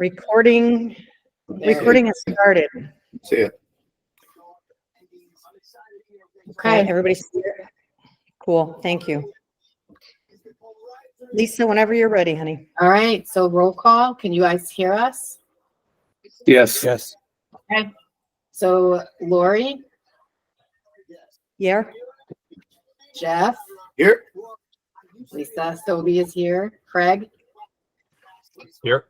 Recording has started. See it. Okay, everybody's here. Cool, thank you. Lisa, whenever you're ready, honey. All right, so roll call. Can you guys hear us? Yes. Yes. Okay. So Lori, Yeah, Jeff, Here. Lisa Stobie is here. Craig, Here.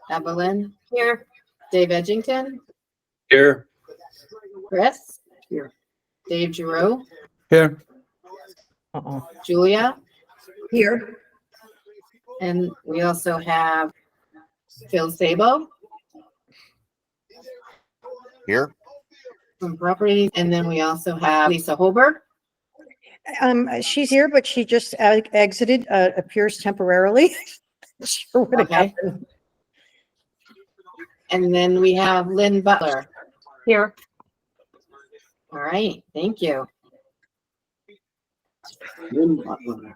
Evelyn, here. Dave Edgington, Here. Chris, here. Dave Giroux, Here. Julia, here. and we also have Phil Sabo Here. from property, and then we also have Lisa Holberg. She's here, but she just exited, appears temporarily. Sure what Okay. happened. And then we have Lynn Butler. Here. All right, thank you. Okay,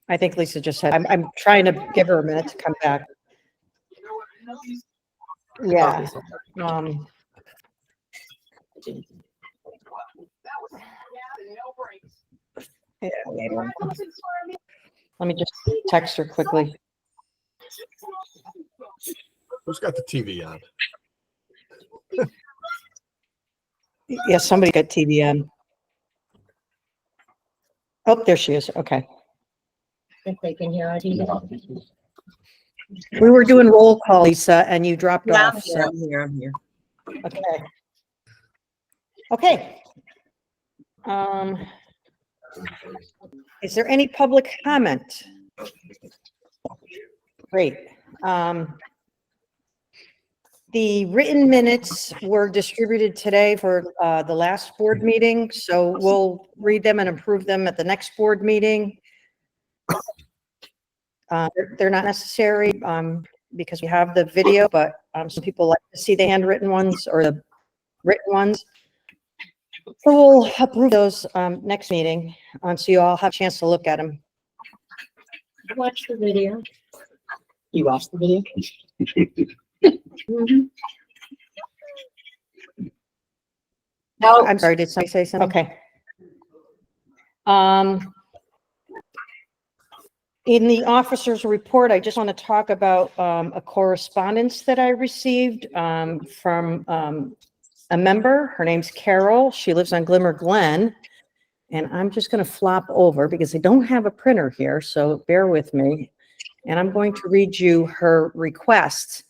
I think Lisa just said, I'm trying to give her a minute to come back. Yeah. Yeah, let me just text her quickly. Who's got the TV on? Yeah, somebody got TV on. Oh, there she is. Okay. if they can hear us. Yeah, We were doing roll call, Lisa, and you dropped off. So, I'm here. okay. Okay. Is there any public comment? Great. The written minutes were distributed today for the last board meeting, so we'll read them and approve them at the next board meeting. They're not necessary because we have the video, but some people like to see the handwritten ones or the written ones. So we'll approve those next meeting, so you all have a chance to look at them. Watch the video. You watched the video? No, I'm sorry, did somebody say something? Okay. In the officer's report, I just want to talk about a correspondence that I received from a member. Her name's Carol. She lives on Glimmer Glen. And I'm just going to flop over because I don't have a printer here, so bear with me. And I'm going to read you her request.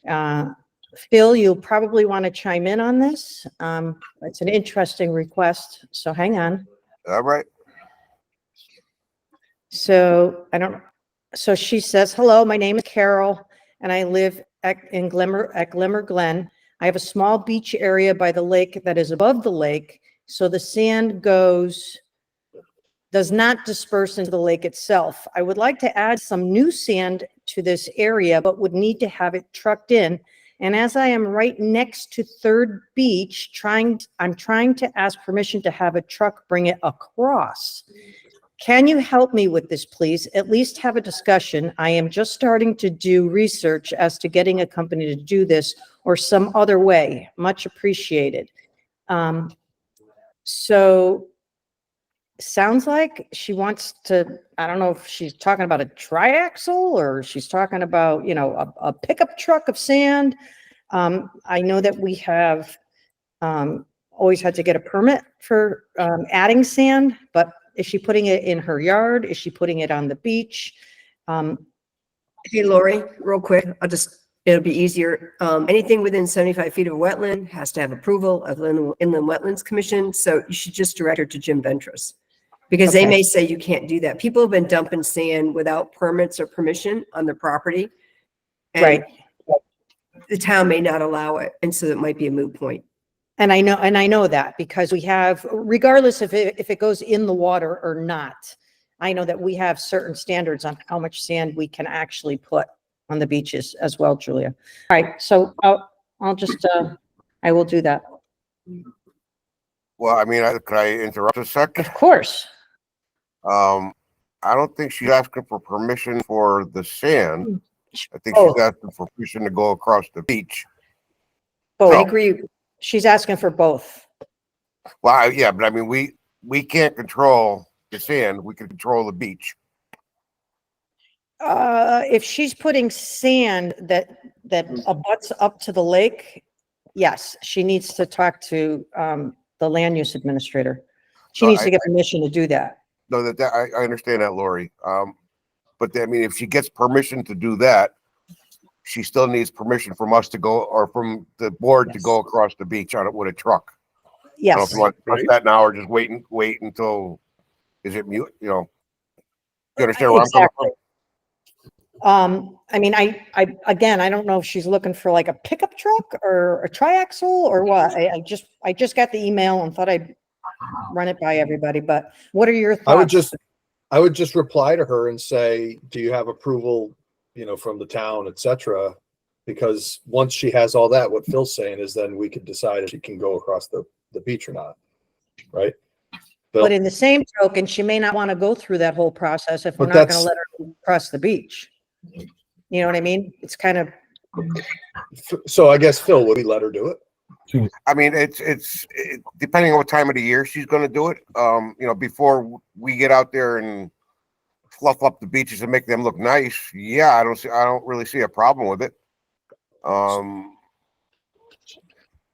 Phil, you'll probably want to chime in on this. It's an interesting request, so hang on. All right. So she says, hello, my name is Carol and I live at Glimmer Glen. I have a small beach area by the lake that is above the lake. So the sand does not disperse into the lake itself. I would like to add some new sand to this area, but would need to have it trucked in. And as I am right next to Third Beach, I'm trying to ask permission to have a truck bring it across. Can you help me with this, please? At least have a discussion. I am just starting to do research as to getting a company to do this or some other way. Much appreciated. So sounds like she wants to, I don't know if she's talking about a triaxle or she's talking about, a pickup truck of sand. I know that we have always had to get a permit for adding sand, but is she putting it in her yard? Is she putting it on the beach? Hey, Lori, real quick, it'll be easier. Anything within 75 feet of a wetland has to have approval of Inland Wetlands Commission. So you should just direct her to Jim Ventris because they may say you can't do that. People have been dumping sand without permits or permission on their property. And right. The town may not allow it. And so it might be a moot point. And I know that because we have, regardless if it goes in the water or not, I know that we have certain standards on how much sand we can actually put on the beaches as well, Julia. All right, so I'll just, I will do that. Well, I mean, could I interrupt a sec? Of course. I don't think she's asking for permission for the sand. I think Oh. she's asking for permission to go across the beach. Both. I agree. She's asking for both. Well, yeah, but I mean, we can't control the sand. We can control the beach. If she's putting sand that abuts up to the lake, yes, she needs to talk to the land use administrator. She No, needs to get permission to do that. No, I understand that, Lori. But I mean, if she gets permission to do that, she still needs permission from us to go, or from the board to Yes. go across the beach on it with a truck. I don't know Yes. if you want to press that now or just wait until, is it mute, you understand where I'm coming Exactly. I mean, again, I don't know if she's looking for like a pickup truck or a triaxle or what. I just got the email and thought I'd run it by everybody, but what are your thoughts? I would just reply to her and say, do you have approval, from the town, etc. Because once she has all that, what Phil's saying is then we could decide if she can go across the beach or not. Right? Phil? But in the same token, she may not want to go through that whole process if we're But not going to that's- let her cross the beach. You know what I mean? It's kind of, So I guess Phil, would we let her do it? I mean, it's depending on what time of the year she's going to do it. Before we get out there and fluff up the beaches and make them look nice. Yeah, I don't really see a problem with it.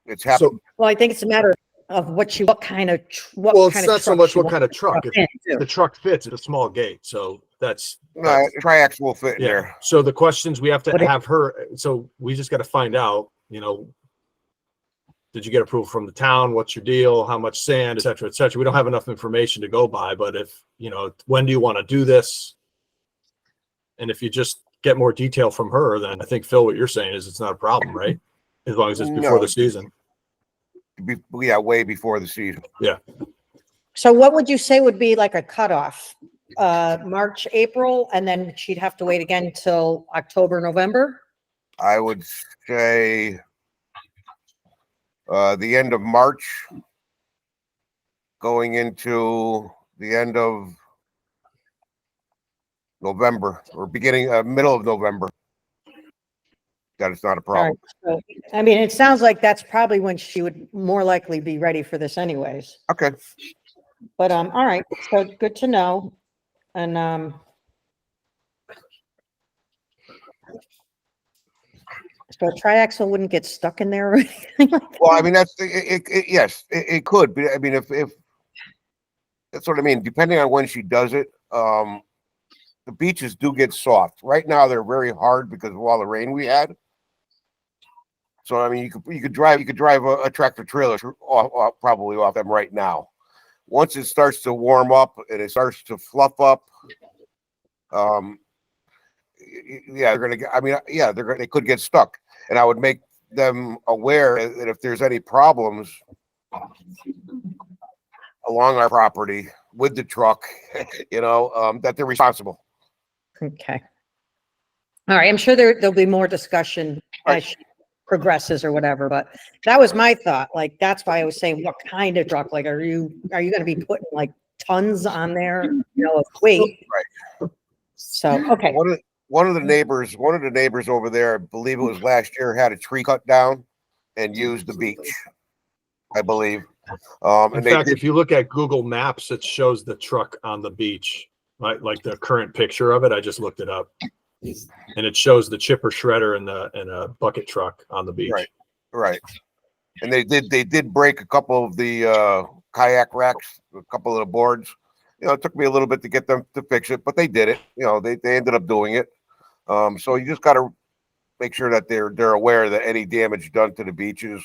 It's happened. well, I think it's a matter of what kind of Well, it's not so truck much she what wants kind of to truck. truck in, If the truck fits at a small gate, so that's Triax will fit in yeah. there. So the questions we have to But it- have her. So we just got to find out. Did you get approval from the town? What's your deal? How much sand, et cetera, et cetera. We don't have enough information to go by, but if, when do you want to do this? And if you just get more detail from her, then I think, Phil, what you're saying is it's not a problem, right? As long as it's before No. the season. Yeah, way before the season. So what would you say would be like a cutoff? March, April, and then she'd have to wait again till October, November? I would say the end of March going into the end of November or middle of November. That is not a All problem. right. So, I mean, it sounds like that's probably when she would more likely be ready for this anyways. Okay. But, all right, so good to know. And, so a triaxle wouldn't get stuck in there or anything like that? Well, I mean, that's yes, it could be. I mean, if that's what I mean. Depending on when she does it, the beaches do get soft. Right now, they're very hard because of all the rain we had. So I mean, you could drive a tractor trailer probably off them right now. Once it starts to warm up and it starts to fluff up, yeah, they're gonna get. I mean, yeah, they could get stuck, and I would make them aware that if there's any problems along our property with the truck, that they're responsible. Okay. All right, I'm sure there'll be more discussion Right. as she progresses or whatever, but that was my thought. Like, that's why I was saying, what kind of truck? Like, are you going to be putting like tons on there, of weight? Right. So, okay. One of the neighbors over there, I believe it was last year, had a tree cut down and used the beach, I believe. In And fact, if you look at Google Maps, it shows the truck on the beach, right? Like the current picture of it. I just looked it up. And it shows the chipper shredder and a bucket truck on the beach. Right. And they did break a couple of the kayak racks, a couple of the boards. It took me a little bit to get them to fix it, but they did it. They ended up doing it. So you just got to make sure that they're aware that any damage done to the beaches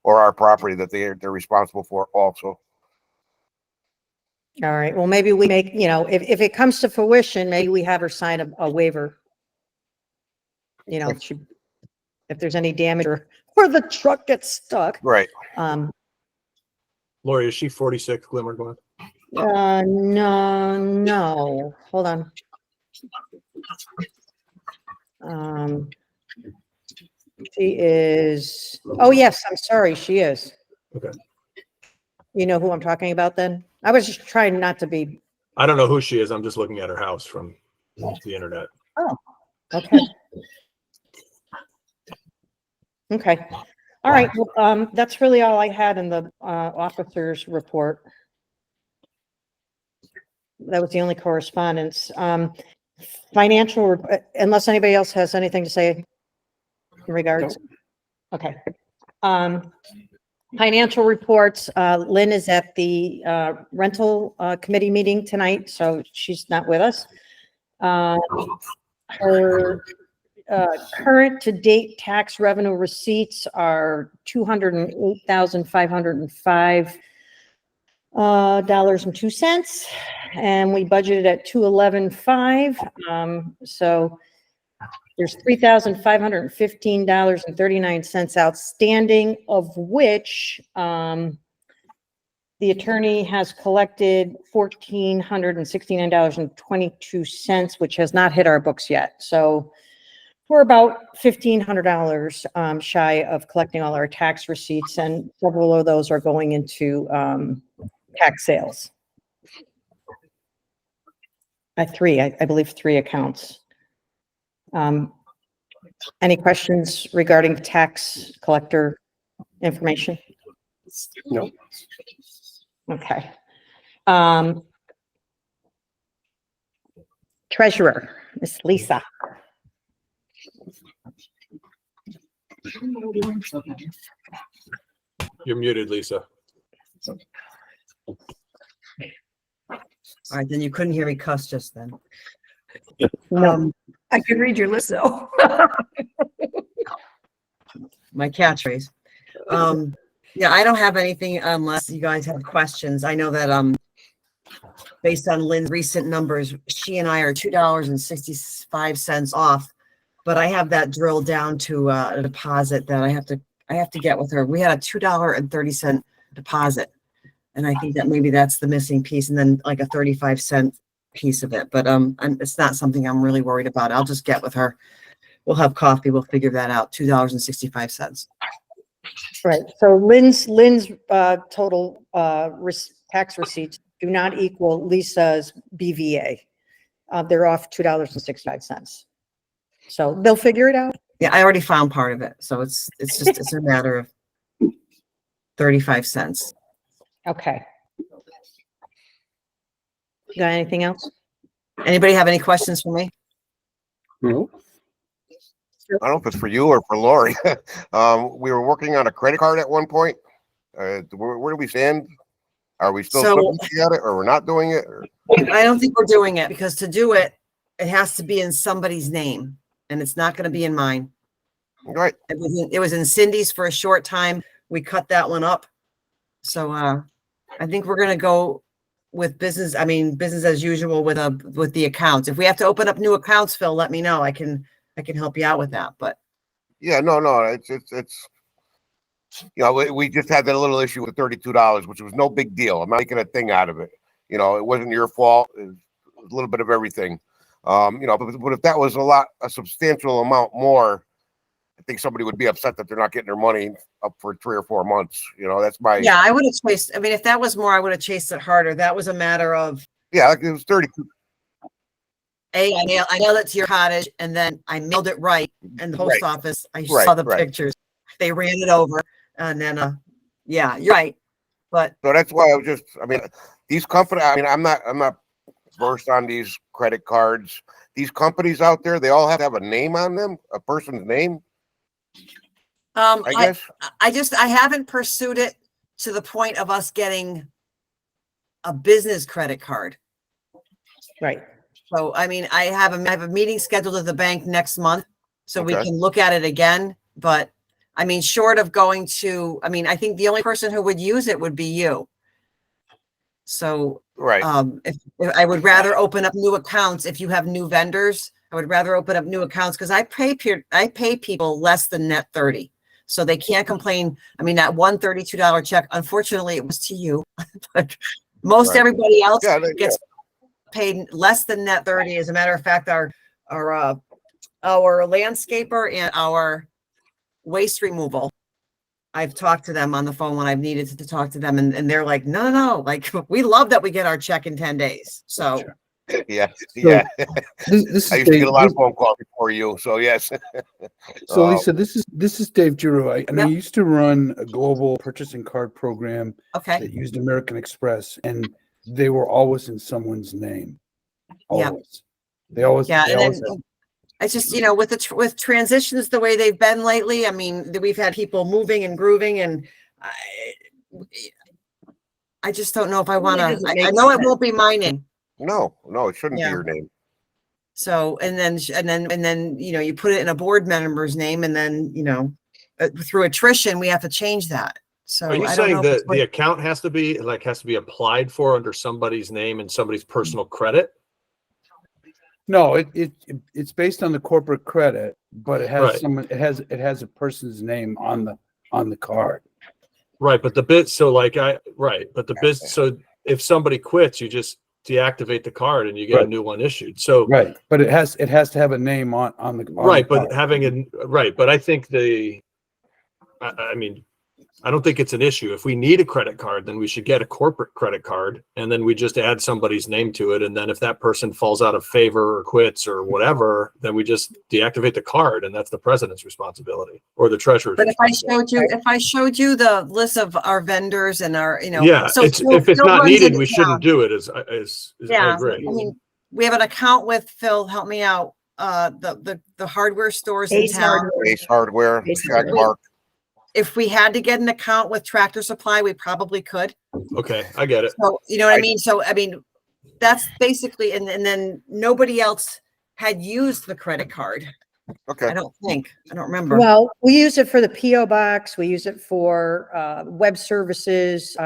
or our property that they're responsible for also. All right. Well, maybe we make, if it comes to fruition, maybe we have her sign a waiver. If there's any damage or the truck gets stuck. Right. Lori, is she 46 Glimmer Glen? No, hold on. She is, oh yes, I'm sorry, she is. Okay. You know who I'm talking about then? I was just trying not to be, I don't know who she is. I'm just looking at her house from the internet. okay. Okay. All right. Well, that's really all I had in the officers report. That was the only correspondence. Financial, unless anybody else has anything to say in regards. Okay. Financial reports, Lynn is at the rental committee meeting tonight, so she's not with us. Her current to date tax revenue receipts are $208,505 dollars and 2 cents, and we budgeted at 211.5. So there's $3,515.39 outstanding, of which the attorney has collected $1,469.22, which has not hit our books yet. So we're about $1,500 shy of collecting all our tax receipts, and several of those are going into tax sales. I believe three accounts. Any questions regarding tax collector information? No. Okay. Treasurer, Miss Lisa. You're muted, Lisa. All right, then you couldn't hear me cuss just then. No. I could read your list though. My catchphrase. Yeah, I don't have anything unless you guys have questions. I know that based on Lynn's recent numbers, she and I are $2.65 off, but I have that drilled down to a deposit that I have to get with her. We had a $2.30 deposit, and I think that maybe that's the missing piece, and then like a 35-cent piece of it. But it's not something I'm really worried about. I'll just get with her. We'll have coffee. We'll figure that out. $2.65. Right. So Lynn's total tax receipts do not equal Lisa's BVA. They're off $2.65. So they'll figure it out. Yeah, I already found part of it. So it's a matter of 35 cents. Okay. Got anything else? Anybody have any questions for me? No. I don't know if it's for you or for Lori. We were working on a credit card at one point. Where do we stand? Are we still looking at it, or we're not doing it? Or? I don't think we're doing it, because to do it, it has to be in somebody's name, and it's not going to be in mine. Right. It was in Cindy's for a short time. We cut that one up. So I think we're going to go with business as usual with the accounts. If we have to open up new accounts, Phil, let me know. I can help you out with that. But yeah, no, it's we just had that little issue with $32, which was no big deal. I'm not making a thing out of it. It wasn't your fault. It was a little bit of everything. But if that was a substantial amount more, I think somebody would be upset that they're not getting their money up for 3 or 4 months. That's my. Yeah, I would have chased. I mean, if that was more, I would have chased it harder. That was a matter of. Yeah, like it was 32. I mailed it to your cottage, and then I mailed it right in the post office. I saw the pictures. They ran it over, and then yeah, you're right. But so that's why these companies. I'm not versed on these credit cards. These companies out there, they all have to have a name on them, a person's name. I guess I haven't pursued it to the point of us getting a business credit card. Right. So, I have a meeting scheduled at the bank next month, so we can look at it again. But short of going to, I think the only person who would use it would be you. So, right. If I would rather open up new accounts, if you have new vendors, I would rather open up new accounts, because I pay people less than net 30. So they can't complain. That $132 check, unfortunately, it was to you, but most everybody else gets paid less than net 30. As a matter of fact, our landscaper and our waste removal I've talked to them on the phone when I've needed to talk to them, and they're like, no, like, we love that we get our check in 10 days. So Yeah, yeah. This I is used to Dave. get a lot of phone calls before you, so yes. So Lisa, this is Dave Giroux. And I Yep. used to run a global purchasing card program okay. that used American Express, and they were always in someone's name. Yeah. Always. They always. Yeah, they and always then it's just, with transitions the way they've been lately, I mean, we've had people moving and grooving, and I just don't know if I want to. doesn't I make know it sense. won't be my name. No, it shouldn't be Yeah. your name. So, and then, you put it in a board member's name, and then, through attrition, we have to change that. So Are you I don't saying know if that it's what- the account has to be applied for under somebody's name and somebody's personal credit? No, it's based on the corporate credit, but it has Right. someone. It has a person's name on the card. Right, but the business. So if somebody quits, you just deactivate the card and you get a Right. new one issued. So Right, but it has to have a name on the right, the but card. but I think I mean, I don't think it's an issue. If we need a credit card, then we should get a corporate credit card, and then we just add somebody's name to it. And then if that person falls out of favor or quits or whatever, then we just deactivate the card, and that's the president's responsibility or the treasurer's. But if I showed you the list of our vendors and our, Yeah, so if Phil it's not runs needed, it we down. shouldn't do it. I Yeah, agree. I mean, we have an account with Phil. Help me out. The hardware stores in Ace town. Hardware. Ace Hardware, Ace Shack Hardware. Mark. If we had to get an account with Tractor Supply, we probably could. Okay, I get it. So, you know what I mean? So, I mean, that's basically, and then nobody else had used the credit card. Okay. I don't remember. Well, we use it for the PO box. We use it for web services,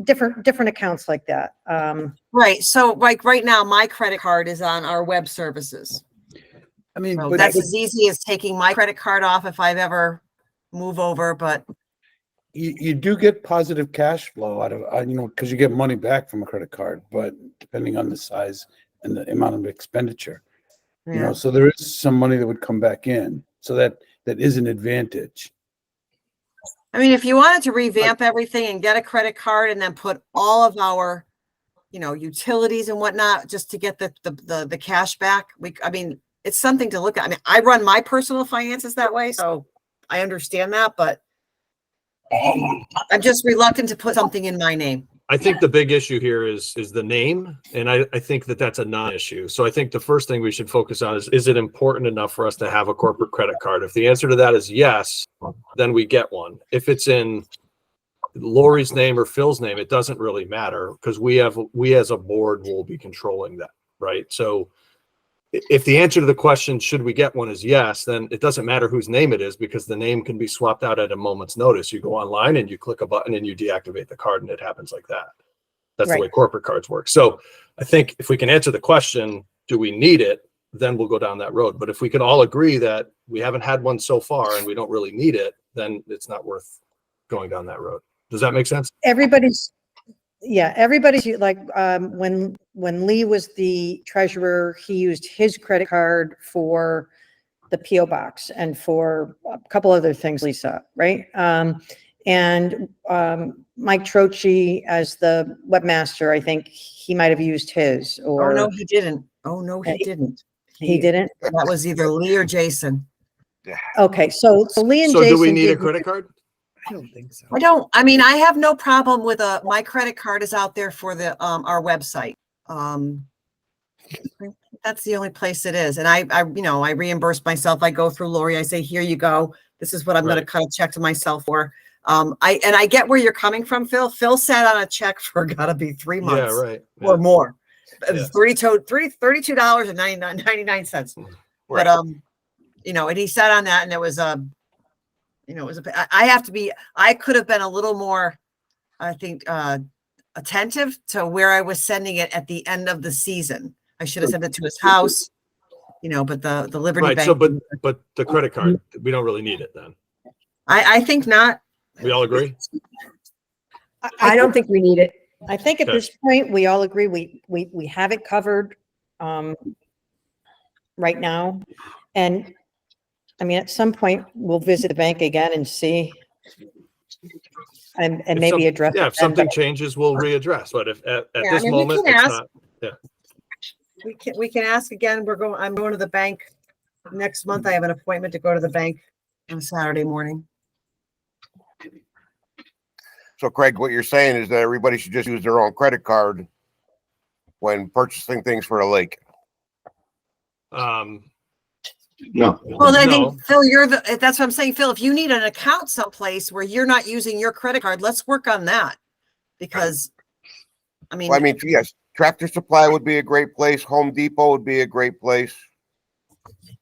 different accounts like that. Right. So, like right now, my credit card is on our web services. I mean, So but that's as easy as taking my credit card off if I've ever move over. But you do get positive cash flow out of because you get money back from a credit card, but depending on the size and the amount of expenditure, yeah. so there is some money that would come back in, so that is an advantage. I mean, if you wanted to revamp everything and get a credit card and then put all of our, utilities and whatnot, just to get the cash back, I mean, it's something to look at. I mean, I run my personal finances that way, so I understand that, but I'm just reluctant to put something in my name. I think the big issue here is the name, and I think that's a non-issue. So I think the first thing we should focus on is it important enough for us to have a corporate credit card? If the answer to that is yes, then we get one. If it's in Lori's name or Phil's name, it doesn't really matter, because we as a board will be controlling that, right? So if the answer to the question, should we get one, is yes, then it doesn't matter whose name it is, because the name can be swapped out at a moment's notice. You go online and you click a button and you deactivate the card, and it happens like that. That's Right. the way corporate cards work. So I think if we can answer the question, do we need it, then we'll go down that road. But if we can all agree that we haven't had one so far and we don't really need it, then it's not worth going down that road. Does that make sense? Everybody's like, when Lee was the treasurer, he used his credit card for the PO box and for a couple other things, Lisa, right? And Mike Trochi as the webmaster, I think he might have used his, or Oh, no, he didn't. Oh, no, he didn't. he didn't. That was either Lee or Jason. Okay, so Lee and So Jason do we need a did- credit card? I don't think so. I mean, I have no problem with my credit card is out there for the, our website. That's the only place it is. And I reimburse myself. I go through Lori. I say, here you go. This is what I'm going to Right. cut a check to myself for. I get where you're coming from, Phil. Phil sat on a check for gotta be 3 months Yeah, right. or more. Yeah. $32.99. Right. But, and he sat on that, and it was, I could have been a little more, I think, attentive to where I was sending it at the end of the season. I should have sent it to his house, but the Liberty Right. Bank. So, but the credit card, we don't really need it then. I think not. We all agree? I don't think we need it. I think at Okay. this point, we all agree, we have it covered right now. And I mean, at some point, we'll visit the bank again and see. And If maybe some- address. Yeah, it if then, something but- changes, we'll readdress, but if at Yeah, I this mean, we moment, can it's ask. not. We can ask again. I'm going to the bank next month. I have an appointment to go to the bank on Saturday morning. So Craig, what you're saying is that everybody should just use their own credit card when purchasing things for a lake. No. Well, I think No. Phil, that's what I'm saying. Phil, if you need an account someplace where you're not using your credit card, let's work on that. Because I mean, Well, I mean, yes, Tractor Supply would be a great place. Home Depot would be a great place.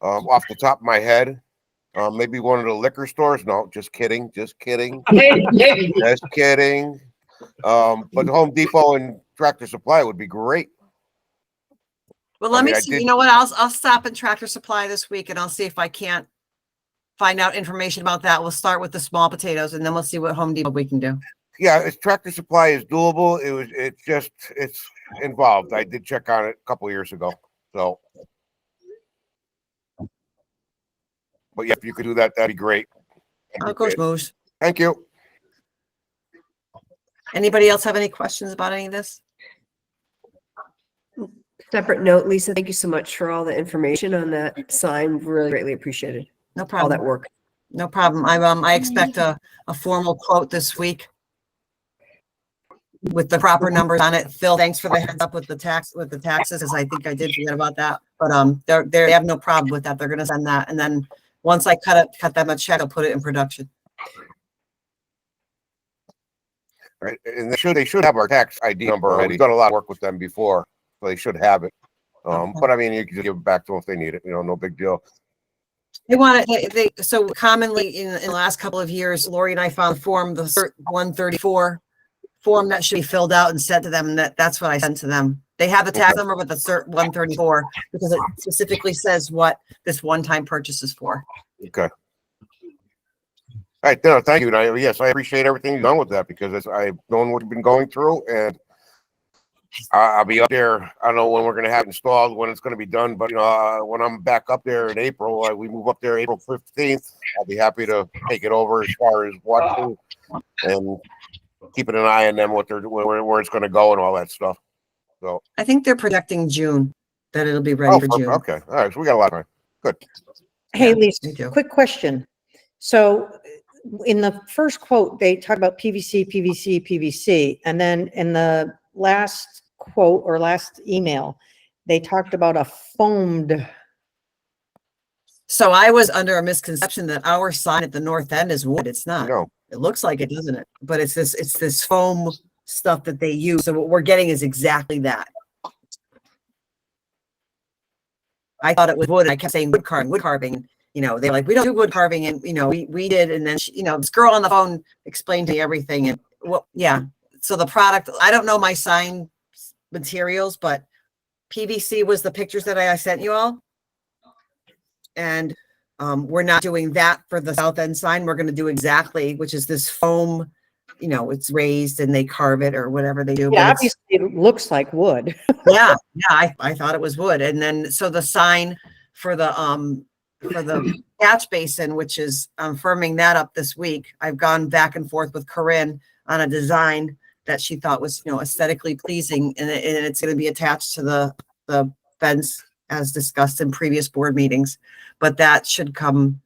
Off the top of my head, maybe one of the liquor stores. No, just kidding. Just kidding. Just kidding. But Home Depot and Tractor Supply would be great. well, let I me mean, I see. did- You know what? I'll stop in Tractor Supply this week and I'll see if I can't find out information about that. We'll start with the small potatoes and then we'll see what Home Depot we can do. Yeah, Tractor Supply is doable. It's involved. I did check on it a couple years ago. So, but yeah, if you could do that, that'd be great. I'll go schmooze. Thank you. Anybody else have any questions about any of this? Separate note, Lisa, thank you so much for all the information on that sign. Really greatly appreciated No all problem. that work. No problem. I expect a formal quote this week with the proper numbers on it. Phil, thanks for the heads up with the taxes, as I think I did forget about that. But they have no problem with that. They're gonna send that. And then once I cut them a check, I'll put it in production. Right, and they should have our tax ID number already. We've done a lot of work with them before, so they should have it. But I mean, you can just give it back to them if they need it. You know, no big deal. They want it, so commonly in the last couple of years, Lori and I found the CERT 134 form that should be filled out and sent to them, and that's what I sent to them. They have the tax number with the CERT 134 because it specifically says what this one-time purchase is for. Okay. All right, no, thank you. And yes, I appreciate everything you've done with that because I've known what you've been going through, and I'll be up there. I don't know when we're going to have it installed, when it's going to be done, but you know, when I'm back up there in April, we move up there April 15th. I'll be happy to take it over as far as watching and keeping an eye on them, where it's going to go and all that stuff. So I think they're projecting June, that it'll be ready for June. okay, all right. So we got a lot of time. Good. Hey, Yeah, Lisa, me too. quick question. So in the first quote, they talk about PVC, PVC, PVC. And then in the last quote or last email, they talked about a foamed. So I was under a misconception that our sign at the north end is wood. It's not. No, It looks like it, doesn't it? But it's this foam stuff that they use. So what we're getting is exactly that. I thought it was wood. I kept saying wood carving. You know, they're like, we don't do wood carving. And, you know, we did. And then, this girl on the phone explained to me everything. And well, yeah. So the product, I don't know my sign materials, but PVC was the pictures that I sent you all. And we're not doing that for the south end sign. We're going to do exactly, which is this foam, it's raised and they carve it or whatever they do. Yeah, but obviously it looks like wood. yeah, I thought it was wood. And then, so the sign for the catch basin, which is, I'm firming that up this week. I've gone back and forth with Corinne on a design that she thought was, aesthetically pleasing. And it's going to be attached to the fence as discussed in previous board meetings, but that should come,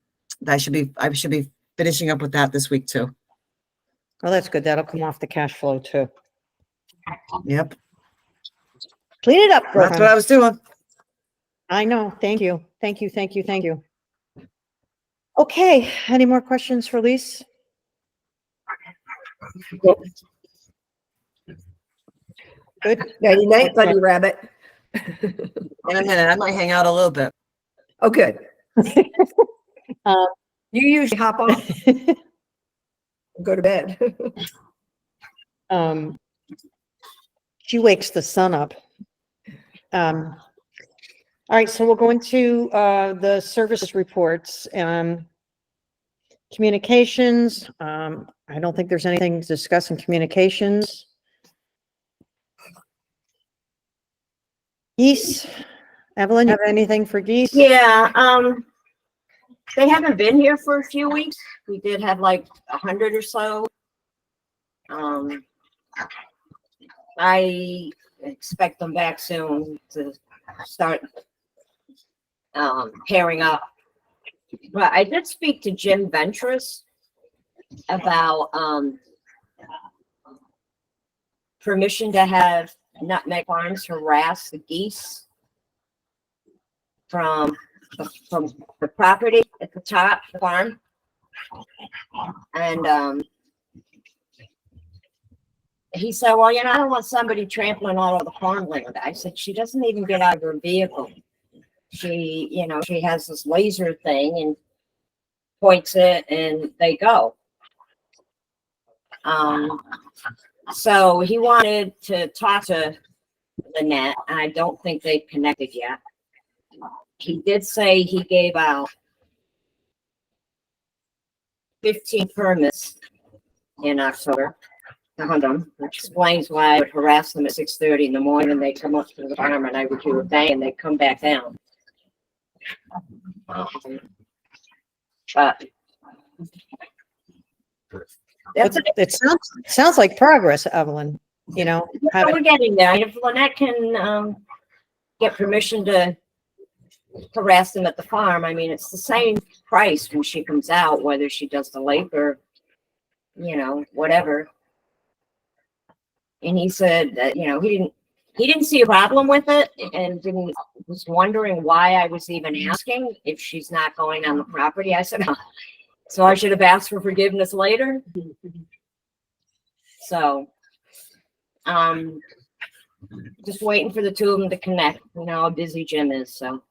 I should be finishing up with that this week too. Oh, that's good. That'll come off the cash flow too. Yep. Clean it up, That's what I girlfriend. was doing. I know. Thank you. Thank you. Thank you. Thank you. Okay. Any more questions for Lise? Good. Nighty night, buddy rabbit. In a minute, I might hang out a little bit. Oh, good. Um, You usually hop off and go to bed. She wakes the sun up. All right, so we'll go into the services reports. Communications, I don't think there's anything to discuss in communications. Geese, Evelyn, you have anything for geese? Yeah, They haven't been here for a few weeks. We did have like 100 or so. I expect them back soon to start pairing up. But I did speak to Jim Ventris about permission to have Nutmeg Farms harass the geese from the property at the top of the farm. And he said, well, you know, I don't want somebody trampling all over the farmland. I said, she doesn't even get out of her vehicle. She, you know, she has this laser thing and points it and they go. So he wanted to talk to Lynette. I don't think they've connected yet. He did say he gave out 15 permits in October to hunt them, which explains why I would harass them at 6:30 in the morning and they come up to the farm and I would do a thing and they come back down. But that's It sounds like progress, Evelyn, you know. we're getting there. If Lynette can get permission to harass them at the farm, I mean, it's the same price when she comes out, whether she does the lake or, you know, whatever. And he said that, you know, he didn't see a problem with it and was wondering why I was even asking if she's not going on the property. I said, so I should have asked for forgiveness later. So, just waiting for the two of them to connect. You know how busy Jim is, so.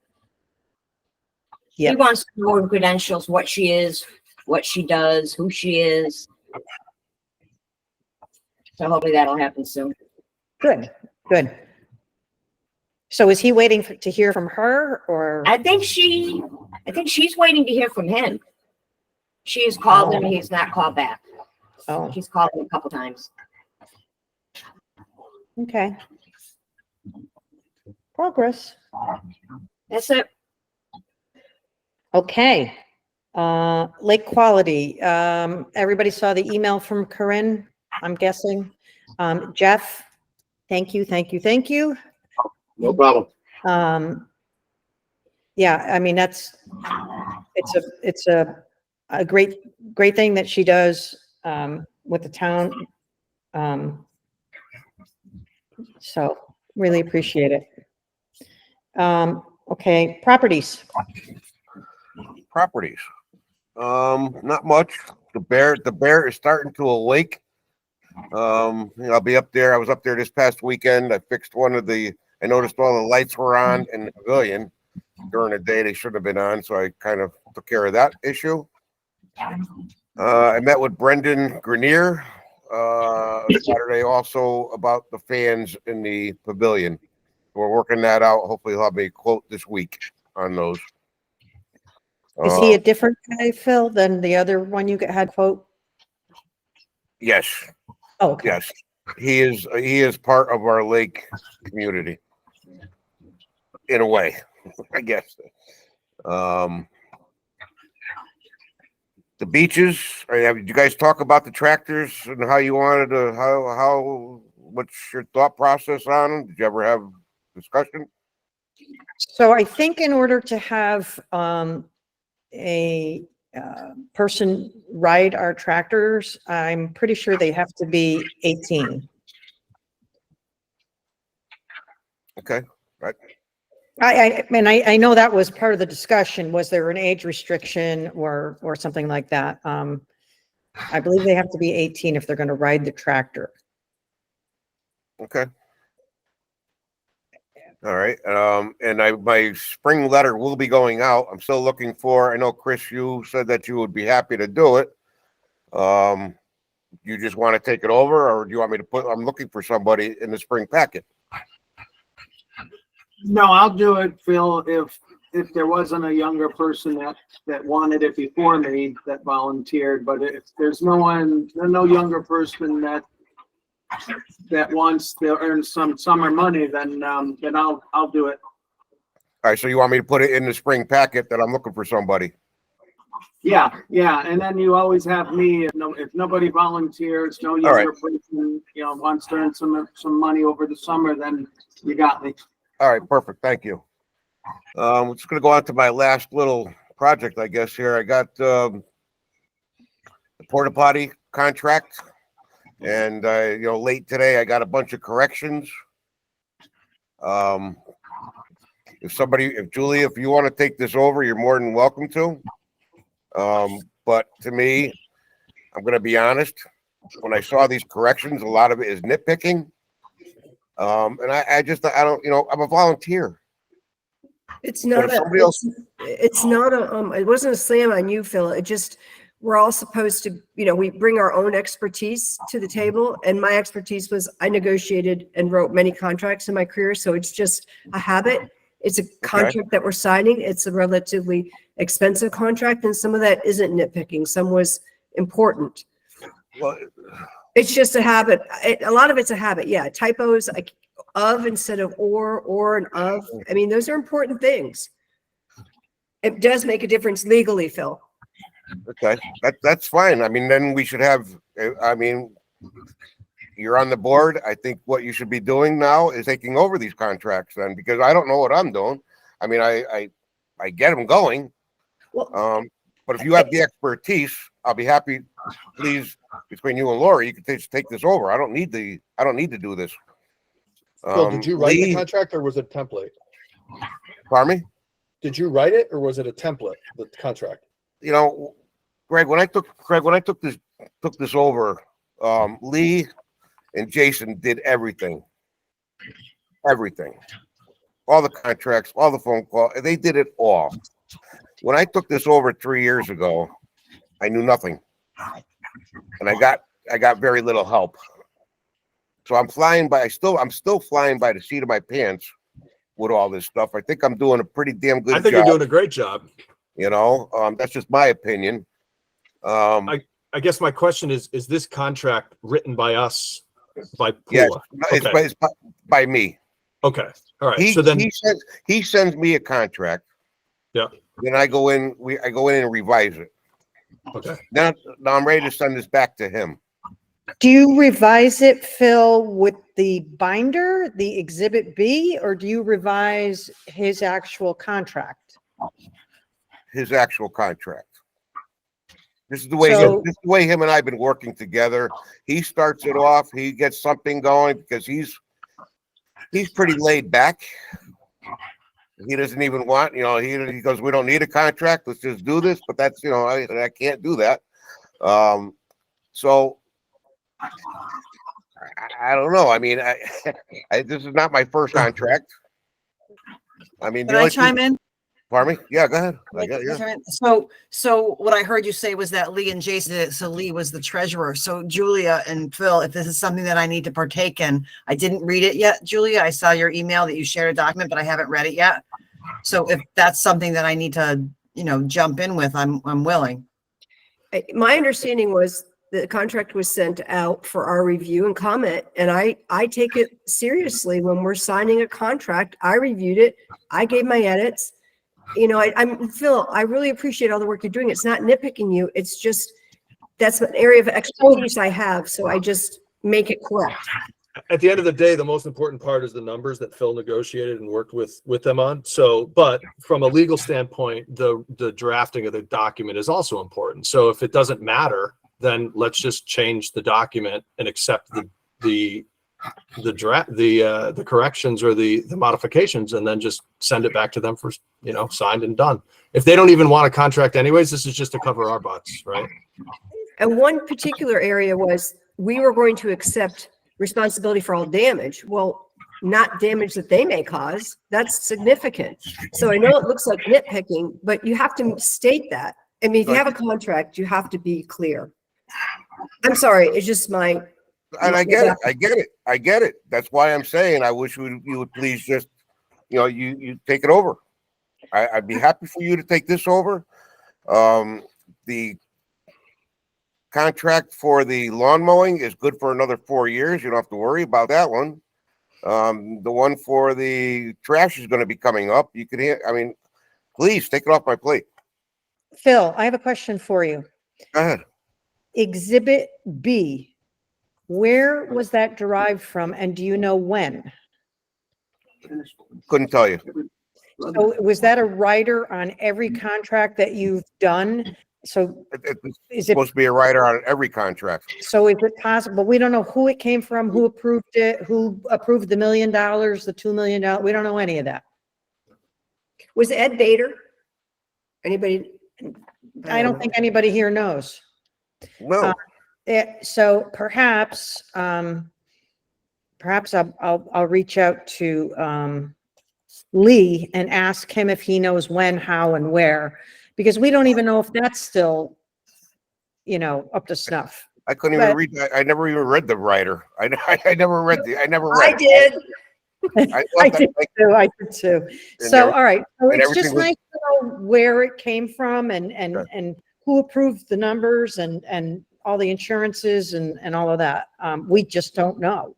Yep. He wants to know her credentials, what she is, what she does, who she is. So hopefully that'll happen soon. Good. So is he waiting to hear from her or? I think she's waiting to hear from him. She has called him, he's not called back. Oh, She's called him a couple times. okay. Progress. That's it. Okay. Lake quality. Everybody saw the email from Corinne, I'm guessing. Jeff, thank you. No problem. Yeah, I mean, it's a great thing that she does, with the town. So really appreciate it. Okay, properties. Not much. The bear is starting to a lake. I'll be up there. I was up there this past weekend. I fixed I noticed all the lights were on in the pavilion during the day. They shouldn't have been on, so I kind of took care of that issue. I met with Brendan Grenier Saturday also about the fans in the pavilion. We're working that out. Hopefully he'll have a quote this week on those. Is he a different guy, Phil, than the other one you had quote? Yes. Oh, okay. Yes. He is part of our lake community. In a way, I guess. The beaches, did you guys talk about the tractors and how you wanted to, what's your thought process on them? Did you ever have discussion? So I think in order to have a person ride our tractors, I'm pretty sure they have to be 18. Okay, right. I know that was part of the discussion. Was there an age restriction or something like that? I believe they have to be 18 if they're going to ride the tractor. Okay. All right. And my spring letter will be going out. I'm still looking for, I know Chris, you said that you would be happy to do it. You just want to take it over, or do you want me to I'm looking for somebody in the spring packet. No, I'll do it, Phil, if there wasn't a younger person that wanted it before me that volunteered, but if there's no younger person that wants to earn some summer money, then I'll do it. All right, so you want me to put it in the spring packet that I'm looking for somebody? Yeah, and then you always have me, if nobody volunteers, no All right. younger person, wants to earn some money over the summer, then you got me. All right, perfect. Thank you. I'm just gonna go on to my last little project, I guess, here. I got, the porta potty contract. And, late today, I got a bunch of corrections. If Julia, if you want to take this over, you're more than welcome to. But to me, I'm going to be honest, when I saw these corrections, a lot of it is nitpicking. And I don't, I'm a volunteer. It's not somebody else- it's not it wasn't a slam on you, Phil. It just, we're all supposed to, we bring our own expertise to the table. And my expertise was I negotiated and wrote many contracts in my career. So it's just a habit. It's a contract that we're signing. It's a relatively expensive contract. And some of that isn't nitpicking. Some was important. Well, It's just a habit. A lot of it's a habit. Yeah. Typos like of instead of or and of. I mean, those are important things. It does make a difference legally, Phil. okay, that's fine. I mean, then we should have, you're on the board. I think what you should be doing now is taking over these contracts then, because I don't know what I'm doing. I mean, I get them going. Well, But if you have the expertise, I'll be happy. Please, between you and Lori, you can take this over. I don't need to do this. Phil, did you write the Lee- contract or was it a template? Pardon me? Did you write it or was it a template, the contract? Greg, when I took this over, Lee and Jason did everything. All the contracts, all the phone calls, they did it all. When I took this over 3 years ago, I knew nothing. And I got very little help. So I'm still flying by the seat of my pants with all this stuff. I think I'm doing a pretty damn good job. I think you're doing a great job. That's just my opinion. I guess my question is this contract written by us, by Pula? Yes, Okay. it's by me. Okay. All right. He sends me a contract. Yeah. Then I go in and revise it. Okay. Now I'm ready to send this back to him. Do you revise it, Phil, with the binder, the exhibit B, or do you revise his actual contract? His actual contract. This is the way him and I have been working together. He starts it off. He gets something going because he's pretty laid back. He doesn't even want, he goes, we don't need a contract. Let's just do this. But that's, I can't do that. So I don't know. I mean, this is not my first contract. I mean, Can I chime in? Pardon me? Yeah, go ahead. So what I heard you say was that Lee and Jason did it. So Lee was the treasurer. So Julia and Phil, if this is something that I need to partake in, I didn't read it yet, Julia. I saw your email that you shared a document, but I haven't read it yet. So if that's something that I need to, jump in with, I'm willing. My understanding was the contract was sent out for our review and comment, and I take it seriously when we're signing a contract. I reviewed it. I gave my edits. I'm Phil, I really appreciate all the work you're doing. It's not nitpicking you. It's just, that's an area of expertise I have. So I just make it correct. At the end of the day, the most important part is the numbers that Phil negotiated and worked with them on. So, but from a legal standpoint, the drafting of the document is also important. So if it doesn't matter, then let's just change the document and accept the corrections or the modifications, and then just send it back to them for signed and done. If they don't even want a contract anyways, this is just to cover our butts, right? And one particular area was we were going to accept responsibility for all damage. Well, not damage that they may cause. That's significant. So I know it looks like nitpicking, but you have to state that. I mean, if you have a contract, you have to be clear. I'm sorry. It's just my. And I get it. That's why I'm saying I wish you would please just, you take it over. I'd be happy for you to take this over. The contract for the lawn mowing is good for another 4 years. You don't have to worry about that one. The one for the trash is going to be coming up. Please take it off my plate. Phil, I have a question for you. Go ahead. Exhibit B, where was that derived from and do you know when? Couldn't tell you. So was that a rider on every contract that you've done? So It's is it, supposed to be a rider on every contract. so is it possible, we don't know who it came from, who approved it, who approved the $1 million, the $2 million, we don't know any of that. Was Ed Bader? Anybody? I don't think anybody here knows. No, So perhaps, perhaps I'll reach out to, Lee and ask him if he knows when, how, and where, because we don't even know if that's still, you know, up to snuff. I couldn't even but- read. I never even read the rider. I never read the. I never I read. did. I I thought that, did like, too, I did too. and So, there- all right, so and it's just everything was- nice to know where it came from and Okay. who approved the numbers and all the insurances and all of that. We just don't know.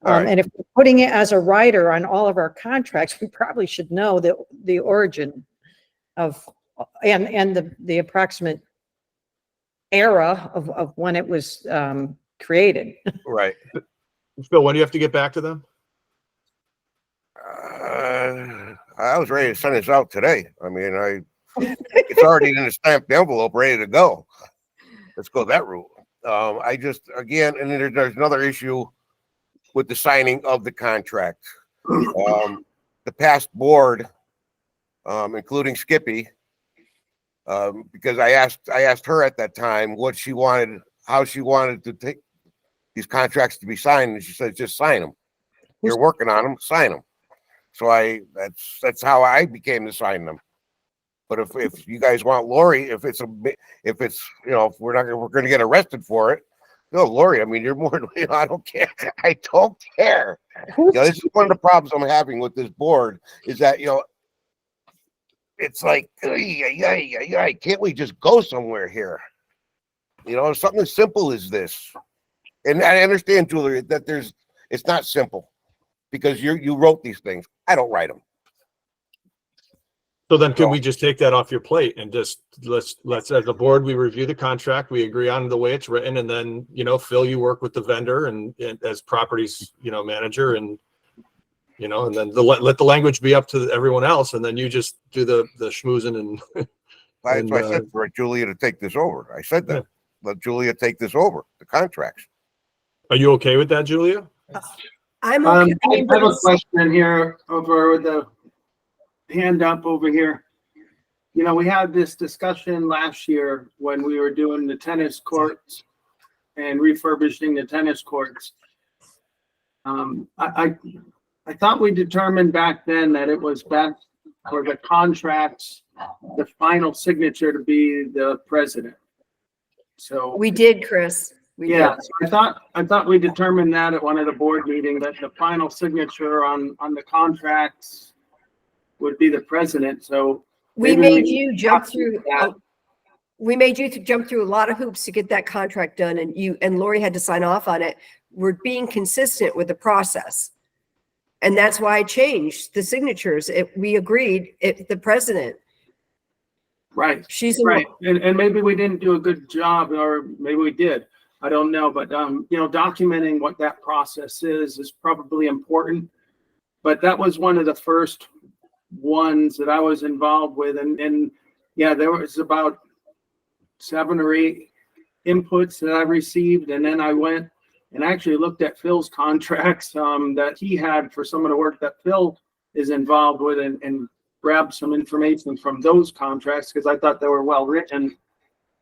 All right. And if we're putting it as a rider on all of our contracts, we probably should know the origin of, and the approximate era of when it was, created. right. Phil, when do you have to get back to them? I was ready to send this out today. I mean, it's already in the stamped envelope, ready to go. Let's go that route. I just, again, and then there's another issue with the signing of the contract. The past board, including Skippy, because I asked her at that time what she wanted, how she wanted to take these contracts to be signed, and she said, just sign them. You're working on them, sign them. So that's how I became to sign them. But if you guys want Lori, if it's you know, if we're going to get arrested for it, no, Lori, I mean, you're more, you know, I don't care. I don't care. You know, this is one of the problems I'm having with this board is that, you know, it's like, can't we just go somewhere here? You know, something as simple as this. And I understand, Julia, that it's not simple because you wrote these things. I don't write them. So then can we just take that off your plate and just let's as a board, we review the contract, we agree on the way it's written, and then, you know, Phil, you work with the vendor and as properties, you know, manager, and you know, and then let the language be up to everyone else, and then you just do the schmoozing and That's And, why I said for Julia to take this over. I said that. Yeah. Let Julia take this over, the contracts. are you okay with that, Julia? I'm I okay. I mean, but have a it's- question here over with the hand up over here. You know, we had this discussion last year when we were doing the tennis courts and refurbishing the tennis courts. I thought we determined back then that it was best for the contracts, the final signature to be the president. So. We did, Chris. We did. Yeah, so I thought we determined that at one of the board meetings, that the final signature on the contracts would be the president, so. We maybe made you jump through, that. we made you jump through a lot of hoops to get that contract done, and you and Lori had to sign off on it. We're being consistent with the process. And that's why I changed the signatures. We agreed, the president, Right, she's. the right, one- and maybe we didn't do a good job, or maybe we did, I don't know, but, you know, documenting what that process is probably important. But that was one of the first ones that I was involved with, and yeah, there was about 7 or 8 inputs that I received, and then I went and actually looked at Phil's contracts that he had for some of the work that Phil is involved with, and grabbed some information from those contracts because I thought they were well written.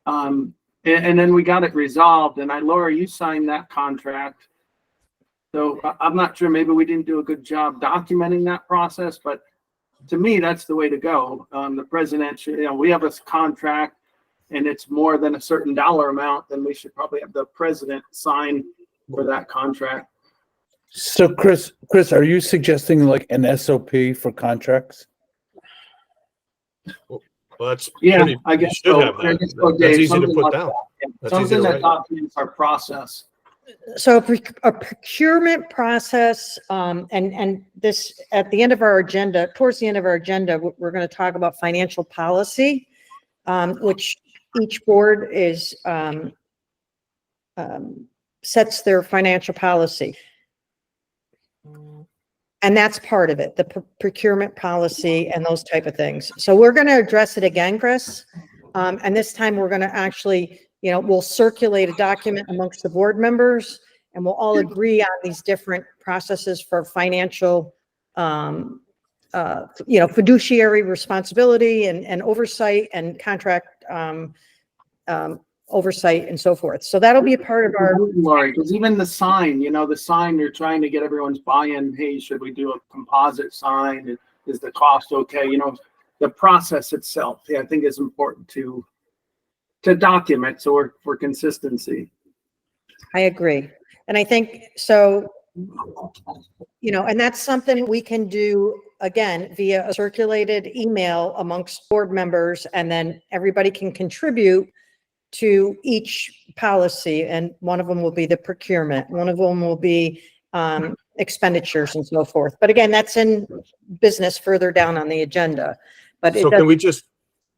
And then we got it resolved, and Laura, you signed that contract. So I'm not sure, maybe we didn't do a good job documenting that process, but to me, that's the way to go. The president should, you know, we have a contract and it's more than a certain dollar amount, then we should probably have the president sign for that contract. So Chris, are you suggesting like an SOP for contracts? Well, that's Yeah, pretty, I you guess should so. have I that. guess so, That's Dave, easy to something put like down. Yeah, That's easy something to that write. documents our process. So a procurement process, and this, at the end of our agenda, towards the end of our agenda, we're going to talk about financial policy. which each board is, sets their financial policy. And that's part of it, the procurement policy and those type of things. So we're going to address it again, Chris. And this time we're going to actually, we'll circulate a document amongst the board members, and we'll all agree on these different processes for financial, fiduciary responsibility and oversight and contract oversight and so forth. So that'll be a part of our. Lori, because even the sign, the sign, they're trying to get everyone's buy-in. Hey, should we do a composite sign? Is the cost okay? The process itself, I think is important to document so for consistency. I agree. And I think so, and that's something we can do again via a circulated email amongst board members, and then everybody can contribute to each policy. And one of them will be the procurement. One of them will be expenditures and so forth. But again, that's in business further down on the agenda. But So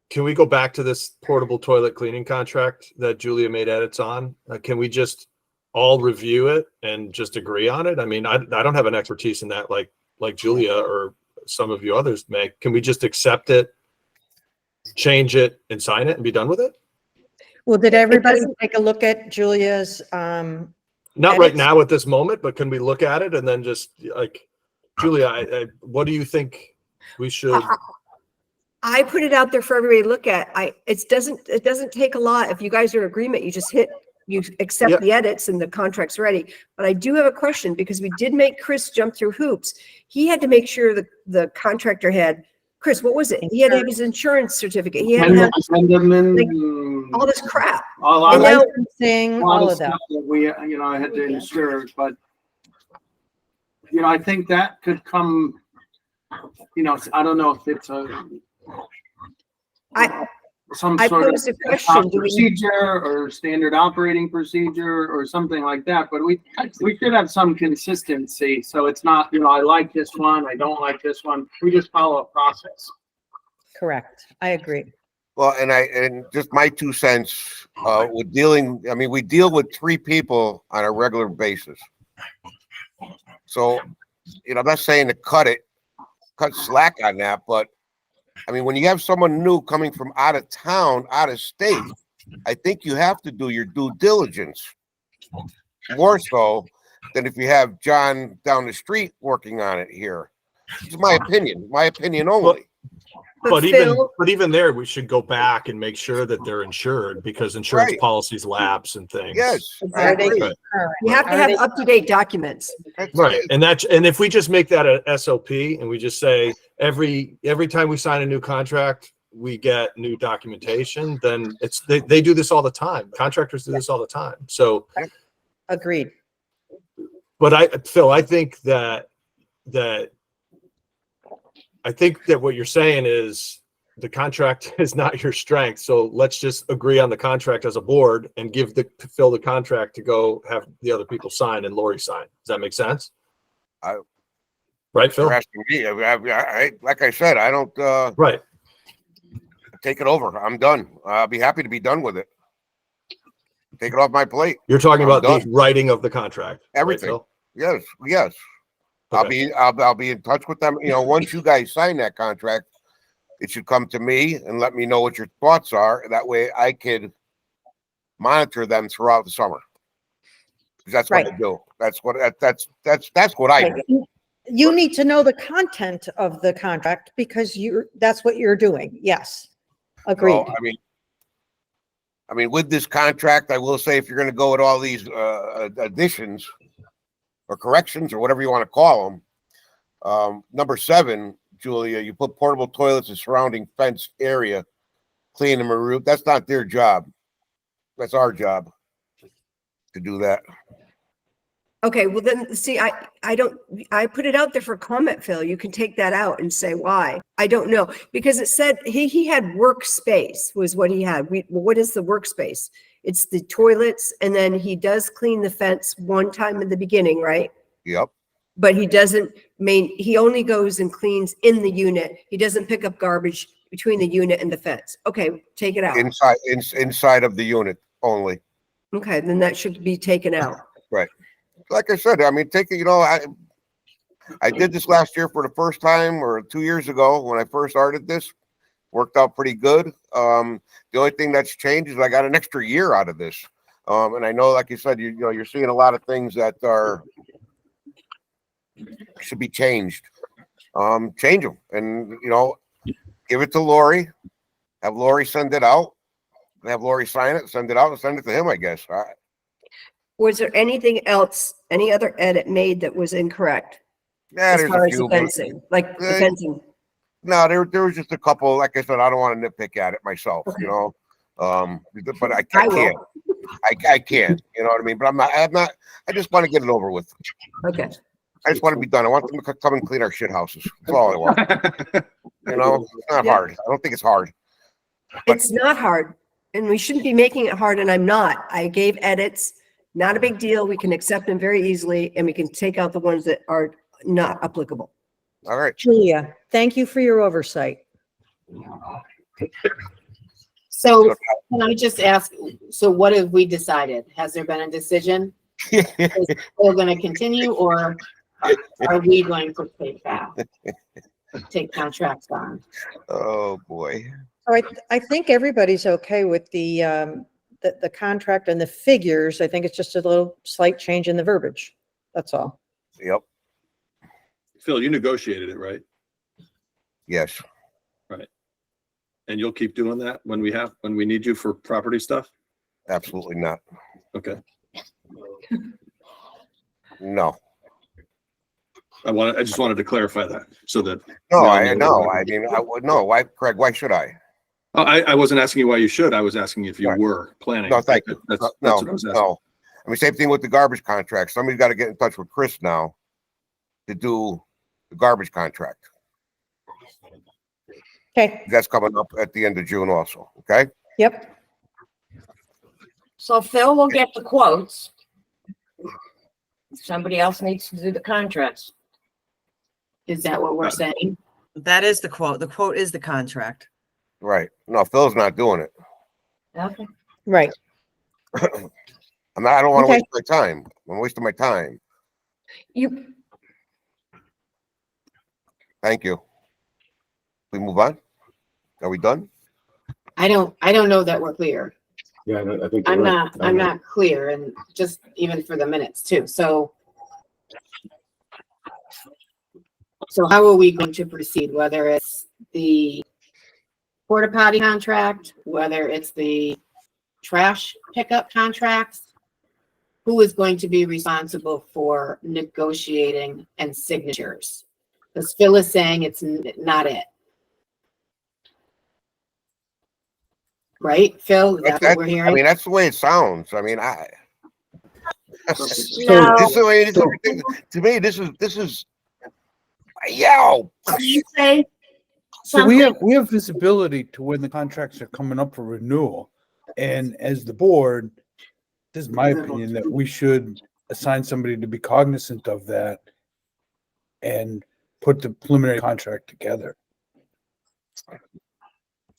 can we go back to this portable toilet cleaning contract that Julia made edits on? Can we just all review it and just agree on it? I mean, I don't have an expertise in that like Julia or some of you others may. Can we just accept it, change it, and sign it and be done with it? Well, did everybody take a look at Julia's, Not right now at this moment, but can we look at it and then just Julia, what do you think we should? I put it out there for everybody to look at. It doesn't take a lot. If you guys are in agreement, you accept the edits and the contract's ready. But I do have a question, because we did make Chris jump through hoops. He had to make sure the contractor had, Chris, what was it? He had to have his insurance certificate. He had to have all this crap. All of that. stuff that we, I had to insure, but I think that could come, I don't know if it's some I sort of posed a question. procedure or standard operating procedure or something like that, but we should have some consistency. So it's not, I like this one, I don't like this one. We just follow a process. Correct. I agree. Well, and just my 2 cents, we deal with 3 people on a regular basis. So, I'm not saying to cut slack on that, but when you have someone new coming from out of town, out of state, I think you have to do your due diligence more so than if you have John down the street working on it here. It's my opinion only. But even there, we should go back and make sure that they're insured, because insurance policies lapse and things. Yes. Exactly. You have to have up-to-date documents. Right. And if we just make that a SOP and we just say every time we sign a new contract, we get new documentation, then they do this all the time. Contractors do this all the time. So Agreed. But Phil, I think that what you're saying is the contract is not your strength. So let's just agree on the contract as a board and give Phil the contract to go have the other people sign and Lori sign. Does that make sense? Right, Phil? You're asking me. Like I said, I don't right. Take it over. I'm done. I'll be happy to be done with it. Take it off my plate. You're talking about the writing of the contract. Everything. Right, yes. Okay. I'll be in touch with them. Once you guys sign that contract, it should come to me and let me know what your thoughts are. That way I could monitor them throughout the summer. That's what I do. That's what I do. You need to know the content of the contract, because that's what you're doing. Yes. Agreed. So, with this contract, I will say, if you're going to go with all these additions or corrections or whatever you want to call them, number 7, Julia, you put portable toilets in surrounding fenced area, clean them or roof. That's not their job. That's our job to do that. Okay, well then, see, I put it out there for comment, Phil. You can take that out and say why. I don't know, because it said he had workspace was what he had. What is the workspace? It's the toilets, and then he does clean the fence one time in the beginning, right? Yep. But he doesn't he only goes and cleans in the unit. He doesn't pick up garbage between the unit and the fence. Okay, take it out. inside of the unit only. Okay, then that should be taken out. Like I said, I mean, I did this last year for the first time, or 2 years ago when I first started this. Worked out pretty good. The only thing that's changed is I got an extra year out of this. And I know, like you said, you know, you're seeing a lot of things that should be changed. Change them, and you know, give it to Lori. Have Lori send it out. Have Lori sign it, send it out, and send it to him. I guess. Was there anything else, any other edit made that was incorrect Yeah, as there's far a as the few. But fencing? Like the Uh, fencing? no, there was just a couple. Like I said, I don't want to nitpick at it myself. Okay. You know, but I I will. can't. I can't. You know what I mean? But I'm not. I just want to get it over with. Okay. I just want to be done. I want them to come and clean our shit houses. That's all I want. You know, it's not Yeah. hard. I don't think it's hard. But- It's not hard, and we shouldn't be making it hard, and I'm not. I gave edits, not a big deal. We can accept them very easily, and we can take out the ones that are not applicable. All right. Julia, thank you for your oversight. So can I just ask, so what have we decided? Has there been a decision? Is Phil going to continue, or are we going to take contracts on? Oh boy. So I think everybody's okay with the contract and the figures. I think it's just a little slight change in the verbiage. That's all. Yep. Phil, you negotiated it, right? Yes. And you'll keep doing that when we need you for property stuff? Absolutely not. Okay. No. I just wanted to clarify that so that. No. I know. I mean, I would no. Why, Craig? Why should I? Oh, I wasn't asking you why you should. I was asking if you Right. were planning. No, thank you. That's No. what I was asking. No. I mean, same thing with the garbage contract. Somebody's got to get in touch with Chris now to do the garbage contract. Okay, That's coming up at the end of June also. Okay. yep. So Phil will get the quotes. Somebody else needs to do the contracts. Is that what we're saying? That is the quote. The quote is the contract. Right. No, Phil's not doing it. Okay. Right. I don't want to Okay. waste my time. I'm wasting my time. You, Thank you. We move on? Are we done? I don't know that we're clear. Yeah, I think. I'm not clear, and just even for the minutes too. So how are we going to proceed? Whether it's the porta potty contract, whether it's the trash pickup contracts, who is going to be responsible for negotiating and signatures? Because Phil is saying it's not it. Right, Phil? Is that what we're I hearing? mean, that's the way it sounds. I mean, No. to me, this is, yo. You say So we something? have visibility to when the contracts are coming up for renewal. And as the board, this is my opinion, that we should assign somebody to be cognizant of that and put the preliminary contract together.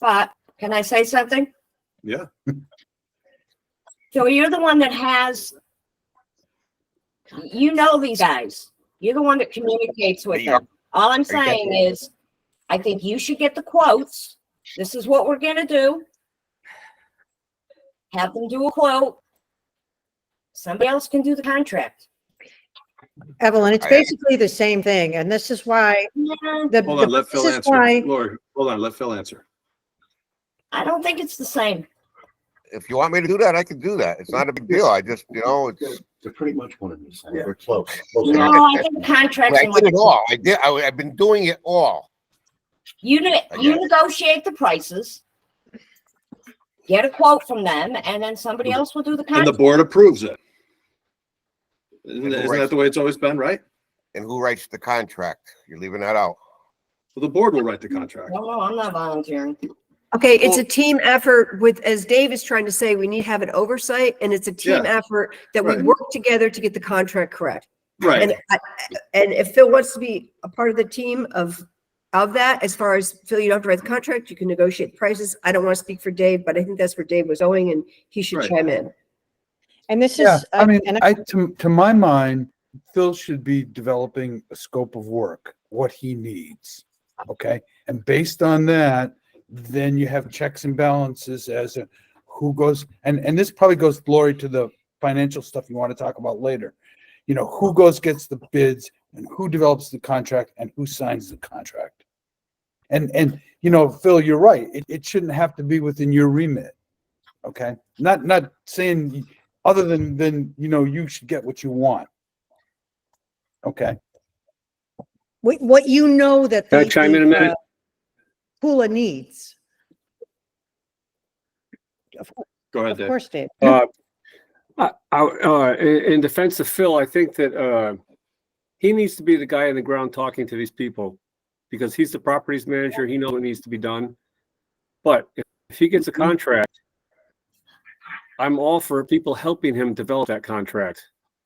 But can I say something? Yeah. So you're the one that has, you know these guys. You're the one that communicates with them. All I'm saying is, I think you should get the quotes. This is what we're gonna do. Have them do a quote. Somebody else can do the contract. Evelyn, it's basically the same thing, and this is why Yeah, Hold on, let Phil this is answer. why- Lord, hold on, let Phil answer. I don't think it's the same. If you want me to do that, I can do that. It's not a big deal. I just, it's. They're pretty much one of the same. They're close. No, I think the contracts. I did it all. I've been doing it all. You negotiate the prices. Get a quote from them, and then somebody else will do the And the contract. board approves it. Isn't And who that writes the way it's always been, right? And who writes the contract? You're leaving that out. Well, the board will write the contract. No, I'm not volunteering. okay, it's a team effort with, as Dave is trying to say, we need to have an oversight, and it's a team Yeah. effort that we Right. work together to get the contract correct. Right. And if Phil wants to be a part of the team of of that, as far as Phil, you don't have to write the contract, you can negotiate prices. I don't want to speak for Dave, but I think that's where Dave was going and he should Right. chime in. And this Yeah, is, I mean, and to my mind, Phil should be developing a scope of work, what he needs. Okay. And based on that, then you have checks and balances as a who goes, and this probably goes, Lori, to the financial stuff you want to talk about later. You know, who goes, gets the bids and who develops the contract and who signs the contract. And, you know, Phil, you're right. It shouldn't have to be within your remit. Okay. Not saying other than, you know, you should get what you want. Okay. what you know that Can I the chime in a minute? Pula needs. Go ahead, Of Dave. course, Dave. In defense of Phil, I think that he needs to be the guy on the ground talking to these people because he's the properties manager. He knows what needs to be done. But if he gets a contract, I'm all for people helping him develop that contract.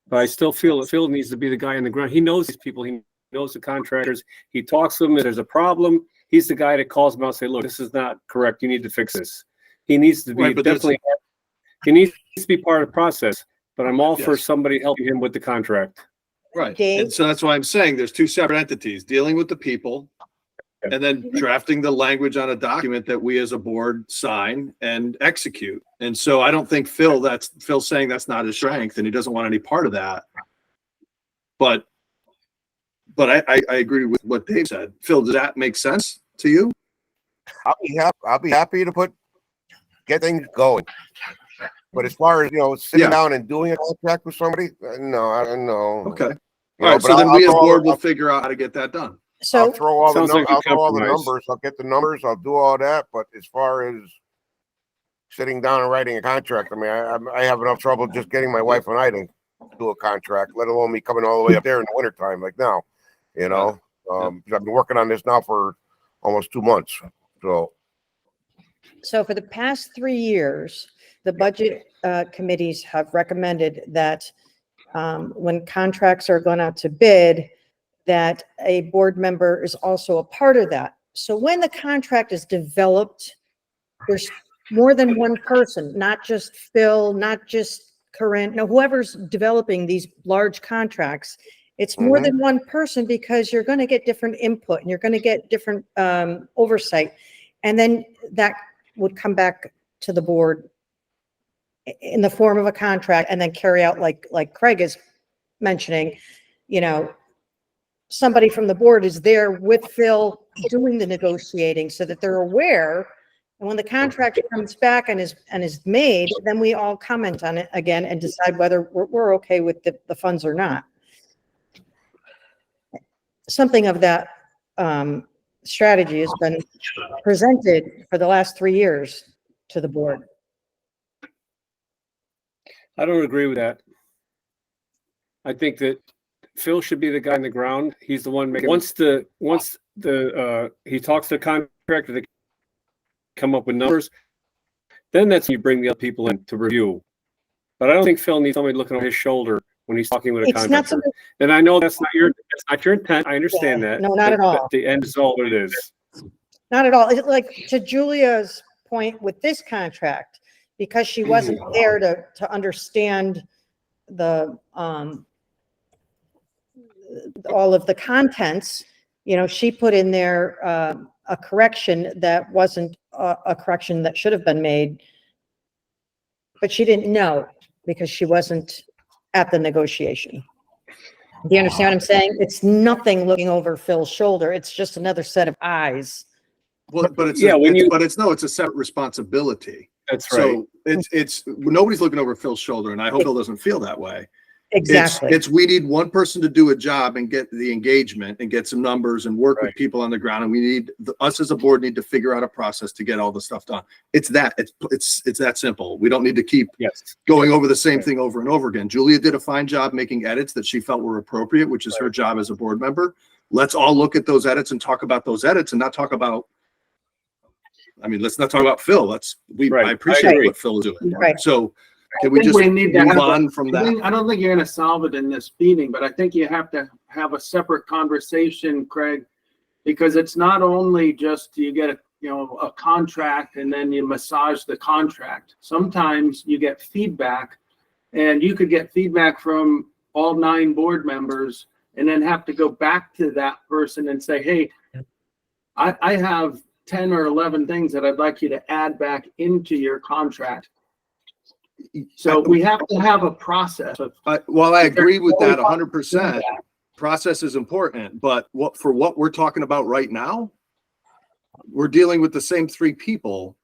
But I still feel that Phil needs to be the guy on the ground. He knows these people. He knows the contractors. He talks to them. If there's a problem, he's the guy that calls them out and say, look, this is not correct. You need to fix this. He needs to be Right, but that's- definitely, he needs to be part of the process, but I'm all for Yes. somebody helping him with the contract. Right. Dave? And so that's why I'm saying there's two separate entities, dealing with the people and then drafting the language on a document that we as a board sign and execute. And so I don't think Phil's saying that's not his strength and he doesn't want any part of that. But I agree with what Dave said. Phil, does that make sense to you? I'll be happy to get things going. But as far as, you know, sitting Yeah. down and doing a contract with somebody, no, I don't know. Okay. You All know, right. but So then I'll we as throw all board the- will figure out how to get that done. So I'll throw all the Sounds like a I'll throw all the compromise. numbers. I'll get the numbers. I'll do all that. But as far as sitting down and writing a contract, I mean, I have enough trouble just getting my wife and I to do a contract, let alone me coming all the way up there in the wintertime like now. You know, I've been working on this now for almost 2 months. So for the past 3 years, the budget committees have recommended that when contracts are going out to bid, that a board member is also a part of that. So when the contract is developed, there's more than one person, not just Phil, not just Corinne, no, whoever's developing these large contracts. It's more than one person because you're going to get different input and you're going to get different oversight. And then that would come back to the board in the form of a contract and then carry out like Craig is mentioning, you know, somebody from the board is there with Phil doing the negotiating so that they're aware. And when the contract comes back and is made, then we all comment on it again and decide whether we're okay with the funds or not. Something of that strategy has been presented for the last 3 years to the board. I don't agree with that. I think that Phil should be the guy on the ground. He's the one making, once he talks to the contractor, they come up with numbers, then that's when you bring the other people in to review. But I don't think Phil needs somebody looking over his shoulder when he's talking with a It's not contractor. something, And I know that's not your intent. I understand that. no, not at but all. The end is all it is. not at all. It's like to Julia's point with this contract, because she wasn't there to understand the, all of the contents, you know, she put in there, a correction that wasn't a correction that should have been made. But she didn't know because she wasn't at the negotiation. Do you understand what I'm saying? It's nothing looking over Phil's shoulder. It's just another set of eyes. Well, but it's, Yeah, it's a separate responsibility. That's right. So it's nobody's looking over Phil's shoulder, and I hope Phil doesn't feel that way. Exactly. It's we need one person to do a job and get the engagement and get some numbers and work with people on the ground, and we need us as a board need to figure out a process to get all the stuff done. It's that simple. We don't need to keep going over the same thing over and over again. Julia did a fine job making edits that she felt were appropriate, which is her job as a board member. Let's all look at those edits and talk about those edits and not talk about. I mean, let's not talk about Phil. I appreciate what Phil is doing. Right. So can I we think just need to move have on from that? I don't think you're going to solve it in this meeting, but I think you have to have a separate conversation, Craig, Because it's not only just you get a contract and then you massage the contract. Sometimes you get feedback, and you could get feedback from all 9 board members and then have to go back to that person and say, hey, I have 10 or 11 things that I'd like you to add back into your contract. So we have to have a process of, Well, I agree with that 100%. Process is important, but what we're talking about right now, we're dealing with the same 3 people.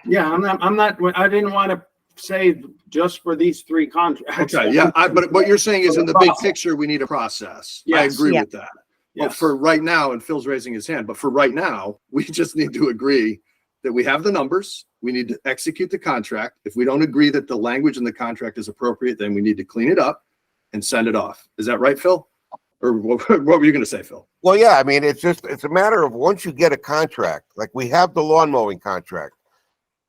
yeah, I didn't want to say just for these 3 contracts. Okay, yeah, but what you're saying is in the big picture, we need a process. I Yes. agree Yeah. with that. But Yes. for right now, and Phil's raising his hand, but for right now, we just need to agree that we have the numbers. We need to execute the contract. If we don't agree that the language in the contract is appropriate, then we need to clean it up and send it off. Is that right, Phil? Or what were you going to say, Phil? Well, yeah, I mean, it's a matter of once you get a contract, like we have the lawn mowing contract.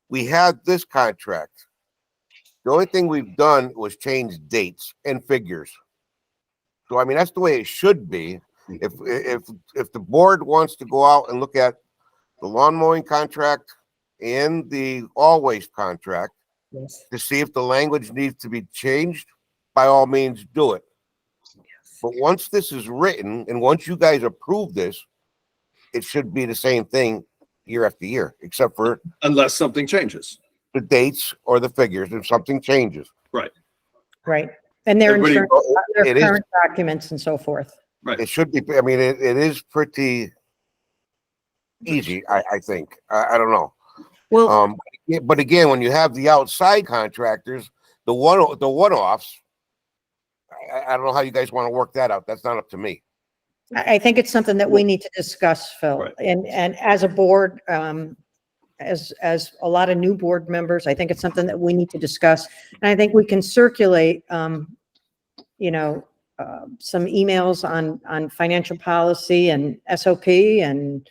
We had this contract. The only thing we've done was change dates and figures. So, I mean, that's the way it should be. If the board wants to go out and look at the lawn mowing contract and the all waste contract to see if the language needs to be changed, by all means do it. But once this is written and once you guys approve this, it should be the same thing year after year, except for Unless something changes. the dates or the figures if something changes. Right. And their Everybody- insurance, their It is- current documents and so forth. It should be, I mean, it is pretty easy, I think. I don't know. Well, But again, when you have the outside contractors, the one-offs, I don't know how you guys want to work that out. That's not up to me. I think it's something that we need to discuss, Phil. Right. And as a board, as a lot of new board members, I think it's something that we need to discuss. And I think we can circulate, some emails on financial policy and SOP and,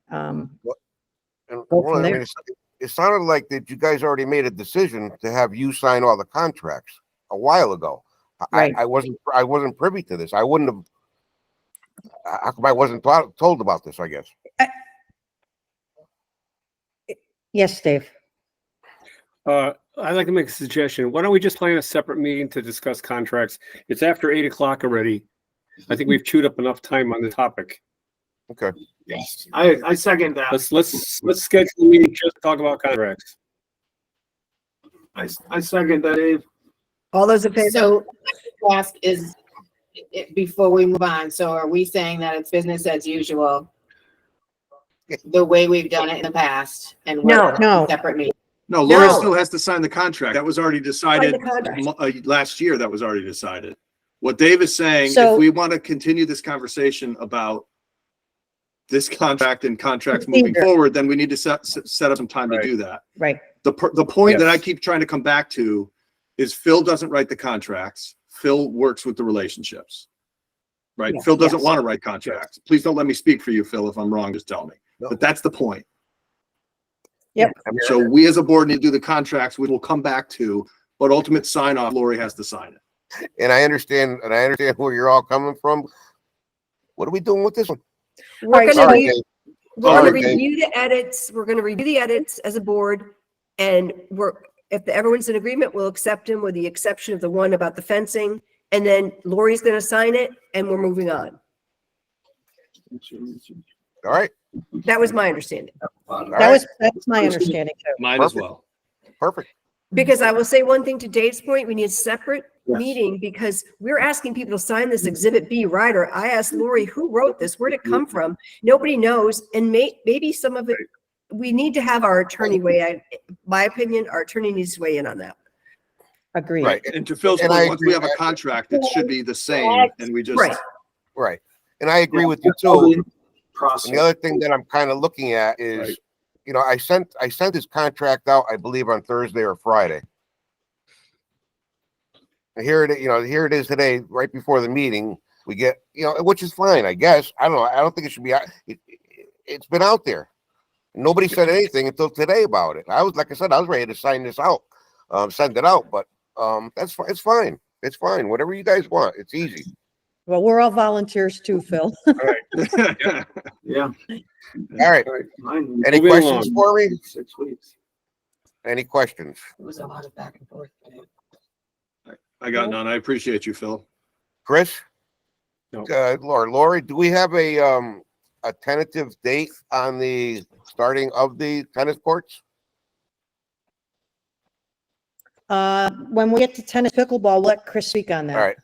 And Go well, from I mean, there. it sounded like that you guys already made a decision to have you sign all the contracts a while ago. Right. I wasn't privy to this. I wouldn't have. How come I wasn't told about this, I guess? yes, Dave. I'd like to make a suggestion. Why don't we just plan a separate meeting to discuss contracts? It's after 8 o'clock already. I think we've chewed up enough time on the topic. Okay. Yes. I second that. Let's schedule a meeting just to talk about contracts. I second that, Dave. all those in favor? So ask is, before we move on, so are we saying that it's business as usual? The way we've done it in the past and No. No. separate meeting? No, Lori No. still has to sign the contract. That was already decided contract. last year. That was already decided. What Dave is saying, So- if we want to continue this conversation about this contract and contracts moving Procedure. forward, then we need to set up some time to Right. do that. Right. The point that I Yes. keep trying to come back to is Phil doesn't write the contracts. Phil works with the relationships. Right? Yes, Phil doesn't yes. want to write contracts. Please don't let me speak for you, Phil. If I'm wrong, just tell me. No. But that's the point. Yep. So we as a board need to do the contracts, which we'll come back to, but ultimate sign off, Lori has to sign it. And I understand where you're all coming from. What are we doing with this one? We're Right, gonna Sorry, re- Dave. we're gonna Sorry, Dave. review the edits. We're gonna review the edits as a board. And if everyone's in agreement, we'll accept them with the exception of the one about the fencing. And then Lori's gonna sign it and we're moving on. All right, That was my understanding. all right, That's my understanding too. Mine as Perfect. well. perfect. Because I will say one thing to Dave's point, we need a separate meeting because we're asking people to sign this Exhibit B rider. I asked Lori, who wrote this? Where'd it come from? Nobody knows. And maybe some of it, we need to have our attorney weigh in. My opinion, our attorney needs to weigh in on that. Agreed. Right, And to Phil's And I point, once we agree. have a contract, it should be the same and we just. Right. right. And I agree with you too. And Process. the other thing that I'm kind of looking at is, Right. I sent this contract out, I believe on Thursday or Friday. And here it is today, right before the meeting. We get, which is fine, I guess. I don't know. I don't think it should be. It's been out there. Nobody said anything until today about it. Like I said, I was ready to sign this out, send it out. But that's fine. It's fine. It's fine. Whatever you guys want. It's easy. Well, we're all volunteers too, Phil. Yeah. Yeah. All right. Mine, Any Moving questions along. for me? 6 weeks. Any questions? It was a lot of back and forth. I got none. I appreciate you, Phil. Chris? No. Lori, do we have a tentative date on the starting of the tennis courts? When we get to tennis pickleball, let Chris speak on that. All right,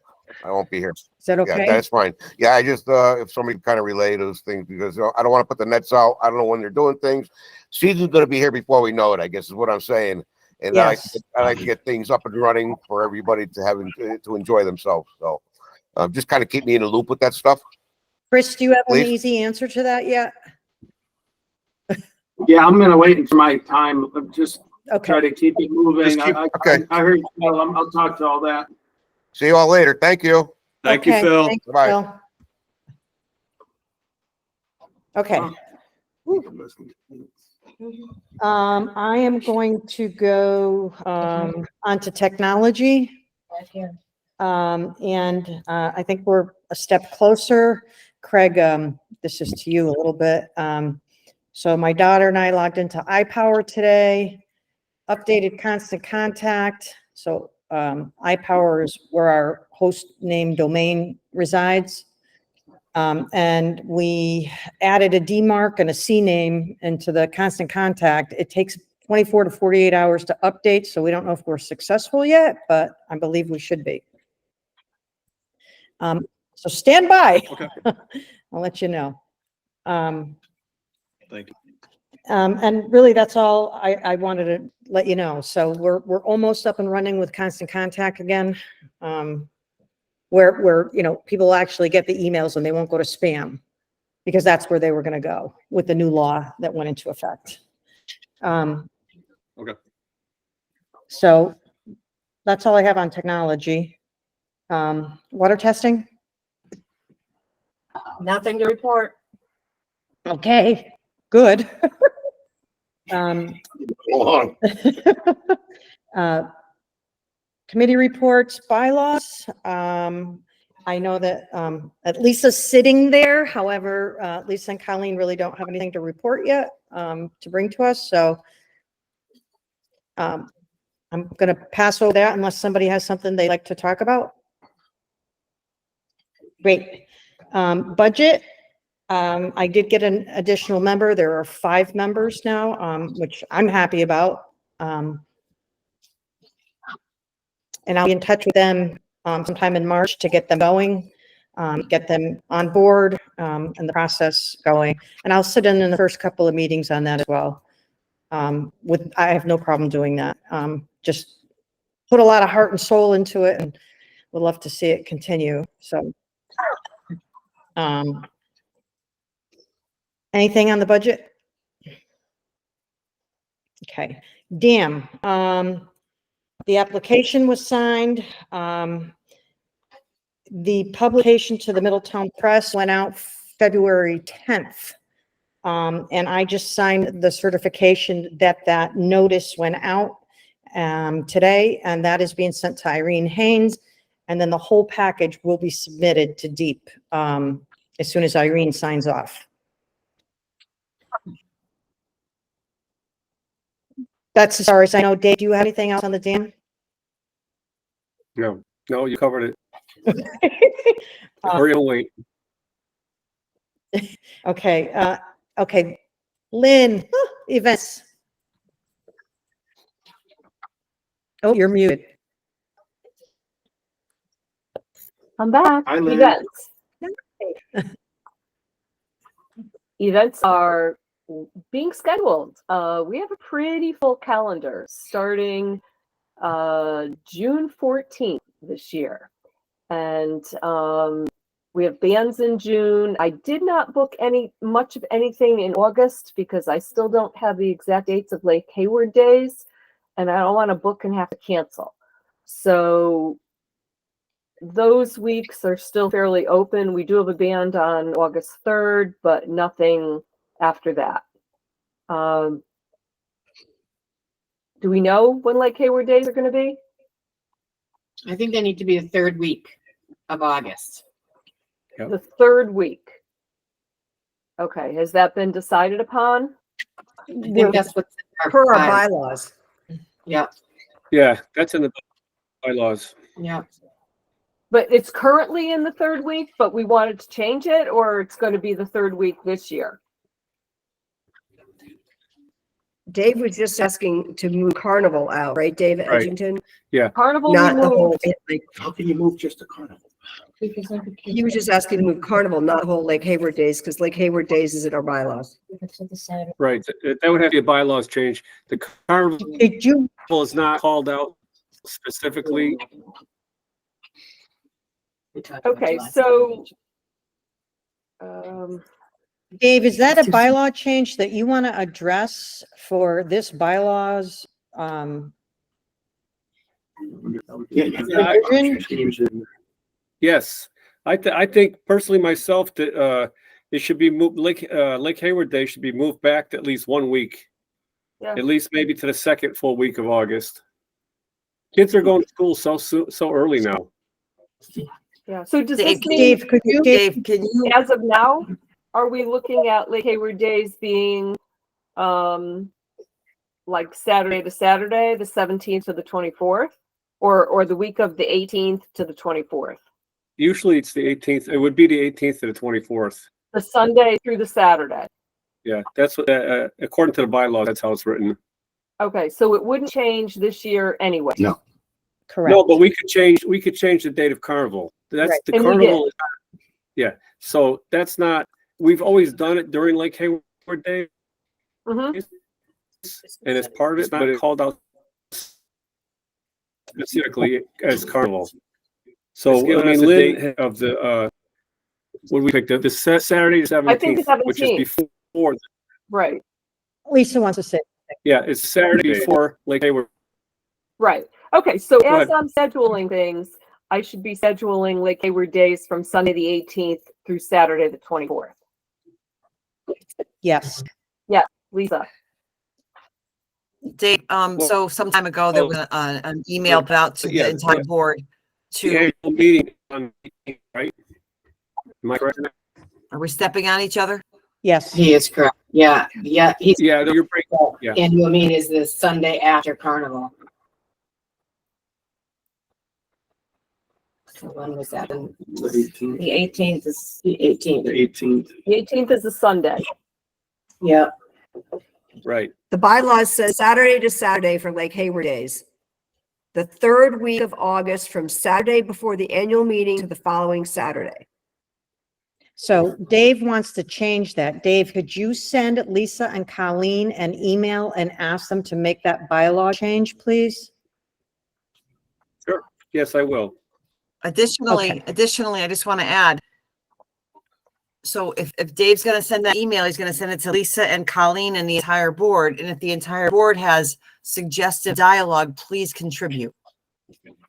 I won't be here. Is that Yeah, okay? that's fine. Yeah, I just, if somebody kind of relay those things, because I don't want to put the nets out. I don't know when they're doing things. Season's gonna be here before we know it, I guess is what I'm saying. And Yes. I like to get things up and running for everybody to have, to enjoy themselves. So, just kind of keep me in the loop with that stuff. Chris, do you have an Please. easy answer to that yet? Yeah, I'm gonna wait until my time. I'm just try Okay. to keep it moving. Just keep- okay. I heard, I'll talk to all that. See you all later. Thank you. Thank you, Okay, Phil. thank you, Bye. Phil. Okay. I am going to go onto technology. And I think we're a step closer. Craig, this is to you a little bit. So my daughter and I logged into iPower today, updated Constant Contact. So iPower is where our host name domain resides. And we added a DMARC and a CNAME into the Constant Contact. It takes 24 to 48 hours to update, so we don't know if we're successful yet, but I believe we should be. So stand by. Okay. I'll let you know. Thank you. And really, that's all I wanted to let you know. So we're almost up and running with Constant Contact again. Where you know, people actually get the emails and they won't go to spam, because that's where they were going to go with the new law that went into effect. Okay. So that's all I have on technology. Water testing. Nothing to report. Okay, good. Committee reports, bylaws. I know that at Lisa's sitting there. However, Lisa and Colleen really don't have anything to report yet to bring to us. So I'm going to pass over that unless somebody has something they'd like to talk about. Great. Budget. I did get an additional member. There are 5 members now, which I'm happy about. And I'll be in touch with them sometime in March to get them going, get them on board and the process going. And I'll sit in the first couple of meetings on that as well. I have no problem doing that. Just put a lot of heart and soul into it, and would love to see it continue. So, anything on the budget? Okay. Dam. The application was signed. The publication to the Middletown Press went out February 10th. And I just signed the certification that that notice went out today, and that is being sent to Irene Haynes. And then the whole package will be submitted to DEEP as soon as Irene signs off. That's as far as I know. Dave, do you have anything else on the dam? No, you covered it. Hurry and wait. Okay, okay. Lynn, events. Oh, you're muted. I'm back. Hi, Lynn. Events. Events are being scheduled. We have a pretty full calendar starting June 14th this year. And we have bands in June. I did not book much of anything in August because I still don't have the exact dates of Lake Hayward days, and I don't want to book and have to cancel. So those weeks are still fairly open. We do have a band on August 3rd, but nothing after that. Do we know when Lake Hayward days are going to be? I think they need to be the 3rd week of August. Yep. The 3rd week. Okay, has that been decided upon? I think that's what's in Per our bylaws. bylaws. Yeah, Yeah, that's in the bylaws. yeah. But it's currently in the third week, but we wanted to change it, or it's going to be the third week this year? Dave was just asking to move Carnival out, right, Dave Right. Edgington? Carnival Not the whole, moved. like, How can you move just a carnival? he was just asking to move Carnival, not the whole Lake Hayward Days, because Lake Hayward Days is in our bylaws. Right. That would have to be a bylaws change. The carnival Did you, is not called out specifically. Okay, so Dave, is that a bylaw change that you want to address for this bylaws? Provision? Yes, I think personally myself that it should be moved. Lake Hayward Day should be moved back to at least 1 week, yeah, at least maybe to the second full week of August. Kids are going to school so early now. yeah. So does this Dave, mean, Dave, could you, Dave, can you, as of now, are we looking at Lake Hayward Days being like Saturday to Saturday, the 17th to the 24th, or the week of the 18th to the 24th? Usually it's the 18th. It would be the 18th to the 24th. The Sunday through the Saturday. Yeah, that's what according to the bylaws. That's how it's written. Okay, so it wouldn't change this year anyway. No. correct. No, but we could change the date of carnival. That's Right. the And we carnival. is not- Yeah, so that's not. We've always done it during Lake Hayward Day, Mhm. and it's part of it, but it's called out specifically as carnival. So I mean, Lynn of the what do we pick? The Saturday the I think the 17th, which is 17th. before. Right, Lisa wants to say, Yeah, it's Saturday before Lake Hayward. right. Okay, so Go as ahead. I'm scheduling things, I should be scheduling Lake Hayward Days from Sunday the 18th through Saturday the 24th. yes. Lisa, Dave, so some time ago, there was an email out to Yeah, the entire yeah. board The to, annual meeting on, right? Am I correct? are we stepping on each other? Yes. He is correct. Yeah, yeah. He's, Yeah, no, you're breaking. Yeah. annual meeting is the Sunday after Carnival. So when was that? The 18th. The 18th is, The 18th. The 18th. the 18th is a Sunday. Yeah. Right. the bylaws says Saturday to Saturday for Lake Hayward Days. The third week of August from Saturday before the annual meeting to the following Saturday. So Dave wants to change that. Dave, could you send Lisa and Colleen an email and ask them to make that bylaw change, please? Yes, I will. Additionally, Okay. I just want to add. So if Dave's going to send that email, he's going to send it to Lisa and Colleen and the entire board. And if the entire board has suggestive dialogue, please contribute.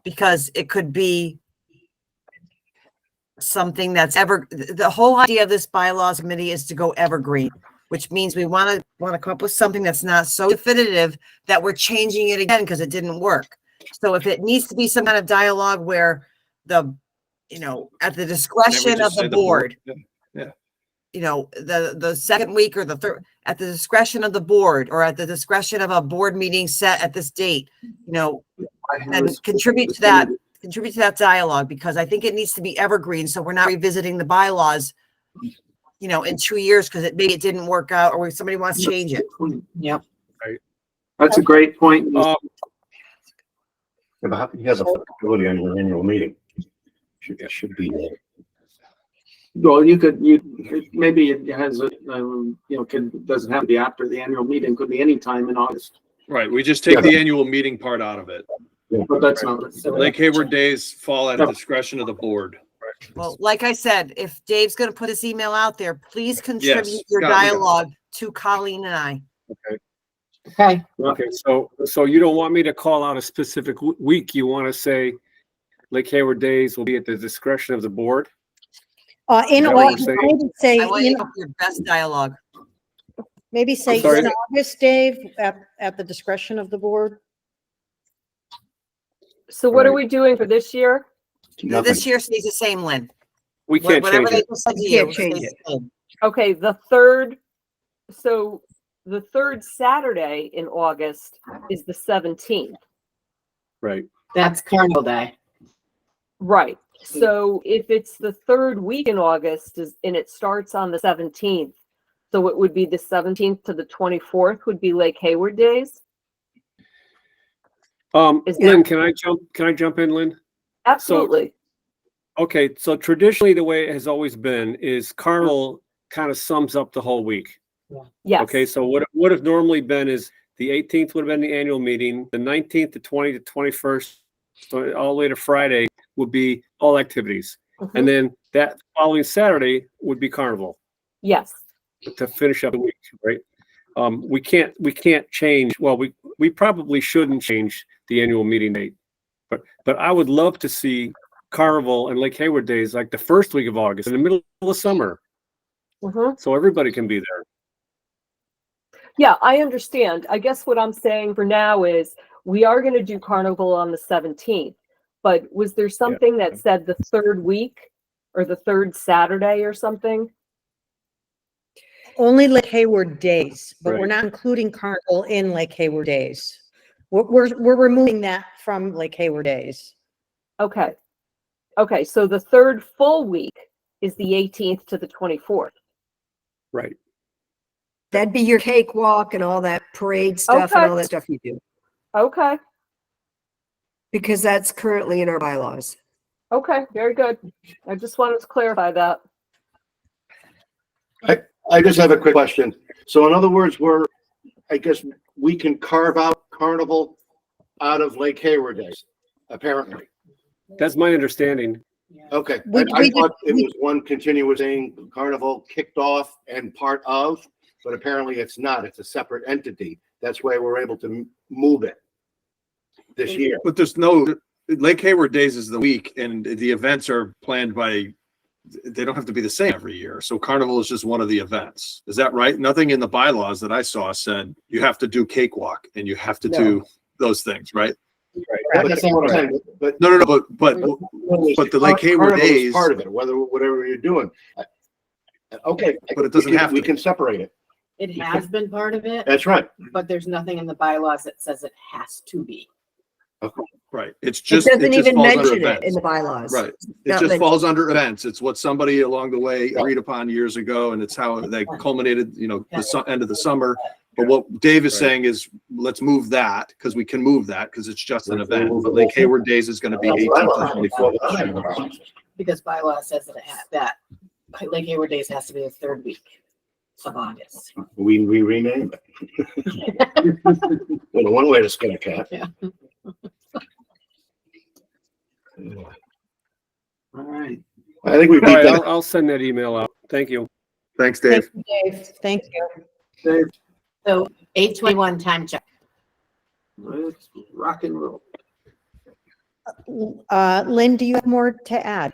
Because it could be something that's the whole idea of this bylaws committee is to go evergreen, which means we want to come up with something that's not so definitive that we're changing it again because it didn't work. So if it needs to be some kind of dialogue where at the discretion of the board, Yeah. The second week or the third, at the discretion of the board or at the discretion of a board meeting set at this date, and contribute to that dialogue, because I think it needs to be evergreen. So we're not revisiting the bylaws, in 2 years because maybe it didn't work out or somebody wants to change it. Yep. That's a great point. Yeah, but how can you have the flexibility on your annual meeting? Should be there. Well, maybe it has doesn't have to be after the annual meeting, could be any time in August, Right, we just take the annual meeting part out of it. but that's not. Lake Hayward Days fall at the discretion of the board. Well, like I said, if Dave's going to put his email out there, please contribute your got it. dialogue to Colleen and I. Okay. Okay, so you don't want me to call out a specific week. You want to say Lake Hayward Days will be at the discretion of the board? In Is that what you're August, saying? maybe say, I want you to have your best dialogue. maybe say I'm sorry? in August, Dave, at the discretion of the board. So what are Right. we doing for this year? This year stays the same, Lynn. We can't Whatever change they it. just said to You you. can't change stays it. the same. Okay, so the third Saturday in August is the 17th. Right. That's Carnival Day. Right. So if it's the third week in August and it starts on the 17th, so it would be the 17th to the 24th would be Lake Hayward days. Is Lynn, that- can I jump in, Lynn? Absolutely. Okay, so traditionally the way it has always been is Carnival kind of sums up the whole week. Yes. Okay, so what it would have normally been is the 18th would have been the annual meeting, the 19th, the 20th, the 21st, so all the way to Friday would be all activities. Mhm. And then that following Saturday would be Carnival Yes. to finish up the week, right? We can't change, well, we probably shouldn't change the annual meeting date. But I would love to see Carnival and Lake Hayward days like the first week of August in the middle of summer. Mhm. So everybody can be there. Yeah, I understand. I guess what I'm saying for now is we are going to do Carnival on the 17th, but was there something that said the third week or the third Saturday or something? Only Lake Hayward days, but we're Right. not including Carnival in Lake Hayward days. We're removing that from Lake Hayward days. Okay. Okay, so the third full week is the 18th to the 24th. Right. That'd be your cakewalk and all that parade stuff and Okay. all that stuff you do, Okay. because that's currently in our bylaws. Okay, very good. I just wanted to clarify that. I just have a quick question. So in other words, I guess we can carve out Carnival out of Lake Hayward days, apparently. That's my understanding. Okay, We- I we thought did- it was one continuous thing, Carnival kicked off and part of, but apparently it's not. It's a separate entity. That's why we're able to move it this year. But there's no, Lake Hayward Days is the week and the events are planned by, they don't have to be the same every year. So Carnival is just one of the events. Is that right? Nothing in the bylaws that I saw said you have to do cakewalk and you have to do those things, right? But that's not what I'm saying, but. No, but the Lake Hayward Carnival is Days, part of it, whatever you're doing. Okay. But it doesn't have We to can separate it. It has been part of it, That's right. but there's nothing in the bylaws that says it has to be. right? It's It just, doesn't it just even falls under mention it in events. the bylaws. Right. It Not just mentioned. falls under events. It's what somebody along the way agreed upon years ago, and it's how they culminated, the end of the summer. But what Dave is saying is, let's move that, because we can move that, because it's just an event. But Lake Hayward Days is going to be 18th to 24th. Because bylaw says that Lake Hayward Days has to be the third week of August. We rename it. Well, one way to skin a cat. Yeah. All right. I think we All beat right, that. I'll send that email out. Thank you. Thanks, Dave. Thank you, Dave. Thank you. Dave, So 8:21 time check. let's rock and roll. Lynn, do you have more to add?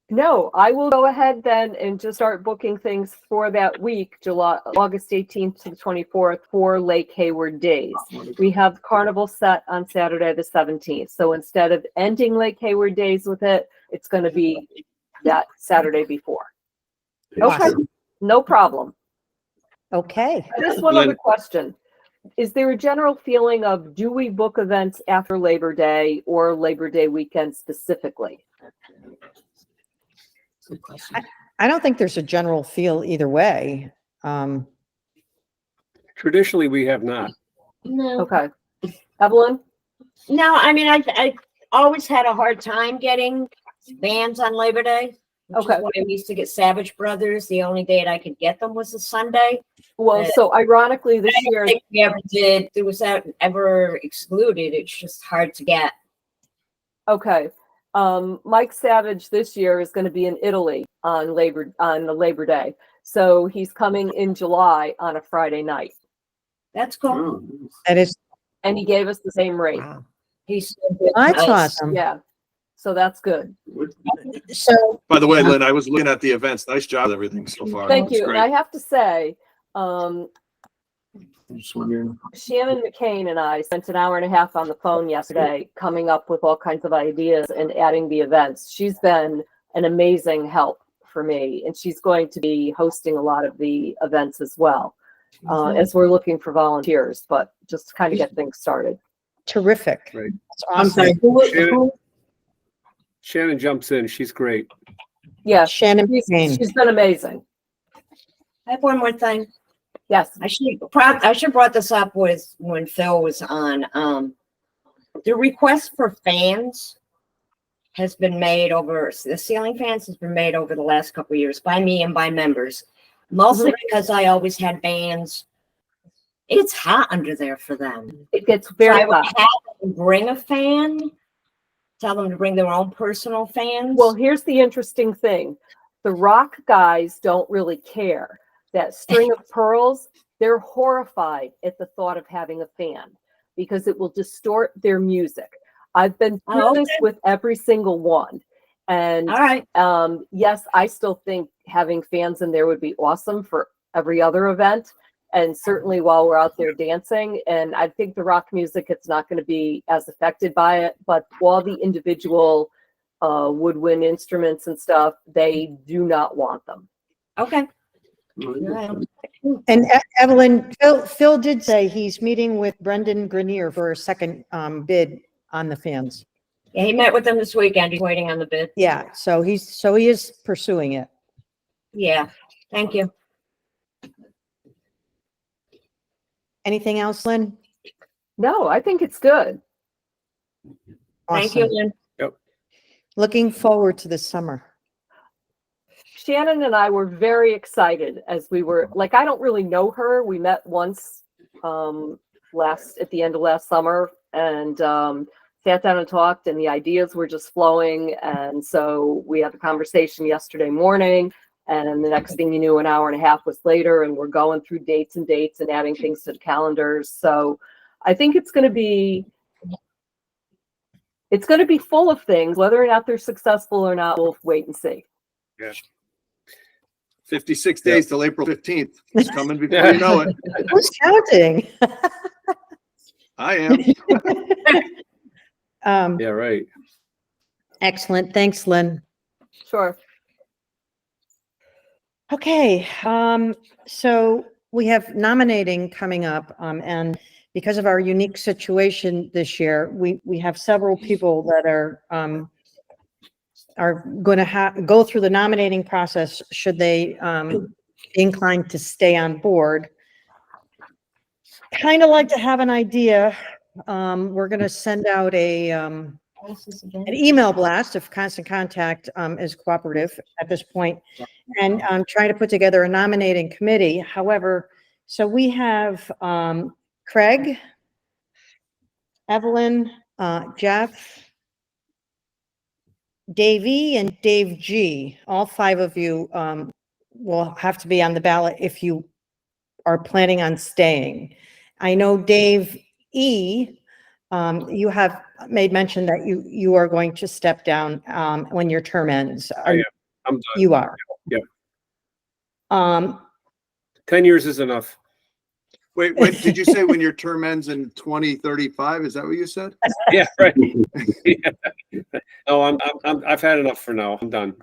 No, I will go ahead then and just start booking things for that week, August 18th to the 24th for Lake Hayward Days. We have Carnival set on Saturday, the 17th. So instead of ending Lake Hayward Days with it, it's going to be that Saturday before. Okay, no problem. Okay. Just one other question. Is there a general feeling of, do we book events after Labor Day or Labor Day weekend specifically? Good question. I don't think there's a general feel either way. Traditionally, we have not. No. Okay. Evelyn? No, I mean, I always had a hard time getting bands on Labor Day. Which is Okay. why I used to get Savage Brothers. The only date I could get them was a Sunday. Well, so ironically this I don't year, think we ever did. There was that ever excluded. It's just hard to get. okay. Mike Savage this year is going to be in Italy on the Labor Day. So he's coming in July on a Friday night. That's cool. Oh, That is, And he gave us the same rate. Wow. He's so good. that's Nice. awesome. Yeah. So that's good. So, By the way, Lynn, I was looking at the events. Nice job with everything so far. Thank It's you. And great. I have to say, just wondering. Shannon McCain and I spent an hour and a half on the phone yesterday coming up with all kinds of ideas and adding the events. She's been an amazing help for me, and she's going to be hosting a lot of the events as well, as we're looking for volunteers, but just to kind of get things started. Terrific. Right. That's I'm awesome. sorry, who, Shannon jumps in. She's great. Yeah, Shannon Payne. she's been amazing. I have one more thing. Yes. I should brought this up with when Phil was on. The request for fans has been made over, the ceiling fans has been made over the last couple of years by me and by members, mostly because I always had bands. It's hot under there for them. It gets So very I would hot. have them bring a fan, tell them to bring their own personal fans. Well, here's the interesting thing. The rock guys don't really care. That string of pearls, they're horrified at the thought of having a fan because it will distort their music. I've been through this with every single one. And all right. Yes, I still think having fans in there would be awesome for every other event. And certainly while we're out there dancing. And I think the rock music, it's not going to be as affected by it, but all the individual woodwind instruments and stuff, they do not want them. Okay. And Evelyn, Phil did say he's meeting with Brendan Grenier for a second bid on the fans. Yeah, he met with them this weekend. He's waiting on the bid. Yeah, so he is pursuing it. Yeah. Thank you. Anything else, Lynn? No, I think it's good. Thank you, Awesome. Lynn. Looking forward to the summer. Shannon and I were very excited as we were, like, I don't really know her. We met once at the end of last summer and sat down and talked, and the ideas were just flowing. And so we had a conversation yesterday morning, and the next thing you knew, an hour and a half was later, and we're going through dates and adding things to the calendars. So I think it's going to be full of things. Whether or not they're successful or not, we'll wait and see. Yeah. 56 days till April 15th. It's coming before you know it. Who's counting? I am. Yeah, right. Excellent. Thanks, Lynn. Sure. Okay, so we have nominating coming up, and because of our unique situation this year, we have several people that are going to go through the nominating process should they be inclined to stay on board. Kind of like to have an idea. We're going to send out an email blast if Constant Contact is cooperative at this point, and trying to put together a nominating committee. However, so we have Craig, Evelyn, Jeff, Dave E, and Dave G. All five of you will have to be on the ballot if you are planning on staying. I know Dave E, you have made mention that you are going to step down when your term ends. I'm done. You are. Yeah. 10 years is enough. Wait, did you say when your term ends in 2035? Is that what you said? Yeah, right. Yeah. No, I've had enough for now. I'm done.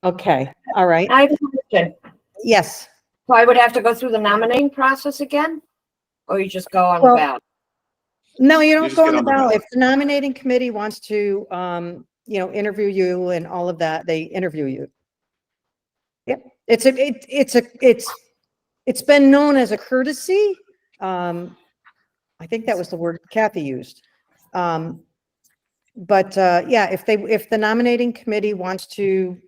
Okay. All right. I have a question. Yes. So I would have to go through the nominating process again? Or you just go on Well, the ballot? No, you You don't just go get on the on the ballot. ballot. If the nominating committee wants to, interview you and all of that, they interview you. Yep. It's been known as a courtesy. I think that was the word Kathy used. Yeah, if the nominating committee wants to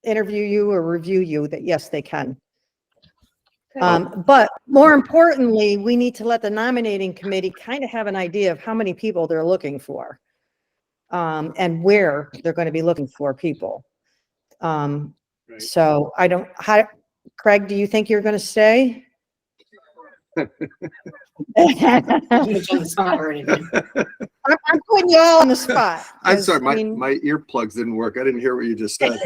interview you or review you, that yes, they can. But more importantly, we need to let the nominating committee kind of have an idea of how many people they're looking for, and where they're going to be looking for people. Right. So Craig, do you think you're going to stay? I'm putting you all on the spot. I'm 'cause, sorry, I mean, my earplugs didn't work. I didn't hear what you just said.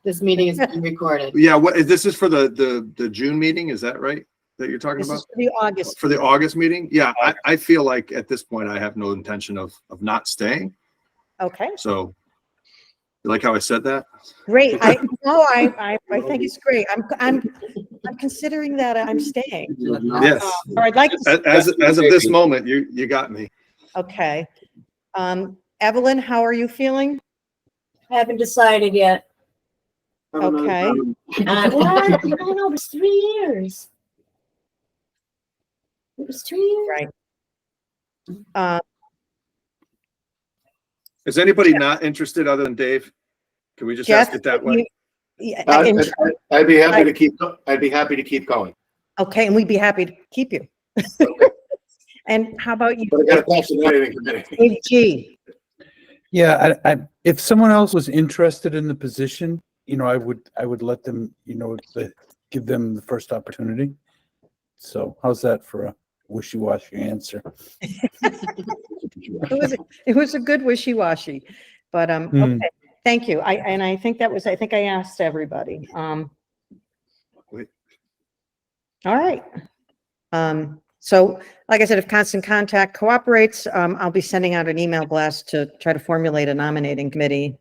This meeting is being recorded. Yeah, this is for the June meeting, is that right? That you're talking this about? is for the August. For the August meeting? Yeah, I feel like at this point I have no intention of not staying. Okay. So You like how I said that? Great. I think it's great. I'm considering that I'm staying. Yes. Or I'd like to. As of this moment, you got me. Okay. Evelyn, how are you feeling? Haven't decided yet. Okay. What? I don't know, it was 3 years. It was 3 years. Right. Is anybody not interested other than Dave? Can we just Jeff, ask it that way? I'd be happy to keep, I'd be happy to keep going. Okay, and we'd be happy to keep you. And how about you? But I gotta pass the nominating committee. Dave G. Yeah, if someone else was interested in the position, you know, I would let them, you know, give them the first opportunity. So how's that for a wishy-washy answer? It was a good wishy-washy, but okay. Thank you. I think I asked everybody. Wait. All right. So like I said, if Constant Contact cooperates, I'll be sending out an email blast to try to formulate a nominating committee.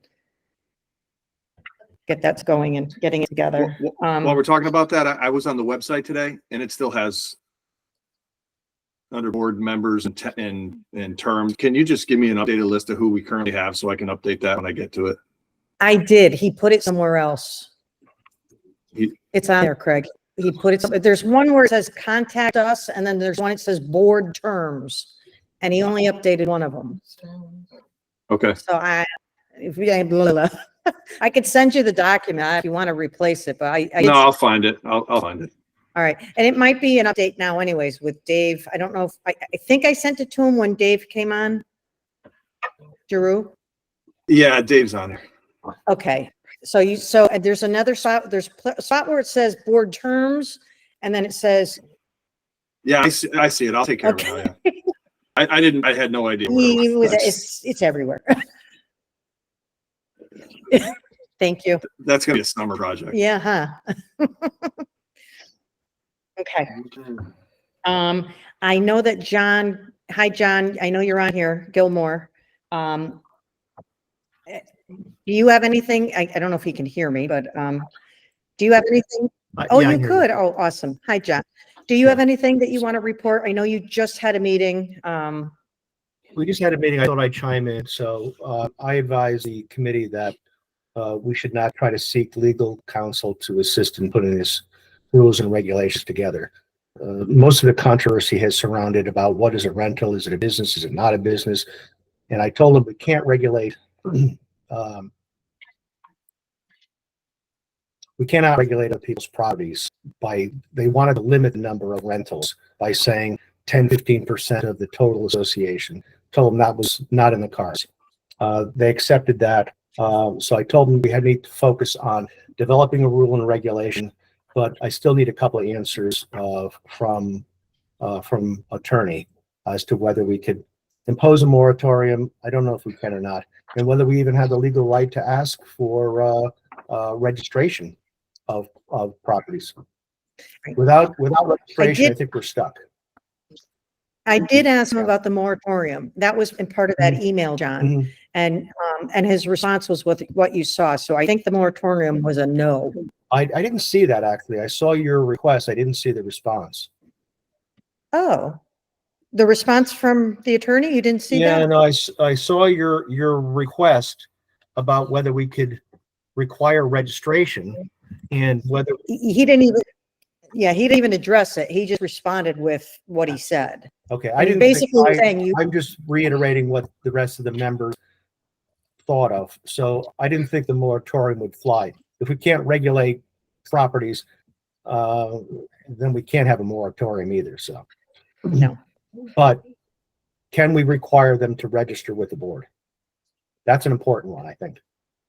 Get that going and getting it together. While we're talking about that, I was on the website today and it still has under board members and terms. Can you just give me an updated list of who we currently have so I can update that when I get to it? I did. He put it somewhere else. He- It's on there, Craig. He put it, there's one where it says contact us, and then there's one that says board terms, and he only updated one of them. Okay. So if we blah, blah, blah. I could send you the document if you want to replace it, but No, I'll find it. I'll find it. all right. And it might be an update now anyways with Dave. I don't know if, I think I sent it to him when Dave came on. Giroux? Yeah, Dave's on there. Okay. So there's another spot, a spot where it says board terms, and then it says. Yeah, I see it. I'll take care of it. Okay. Yeah. I had no idea. What it was. It's everywhere. Thank you. That's gonna be a summer project. Yeah, huh? Okay. I know that John, hi, John, I know you're on here, Gilmore. Do you have anything? I don't know if he can hear me, but, do you have anything? Oh, yeah, I you hear could. Oh, awesome. Hi, John. Do you have anything that you want to report? I know you just had a meeting. We just had a meeting. I thought I'd chime in. So I advise the committee that we should not try to seek legal counsel to assist in putting this rules and regulations together. Most of the controversy has surrounded about what is a rental? Is it a business? Is it not a business? And I told them we can't regulate. We cannot regulate other people's properties they wanted to limit the number of rentals by saying 10-15% of the total association. Told them that was not in the cards. They accepted that. So I told them we need to focus on developing a rule and regulation, but I still need a couple of answers from attorney as to whether we could impose a moratorium. I don't know if we can or not, and whether we even have the legal right to ask for registration of properties. Without registration, I think we're stuck. I did ask him about the moratorium. That was in part of that email, John. Mhm. And his response was what you saw. So I think the moratorium was a no. I didn't see that actually. I saw your request. I didn't see the response. Oh, the response from the attorney? You didn't see Yeah, that? no, I saw your request about whether we could require registration and whether He didn't even, yeah, he didn't even address it. He just responded with what he said. okay. I mean, basically saying I'm just reiterating what the rest of the members thought of. So I didn't think the moratorium would fly. If we can't regulate properties, then we can't have a moratorium either. So No. but can we require them to register with the board? That's an important one, I think.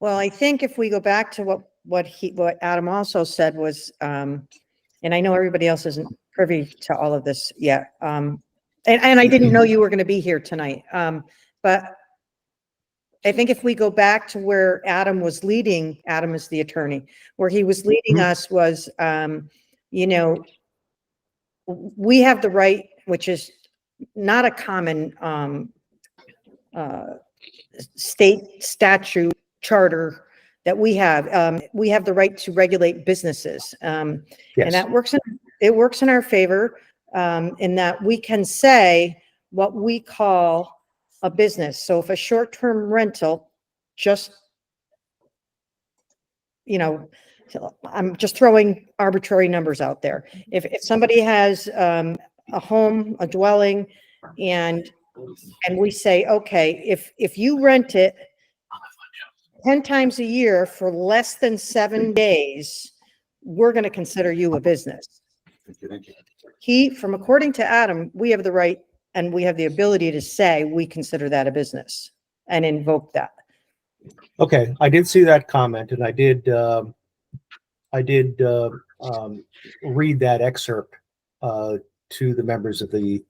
Well, I think if we go back to what Adam also said was, and I know everybody else isn't privy to all of this yet. And I didn't know you were going to be here tonight. But I think if we go back to where Adam was leading, Adam is the attorney, where he was leading us was, you know, we have the right, which is not a common state statute charter that we have the right to regulate businesses. And Yes. that it works in our favor, in that we can say what we call a business. So if a short-term rental, just, I'm just throwing arbitrary numbers out there. If somebody has a home, a dwelling, and we say, okay, if you rent it 10 times a year for less than 7 days, we're going to consider you a business. According to Adam, we have the right and we have the ability to say we consider that a business and invoke that. Okay, I did see that comment, and I did read that excerpt to the members of the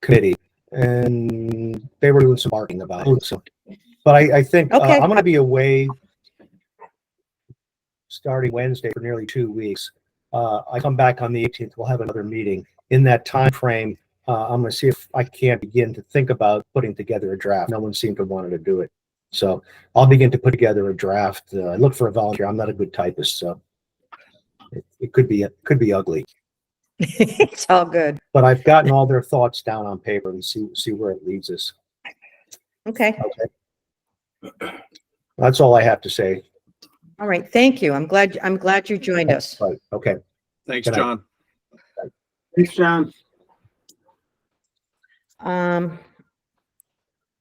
committee, and they were doing some barking about it. So, but I think Okay. I'm going to be away starting Wednesday for nearly 2 weeks. I come back on the 18th. We'll have another meeting. In that time frame, I'm going to see if I can't begin to think about putting together a draft. No one seemed to want to do it, so I'll begin to put together a draft. Look for a volunteer. I'm not a good typist, so it could be ugly. It's all good. But I've gotten all their thoughts down on paper and see where it leads us. Okay. That's all I have to say. All right. Thank you. I'm glad you joined us. But okay. Thanks, Good night. John. Thanks, John.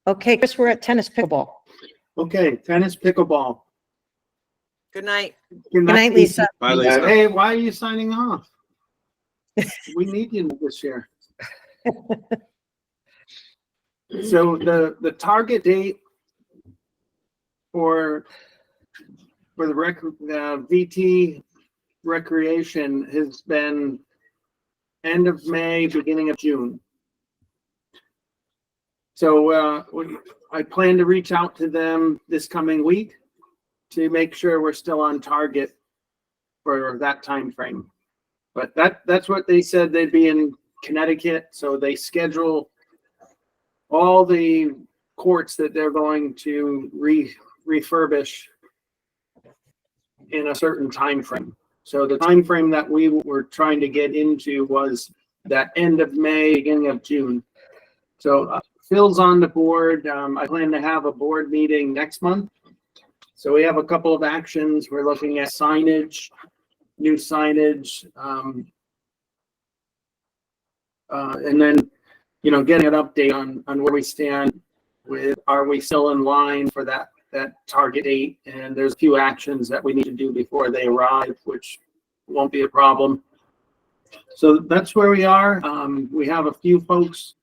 Okay, Chris, we're at tennis pickleball. Okay, tennis pickleball. Good night. Good night, Lisa. Bye, Lisa. Hey, why are you signing off? We need you this year. So the target date for the VT recreation has been end of May, beginning of June. So I plan to reach out to them this coming week to make sure we're still on target for that time frame. But that's what they said. They'd be in Connecticut, so they schedule all the courts that they're going to refurbish in a certain time frame. So the time frame that we were trying to get into was that end of May, beginning of June. So Phil's on the board. I plan to have a board meeting next month. So we have a couple of actions. We're looking at signage, new signage, and then, getting an update on where we stand with, are we still in line for that target date? And there's a few actions that we need to do before they arrive, which won't be a problem. So that's where we are. We have a few folks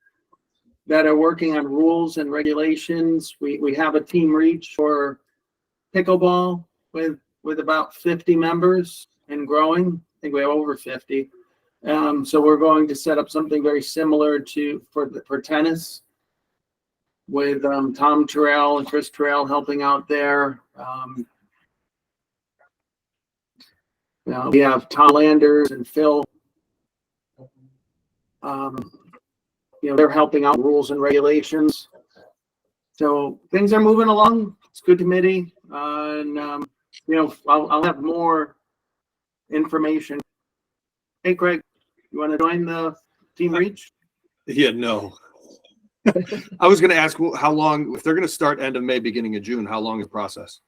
that are working on rules and regulations. We have a team reach for pickleball with about 50 members and growing. I think we have over 50. So we're going to set up something very similar for tennis with Tom Terrell and Chris Terrell helping out there. We have Tom Landers and Phil. They're helping out rules and regulations. So things are moving along. It's a good committee. And I'll have more information. Hey, Craig, you want to join the team reach? Yeah, no. I was going to ask how long, if they're going to start end of May, beginning of June, how long is the process?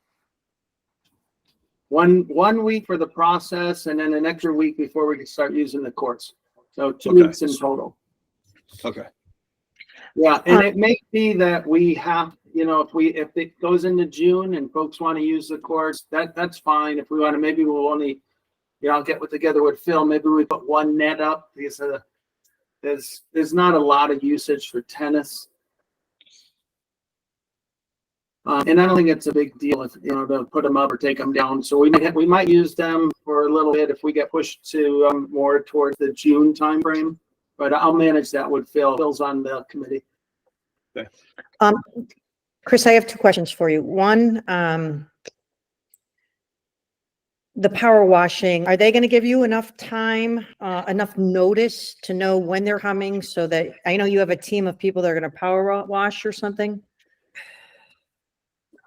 One week for the process, and then an extra week before we can start using the courts. So 2 Okay. weeks in total. Okay. Yeah, and it may be that we have, if it goes into June and folks want to use the courts, that's fine. If we want to, maybe we'll only, I'll get together with Phil. Maybe we put one net up because there's not a lot of usage for tennis. And I don't think it's a big deal if, to put them up or take them down. So we might use them for a little bit if we get pushed to more towards the June timeframe. But I'll manage that with Phil. Phil's on the committee. Okay. Chris, I have 2 questions for you. One, the power washing, are they going to give you enough time, enough notice to know when they're coming so that, I know you have a team of people that are going to power wash or something?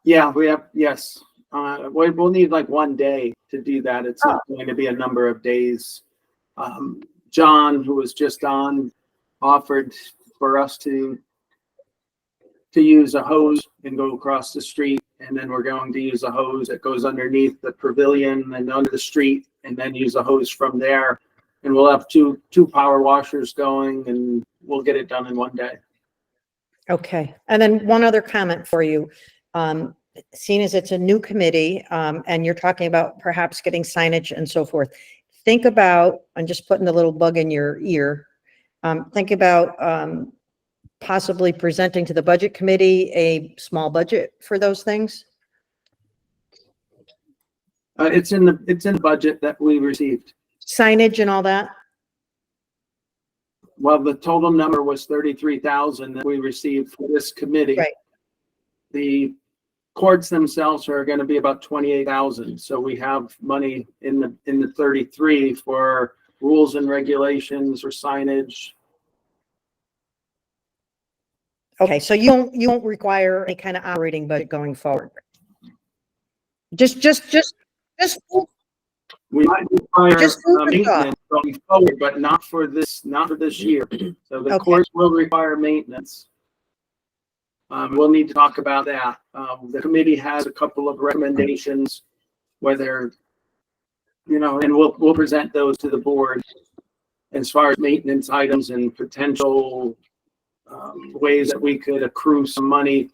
Yeah, we have, yes. We'll need like one day to do that. It's not going to be a number of days. John, who was just on, offered for us to use a hose and go across the street. And then we're going to use a hose that goes underneath the pavilion and under the street, and then use a hose from there. And we'll have two power washers going, and we'll get it done in one day. Okay. And then one other comment for you. Seeing as it's a new committee, and you're talking about perhaps getting signage and so forth, think about, I'm just putting a little bug in your ear. Think about possibly presenting to the budget committee a small budget for those things. It's in the budget that we received. Signage and all that. Well, the total number was 33,000 that we received for this committee. Right. The courts themselves are going to be about 28,000. So we have money in the 33 for rules and regulations or signage. Okay, so you won't require any kind of operating budget going forward. Just We might require Just food for maintenance going forward, but not for this year. So the Okay. courts will require maintenance. We'll need to talk about that. The committee has a couple of recommendations, whether, and we'll present those to the board as far as maintenance items and potential ways that we could accrue some money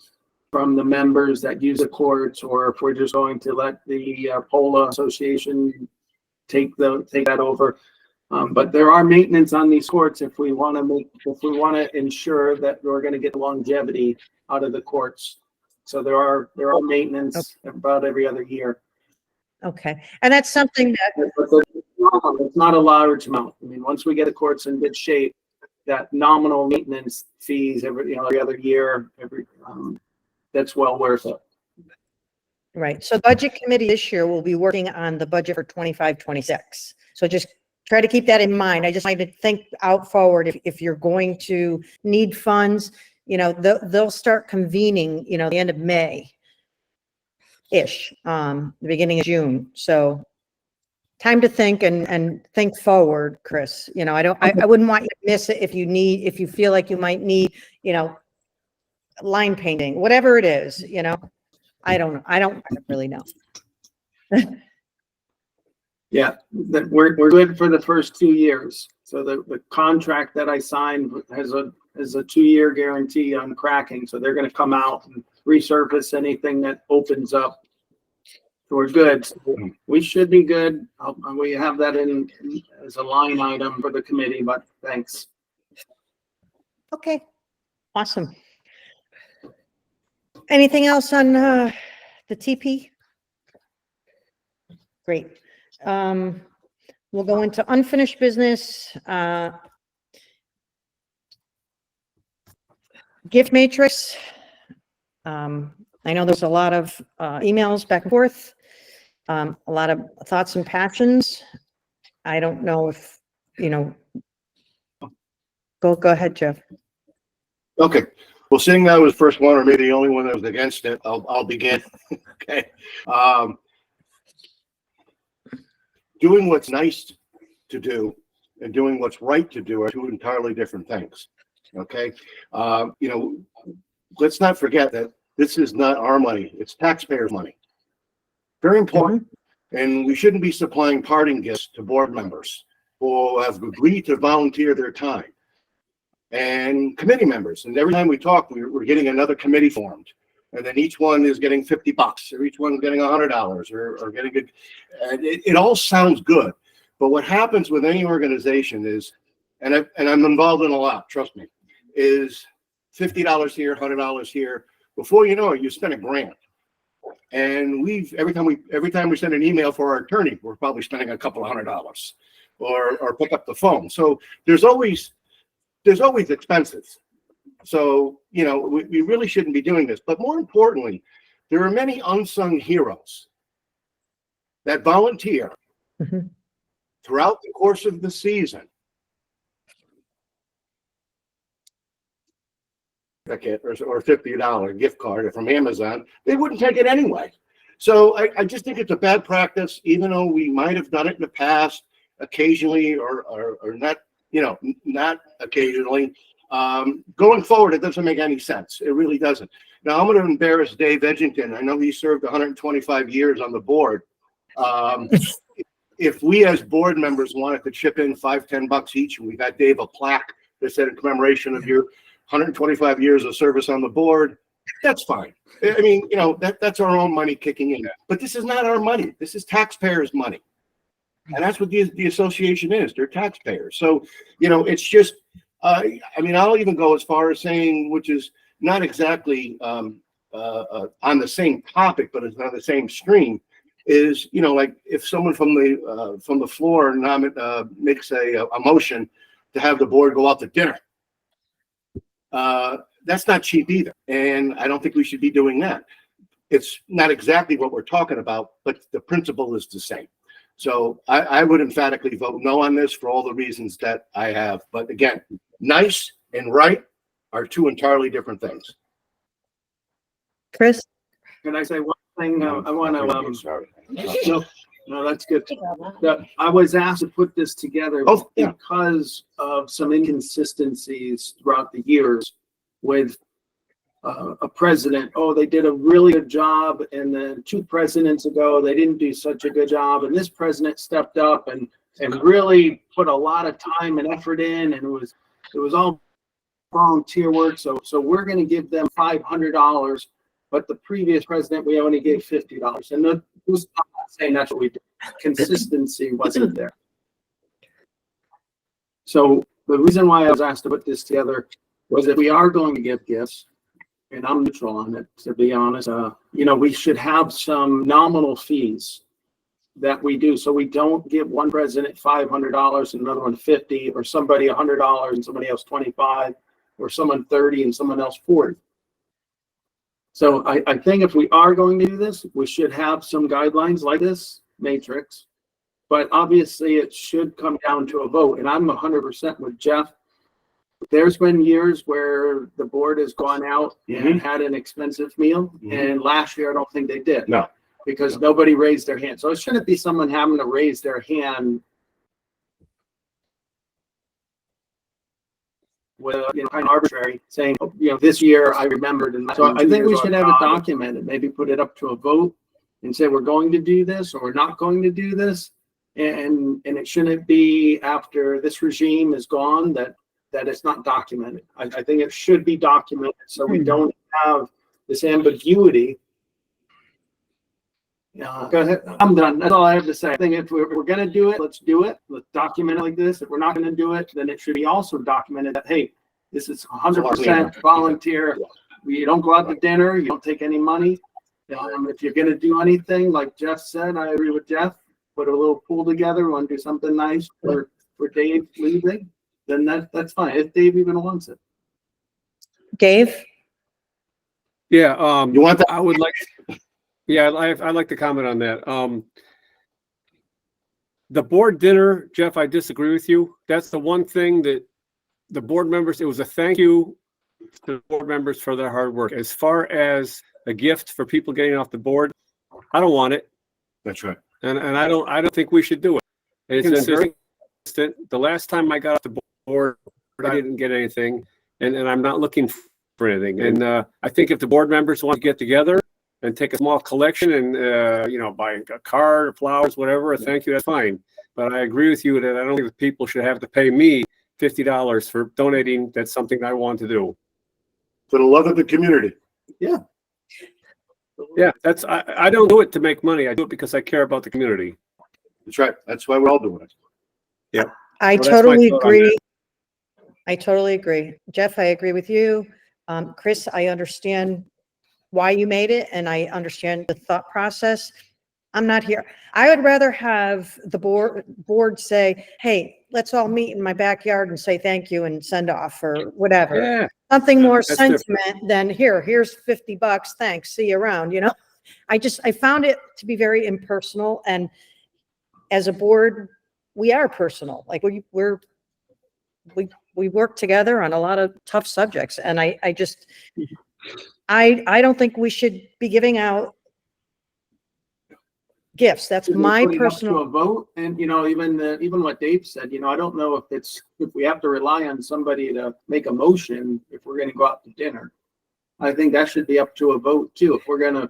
from the members that use the courts, or if we're just going to let the POLA Association take that over. But there are maintenance on these courts if we want to ensure that we're going to get longevity out of the courts. So there are maintenance about every other year. okay, and that's something that But it's not a large amount. I mean, once we get the courts in good shape, that nominal maintenance fees every other year, that's well worth it. right. So budget committee this year will be working on the budget for 25-26. So just try to keep that in mind. I just like to think out forward. If you're going to need funds, they'll start convening, the end of May ish, the beginning of June. So time to think and think forward, Chris. I wouldn't want you to miss it if you feel like you might need, line painting, whatever it is, I don't really know. Yeah, that we're good for the first 2 years. So the contract that I signed has a 2-year guarantee on cracking. So they're going to come out and resurface anything that opens up. So we're good. We should be good. We have that in as a line item for the committee, but thanks. Okay, awesome. Anything else on the TP? Great. We'll go into unfinished business. Gift matrix. I know there's a lot of emails back and forth, a lot of thoughts and passions. I don't know if, go ahead, Jeff. Okay, well, seeing that I was the first one, or maybe the only one that was against it, I'll begin. Okay. Doing what's nice to do and doing what's right to do are two entirely different things. Okay. Let's not forget that this is not our money. It's taxpayers' money. Very important. And we shouldn't be supplying parting gifts to board members who have agreed to volunteer their time, and committee members. And every time we talk, we're getting another committee formed. And then each one is getting $50, or each one's getting $100, or getting good. And it all sounds good. But what happens with any organization is, and I'm involved in a lot, trust me, is $50 here, $100 here. Before you know it, you spend $1,000. And every time we send an email for our attorney, we're probably spending a couple of $100, or pick up the phone. So there's always expenses. So, we really shouldn't be doing this. But more importantly, there are many unsung heroes that volunteer throughout the course of the season ticket or $50 gift card from Amazon, they wouldn't take it anyway. So I just think it's a bad practice, even though we might have done it in the past occasionally or not, not occasionally. Going forward, it doesn't make any sense. It really doesn't. Now, I'm going to embarrass Dave Edgington. I know he served 125 years on the board. If we as board members wanted to chip in $5-10 each, and we got Dave a plaque that said in commemoration of your 125 years of service on the board, that's fine. I mean, that's our own money kicking in. But this is not our money. This is taxpayers' money. And that's what the association is. They're taxpayers. So, it's just, I'll even go as far as saying, which is not exactly on the same topic, but it's on the same stream, is, like if someone from the floor makes a motion to have the board go out to dinner, that's not cheap either. And I don't think we should be doing that. It's not exactly what we're talking about, but the principle is the same. So I would emphatically vote no on this for all the reasons that I have. But again, nice and right are two entirely different things. Chris? Can I say one thing? I want to, Sorry. no, that's good. I was asked to put this together because of some inconsistencies throughout the years with a president. Oh, they did a really good job, and then 2 presidents ago they didn't do such a good job, and this president stepped up and really put a lot of time and effort in, and it was all volunteer work. So we're going to give them $500, but the previous president we only gave $50. And I'm not saying that's what we did. Consistency wasn't there. So the reason why I was asked to put this together was that we are going to give gifts. And I'm neutral on it, to be honest. We should have some nominal fees that we do, so we don't give one president $500 and another one $50, or somebody $100 and somebody else $25, or someone $30 and someone else $40. So I think if we are going to do this, we should have some guidelines like this matrix, but obviously it should come down to a vote. And I'm 100% with Jeff. There's been years where the board has gone out and had an expensive meal, and last year I don't think they did. No, because nobody raised their hand. So it shouldn't be someone having to raise their hand with kind of arbitrary, saying, this year I remembered. And so I think we should have it documented. Maybe put it up to a vote and say we're going to do this or we're not going to do this, and it shouldn't be after this regime is gone that it's not documented. I think it should be documented so we don't have this ambiguity. Go ahead. I'm done. That's all I have to say. I think if we're going to do it, let's do it. Let's document it like this. If we're not going to do it, then it should be also documented that, hey, this is 100% volunteer. You don't go out to dinner. You don't take any money. If you're going to do anything, like Jeff said, I agree with Jeff, put a little pool together, want to do something nice for Dave leaving, then that's fine. If Dave even wants it. Dave? Yeah, you want that? I would like, yeah, I'd like to comment on that. The board dinner, Jeff, I disagree with you. That's the one thing that the board members, it was a thank you to the board members for their hard work. As far as a gift for people getting off the board, I don't want it. That's right. And I don't think we should do it. It's very consistent. The last time I got off the board, I didn't get anything, and I'm not looking for anything. And I think if the board members want to get together and take a small collection and buy a card or flowers, whatever, a thank you, that's fine. But I agree with you that I don't think that people should have to pay me $50 for donating. That's something I want to do. For the love of the community. Yeah. Yeah, that's I don't do it to make money. I do it because I care about the community. That's right. That's why we're all doing it. Yeah. I totally agree. I totally agree. Jeff, I agree with you. Chris, I understand why you made it, and I understand the thought process. I'm not here. I would rather have the board say, hey, let's all meet in my backyard and say thank you and send off or whatever. Yeah. Something more That's sentiment than here's $50. Thanks. See you around. I found it to be very impersonal, and as a board, we are personal. Like we we work together on a lot of tough subjects. And I just, I don't think we should be giving out gifts. That's Should we my put it up to personal. a vote, and even what Dave said, I don't know if we have to rely on somebody to make a motion if we're gonna go out to dinner. I think that should be up to a vote too. If we're gonna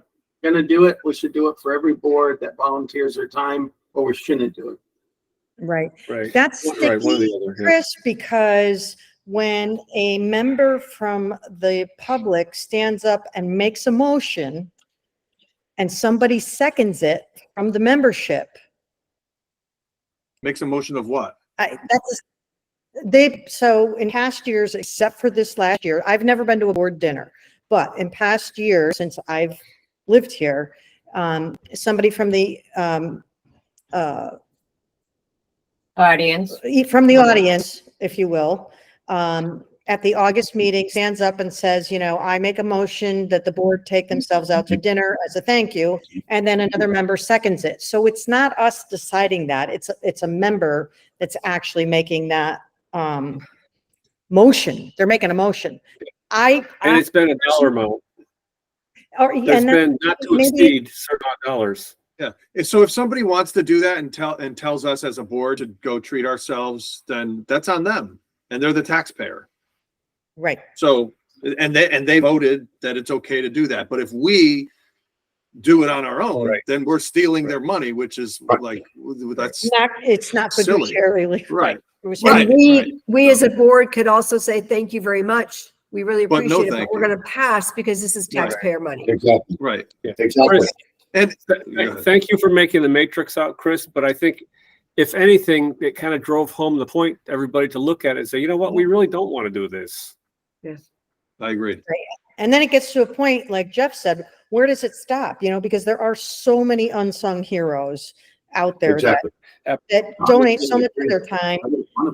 do it, we should do it for every board that volunteers their time, or we shouldn't do it. Right. Right. That's Right, one or sticky, the other, yeah. Chris, because when a member from the public stands up and makes a motion and somebody seconds it from the membership, Makes a motion of what? so in past years, except for this last year, I've never been to a board dinner, but in past years, since I've lived here, somebody from the, Audience. from the audience, if you will, at the August meeting stands up and says, I make a motion that the board take themselves out to dinner as a thank you. And then another member seconds it. So it's not us deciding that. It's a member that's actually making that motion. They're making a motion. And it's been a dollar amount. There's been not to exceed certain dollars. Yeah. So if somebody wants to do that and tells us as a board to go treat ourselves, then that's on them, and they're the taxpayer. Right. So, and they voted that it's okay to do that. But if we do it on our own, then we're stealing their money, which is like, that's it's not silly. fiduciarily. Right. And we as a board could also say, thank you very much. We really But no appreciate it, but thank we're you. going to pass because this is taxpayer money. Exactly. Right. Exactly. Chris, And thank you for making the matrix out, Chris, but I think if anything, it kind of drove home the point, everybody to look at it and say, you know what, we really don't want to do this. Yes. I agree. And then it gets to a point, like Jeff said, where does it stop? Because there are so many unsung heroes out there Exactly. that donate so much of their time.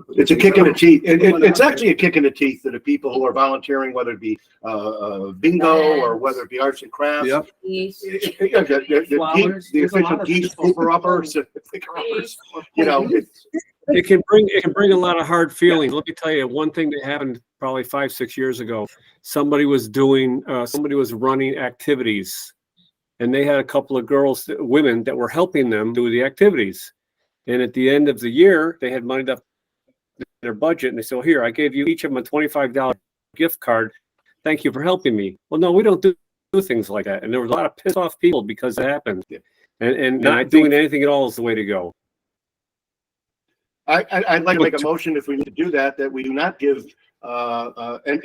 It's a kick in the teeth. It's actually a kick in the teeth to the people who are volunteering, whether it be bingo or whether it be arts and crafts. Yep. The official geese uppers, It can bring a lot of hard feelings. Let me tell you, one thing that happened probably 5-6 years ago, somebody was running activities, and they had a couple of women that were helping them do the activities. And at the end of the year, they had money up in their budget, and they said, well, here, I gave you each of them a $25 gift card. Thank you for helping me. Well, no, we don't do things like that. And there was a lot of pissed off people because it happened. And not doing anything at all is the way to go. I'd like to make a motion, if we need to do that, that we do not give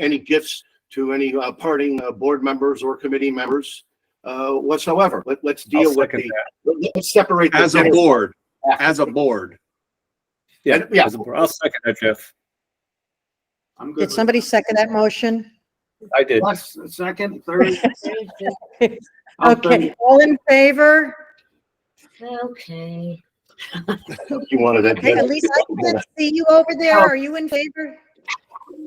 any gifts to any parting board members or committee members whatsoever. Let's deal with let's separate As a board. As a board. Yeah. Yeah. I'll second that, Jeff. I'm good. Did somebody second that motion? I did. Plus, second, third. Okay, all in favor? Okay. You wanted that. Hey, at least I can see you over there. Are you in favor?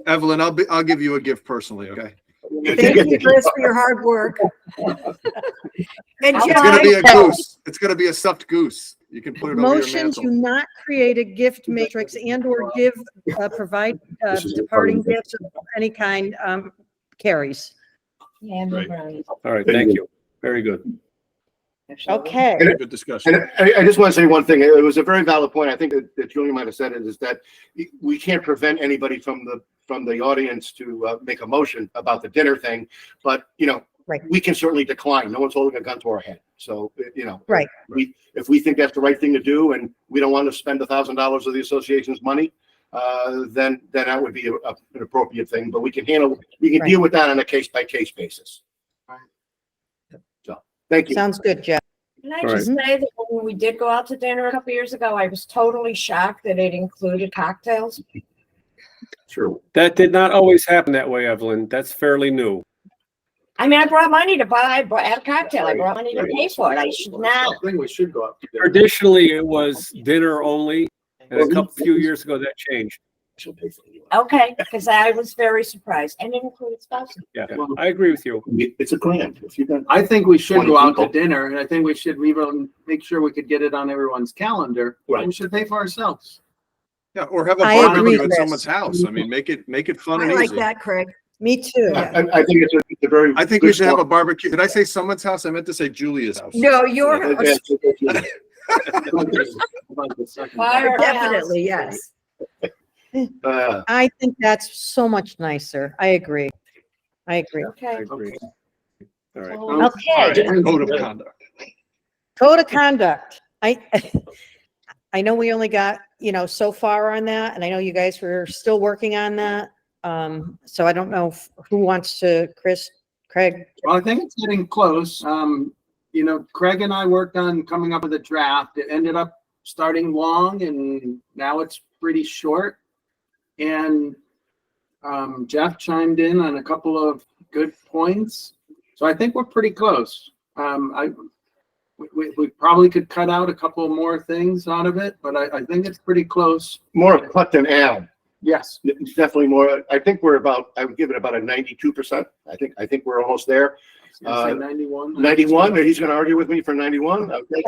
Evelyn, I'll give you a gift personally, okay? Thank you, Chris, for your hard work. And It's Jeff, gonna be a goose. It's gonna be a stuffed goose. You can put it over your Motion mantle. to not create a gift matrix and or provide departing gifts of any kind carries. Yeah, Right. All right, thank you. Very good. Okay. Good discussion. And I just want to say one thing. It was a very valid point. I think that Julie might have said it, is that we can't prevent anybody from the audience to make a motion about the dinner thing, but we can certainly decline. No one's holding a gun to our head. So, Right. If we think that's the right thing to do and we don't want to spend $1,000 of the association's money, then that would be an appropriate thing, but we can deal with that on a case by case basis. So, thank you. Sounds good, Jeff. Can I just say that when we did go out to dinner a couple years ago, I was totally shocked that it included cocktails. True. That did not always happen that way, Evelyn. That's fairly new. I mean, I brought money to buy a cocktail. I brought money to pay for it. I should not. I think we should go out to dinner. Traditionally, it was few years ago that changed. Okay, because I was very surprised. And it included spouses. Yeah, I agree with you. It's a grand. If you got, I think we should 20 go out to people. dinner, and I think we should even make sure we could get it on everyone's calendar. Right. We should pay for ourselves. Yeah, or have a I agree, barbecue at Chris. someone's house. I mean, make it fun I and like easy. that, Craig. Me too. Yeah. I think it's a very. I think we good should have a point. barbecue. Did I say someone's house? I meant to say Julia's house. No, your Yeah, house, yeah, definitely, yes. I think that's so much nicer. I agree. I agree. I Okay. agree. All right. Okay. Code of conduct. Code of conduct. I know we only got, so far on that, and I know you guys were still working on that. So I don't know who wants to, Craig. Well, I think it's getting close. Craig and I worked on coming up with a draft. It ended up starting long and now it's pretty short. And Jeff chimed in on a couple of good points. So I think we're pretty close. We probably could cut out a couple more things out of it, but I think it's pretty close. More cut than add. Yes. It's definitely more. I think I would give it about a 92%. I think we're almost there. 91. 91, and he's going to argue with me for 91. Okay.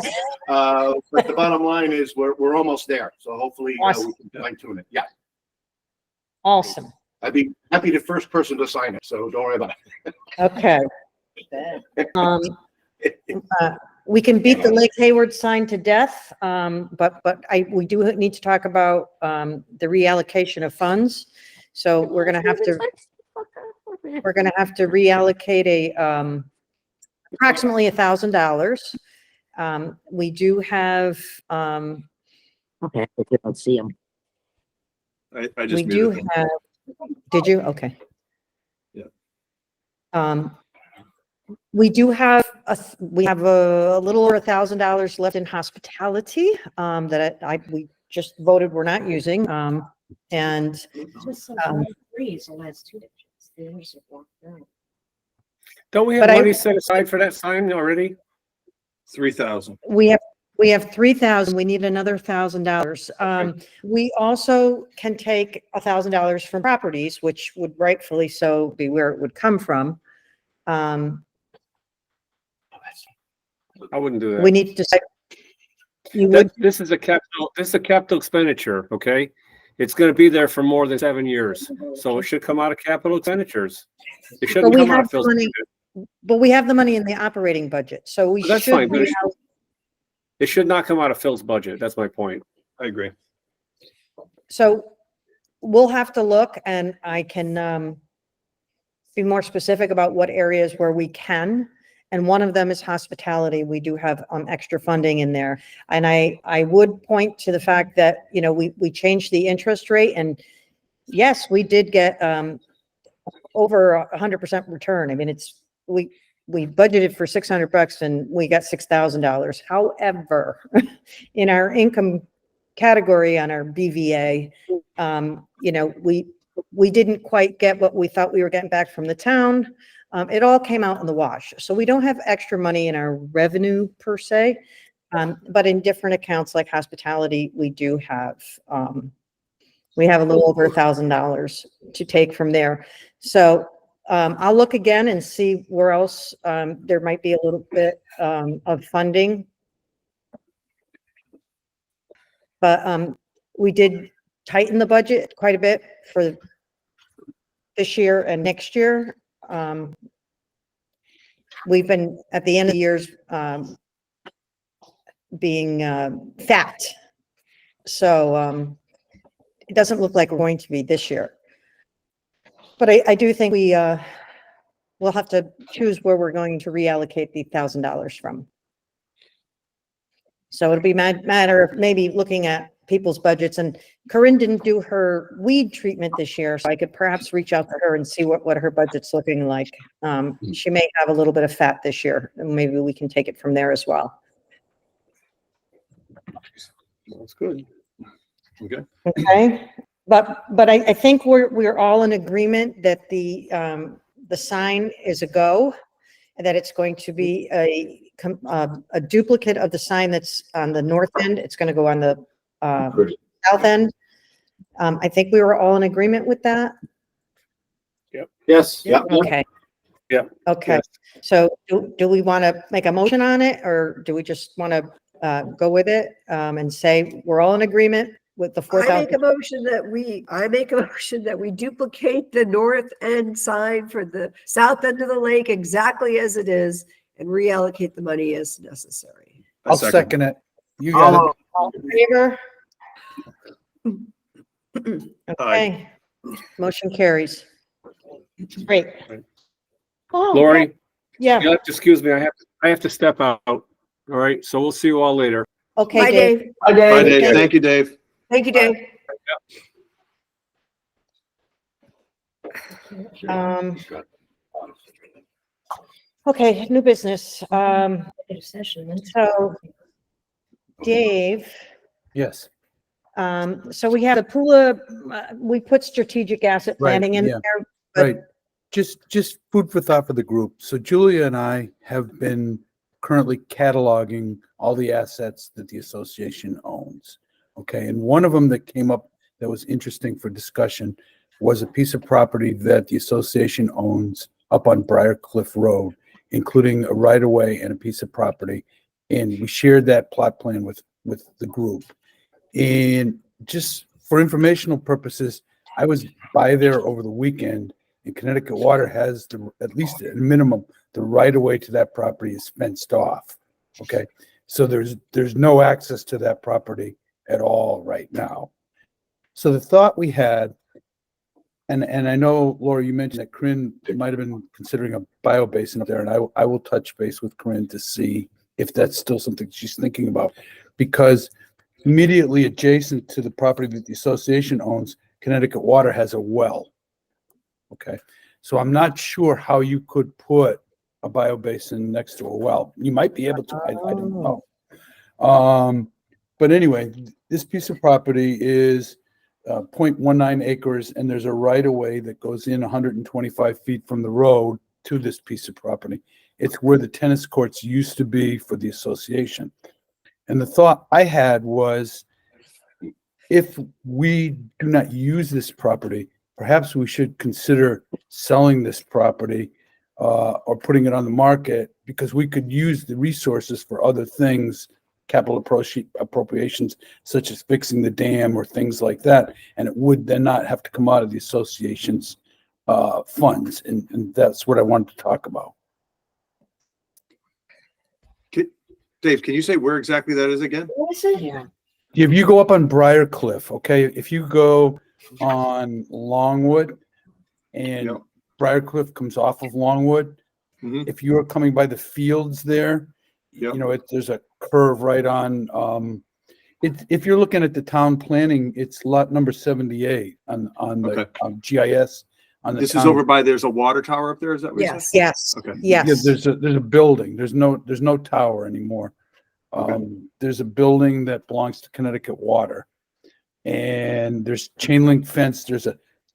But the bottom line is we're almost there. So hopefully Awesome. we can fine tune it. Yeah. Awesome. I'd be happy the first person to sign it. So don't worry about it. Okay. We can beat the Lake Hayward sign to death, but we do need to talk about the reallocation of funds. So we're gonna have to reallocate approximately $1,000. We do have Okay, I don't see them. I just we do muted them. have. Did you? Okay. Yeah. We do have a little over $1,000 left in hospitality that we just voted we're not using. And Just so freeze the last 2 digits. The others are blocked out. Don't we have But money set aside for that sign already? 3,000. we have 3,000. We need another $1,000. We also can take $1,000 from properties, which would rightfully so be where it would come from. I wouldn't do that. We need to decide. You would, This is a capital expenditure, okay? It's gonna be there for more than 7 years, so it should come out of capital expenditures. It shouldn't we come out have of Phil's money- budget. but we have the money in the operating budget, so we That's should. fine, but it should not come out of Phil's budget. That's my point. I agree. So we'll have to look, and I can be more specific about what areas where we can. And one of them is hospitality. We do have extra funding in there. And I would point to the fact that, we changed the interest rate, and yes, we did get over 100% return. I mean, we budgeted for $600 and we got $6,000. However, in our income category on our BVA, we didn't quite get what we thought we were getting back from the town. It all came out in the wash. So we don't have extra money in our revenue per se, but in different accounts like hospitality, we do have, we have a little over $1,000 to take from there. So I'll look again and see where else there might be a little bit of funding. But we did tighten the budget quite a bit for this year and next year. We've been at the end of the years being fat. So it doesn't look like we're going to be this year. But I do think we'll have to choose where we're going to reallocate the $1,000 from. So it'll be matter of maybe looking at people's budgets, and Corinne didn't do her weed treatment this year, so I could perhaps reach out to her and see what her budget's looking like. She may have a little bit of fat this year, and maybe we can take it from there as well. That's good. Okay. Okay, but I think we're all in agreement that the sign is a go, and that it's going to be a duplicate of the sign that's on the north end. It's going to go on the south end. I think we were all in agreement with that. Yes. Yeah. Okay. Yeah. Okay. So do we want to make a motion on it, or do we just want to go with it and say we're all in agreement with the I make 4,000. a motion that we duplicate the north end sign for the south end of the lake exactly as it is and reallocate the money as necessary. I'll second it. You got it. All in favor? Okay, motion carries. Great. Oh, Lori, yeah, you have to excuse me. I have to step out. All right. So we'll see you all later. okay, Bye, Dave. Dave. Bye, Dave. Thank you, Dave. Thank you, Dave. Okay, new business. Session. So Dave, Yes. so we have the Pula, we put strategic asset Right, planning in yeah. there. but- Right. Just food for thought for the group. So Julia and I have been currently cataloging all the assets that the association owns. Okay, and one of them that came up that was interesting for discussion was a piece of property that the association owns up on Briar Cliff Road, including a right-of-way and a piece of property. And we shared that plot plan with the group. And just for informational purposes, I was by there over the weekend, and Connecticut Water has at least at minimum, the right of way to that property is fenced off. Okay, so there's no access to that property at all right now. So the thought we had, and I know, Laura, you mentioned that Corinne might have been considering a biobasin up there, and I will touch base with Corinne to see if that's still something she's thinking about, because immediately adjacent to the property that the association owns, Connecticut Water has a well. Okay, so I'm not sure how you could put a biobasin next to a well. You might be able to, I don't know. But anyway, this piece of property is 0.19 acres, and there's a right-of-way that goes in 125 feet from the road to this piece of property. It's where the tennis courts used to be for the association. And the thought I had was, if we do not use this property, perhaps we should consider selling this property or putting it on the market, because we could use the resources for other things, capital appropriations, such as fixing the dam or things like that. And it would then not have to come out of the association's funds. And that's what I wanted to talk about. Dave, can you say where exactly that is again? What is it? Yeah. If you go up on Briar Cliff, okay, if you go on Longwood and Yep. Briar Cliff comes off of Longwood, Mhm. if you're coming by the fields there, Yep. you know, there's a curve right on, if you're looking at the town planning, it's lot number 78 on the Okay. GIS. On the This is town. over by, there's a water tower up there, is that what you said? Yes. Yes, Okay. Yeah, yes. there's a building. There's no tower anymore. There's a building that belongs to Connecticut Water. And there's chain link fence.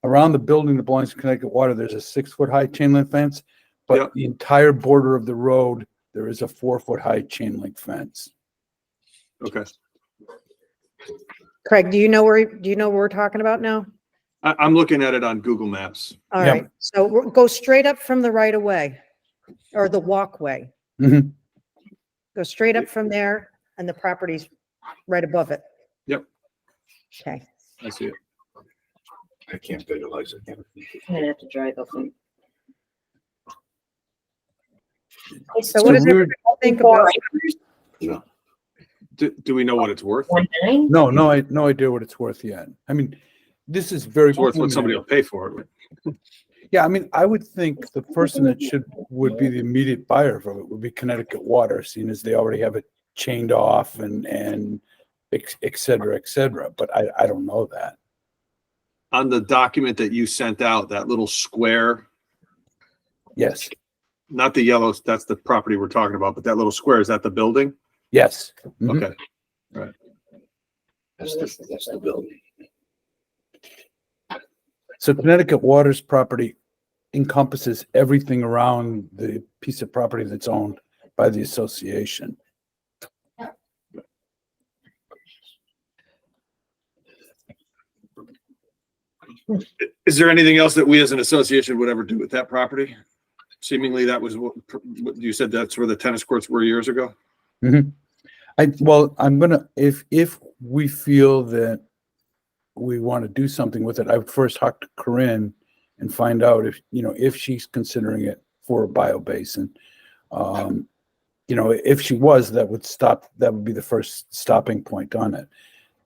Around the building that belongs to Connecticut Water, there's a 6-foot high chain link fence. But Yep. the entire border of the road, there is a 4-foot high chain link fence. Okay. Craig, do you know where we're talking about now? I'm looking at it on Google Maps. All Yeah. right, so go straight up from the right of way or the walkway. Mhm. Go straight up from there and the property's right above it. Yep. Okay. I see it. I can't visualize it. I'm gonna have to drive up and. So what does we were- everybody think about? Do we know what it's worth? 1.9? No idea what it's worth yet. I mean, this is very. It's worth what somebody will pay for it. Yeah, I mean, I would think the person that would be the immediate buyer of it would be Connecticut Water, seeing as they already have it chained off and et cetera, but I don't know that. On the document that you sent out, that little square, Yes, not the yellow, that's the property we're talking about, but that little square, is that the building? yes. Mhm. Okay. Right. That's the building. So Connecticut Water's property encompasses everything around the piece of property that's owned by the association. Is there anything else that we as an association would ever do with that property? Seemingly that was what you said, that's where the tennis courts were years ago? I'm gonna, if we feel that we want to do something with it, I would first talk to Corinne and find out if, if she's considering it for a biobasin. If she was, that would be the first stopping point on it.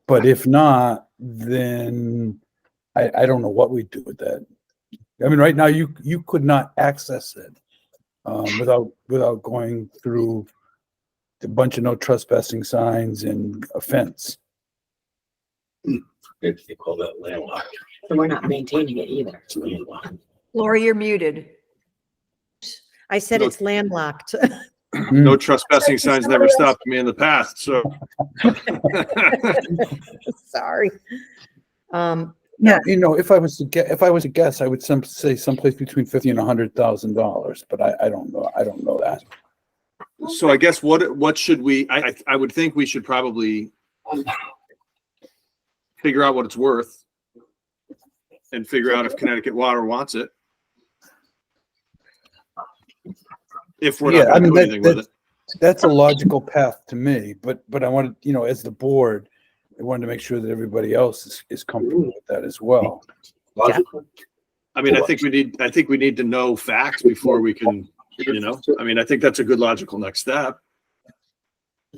But if not, then I don't know what we'd do with that. I mean, right now you could not access it without going through a bunch of no trespassing signs and a fence. They call that landlocked. So we're not maintaining it either. It's landlocked. Lori, you're muted. I said No. it's landlocked. No trespassing signs never stopped me in the past, so. Sorry. If I was to guess, I would say someplace between $50,000 and $100,000, but I don't know. I don't know that. So I guess what should we, I would think we should probably figure out what it's worth and figure out if Connecticut Water wants it. If we're not going to do anything with it. That's a logical path to me, but I wanted, as the board, I wanted to make sure that everybody else is comfortable with that as well. Logical. I mean, I think we need to know facts before we can, I mean, I think that's a good logical next step.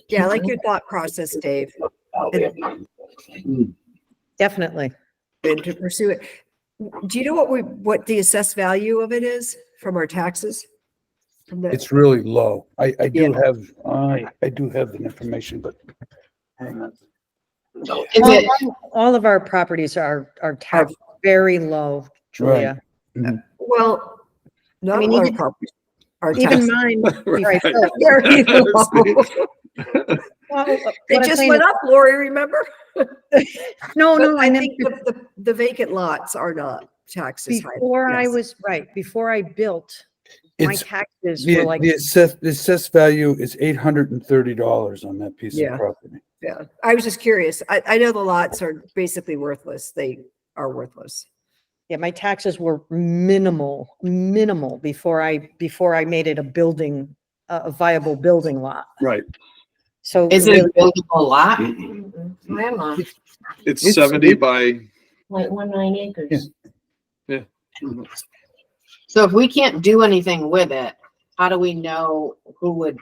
Yeah, I like your thought process, Dave, Definitely. and to pursue it. Do you know what the assessed value of it is from our taxes? It's really low. I do have the information, but hang on. All of our properties are taxed very low, Julia. Mhm. Well, not mean, all our even- properties are Even taxed. mine. Right. Right, so- Very low. Well, It what I'm just saying went is- up, Lori, remember? No, But no, I I meant think the vacant lots are not taxed as high. before I built, my It's taxes the were like, assessed value is $830 on that piece Yeah. of property. Yeah, I was just curious. I know the lots are basically worthless. They are worthless. yeah, my taxes were minimal before I made it a viable building lot. Right. So Is it a really- buildable lot? Landlocked, It's It's- 70 by, like 19 acres. So if we can't do anything with it, how do we know who would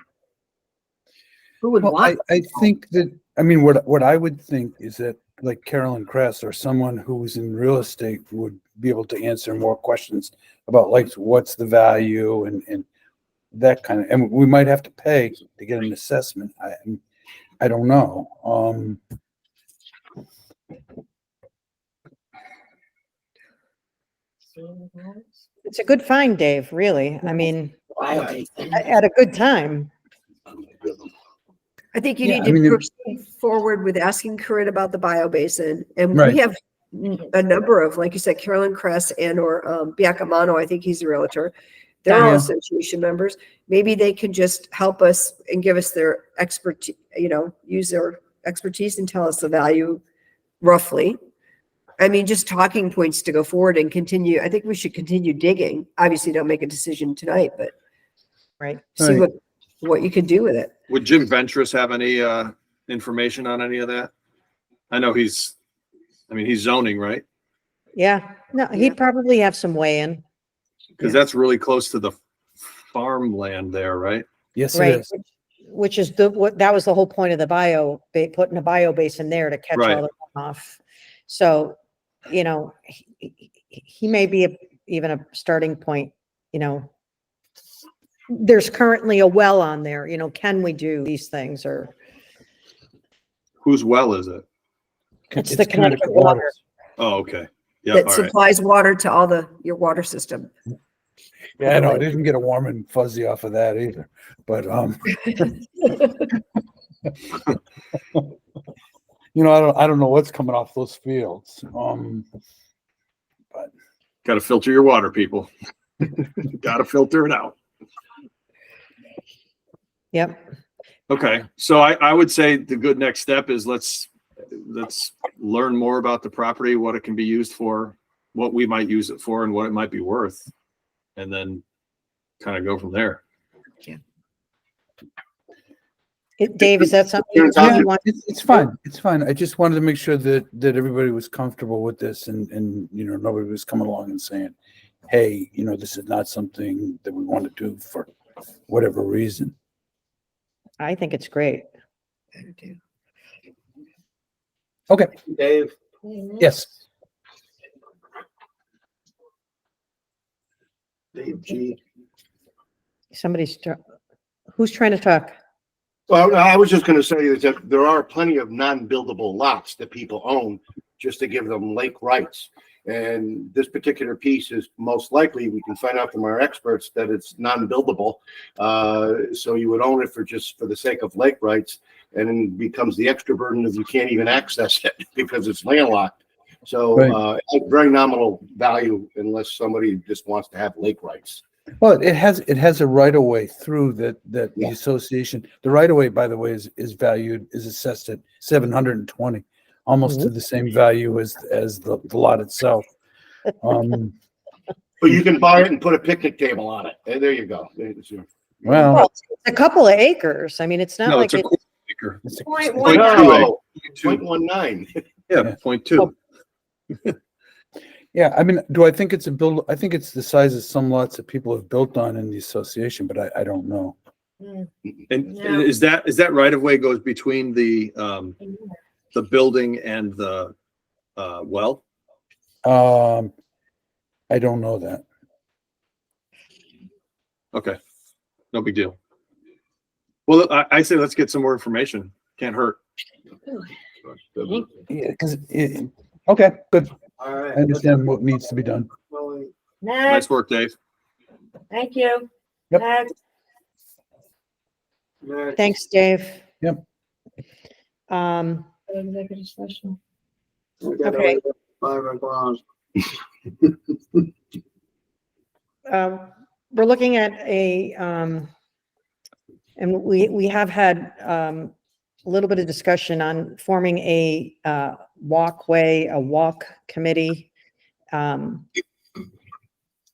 Well, want? I think that, I mean, what I would think is that like Carolyn Kress or someone who's in real estate would be able to answer more questions about like, what's the value and that kind of, and we might have to pay to get an assessment. I don't know. It's a good find, Dave, really. I mean, Biobasin. at a good time. I think you Yeah, need I to mean, proceed forward with asking Corinne about the biobasin. And Right. we have a number of, like you said, Carolyn Kress and or Biacamano, I think he's a realtor. They're all Yeah. association members. Maybe they can just help us and give us their expertise, use their expertise and tell us the value roughly. I mean, just talking points to go forward and continue. I think we should continue digging. Obviously, don't make a decision tonight, but Right. see Right. what you can do with it. would Jim Ventris have any information on any of that? I know he's zoning, right? Yeah. No, Yeah. he'd probably have some weigh in. Because that's really close to the farmland there, right? Yes, it Right. is. Which is that was the whole point of the putting a bio basin there to catch Right. all the runoff. So, he may be even a starting point, there's currently a well on there, can we do these things or Whose well is it? it's the Connecticut water. Oh, okay. Yeah, That all right. supplies water to all your water system. Yeah, I know. I didn't get a warm and fuzzy off of that either, but, I don't know what's coming off those fields. Got to filter your water, people. Got to filter it out. Yep. Okay, so I would say the good next step is let's learn more about the property, what it can be used for, what we might use it for, and what it might be worth, and then kind of go from there. Dave, is that something Turns out you want? It's fine. It's fine. I just wanted to make sure that everybody was comfortable with this and nobody was coming along and saying, hey, this is not something that we want to do for whatever reason. I think it's great. Okay. Dave, Yes. Dave G. Who's trying to talk? Well, I was just gonna say that there are plenty of non-buildable lots that people own just to give them lake rights. And this particular piece is most likely, we can find out from our experts that it's non-buildable. So you would own it for the sake of lake rights, and then becomes the extra burden if you can't even access it because it's landlocked. So very nominal value unless somebody just wants to have lake rights. Well, it has a right of way through that the association. The right of way, by the way, is assessed at 720, almost to the same value as the lot itself. But you can buy it and put a picnic table on it. And there you go. Well, It's a couple of acres. I mean, it's not like it's a it's quarter acre. it's a- 0.1. 0.19. Yeah, 0.2. yeah, I mean, do I think it's I think it's the size of some lots that people have built on in the association, but I don't know. And Yeah. is that right of way goes between the building and the well? I don't know that. Okay, no big deal. Well, I say let's get some more information. Can't hurt. Yeah, because okay, good. All right. I understand what needs to be done. Nice Next, work, Dave. thank you. Yep. Next. Thanks, Dave. Yep. Executive session. Okay. We're looking at and we have had a little bit of discussion on forming a walk committee.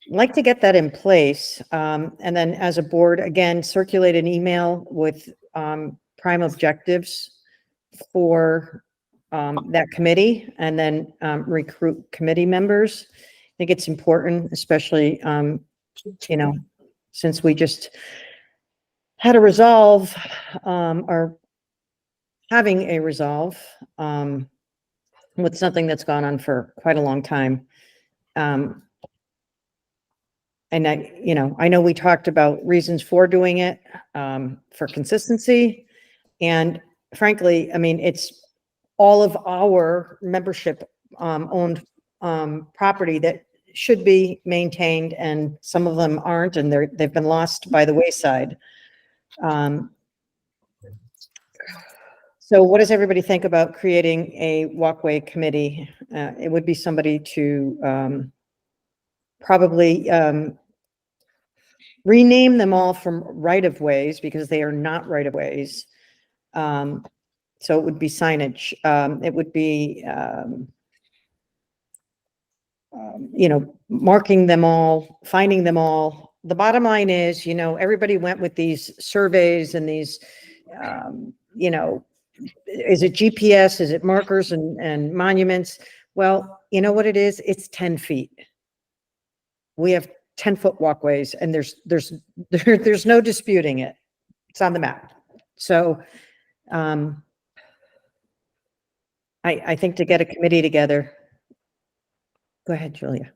Like to get that in place, and then as a board, again, circulate an email with prime objectives for that committee, and then recruit committee members. I think it's important, especially since we just had a resolve, or having a resolve with something that's gone on for quite a long time. And I know we talked about reasons for doing it, for consistency. And frankly, I mean, it's all of our membership owned property that should be maintained, and some of them aren't, and they've been lost by the wayside. So what does everybody think about creating a walkway committee? It would be somebody to probably rename them all from right-of-ways, because they are not right-of-ways. So it would be signage. It would be, marking them all, finding them all. The bottom line is, everybody went with these surveys and these, is it GPS? Is it markers and monuments? Well, you know what it is? It's 10 feet. We have 10-foot walkways, and there's no disputing it. It's on the map. So I think to get a committee together. Go ahead, Julia.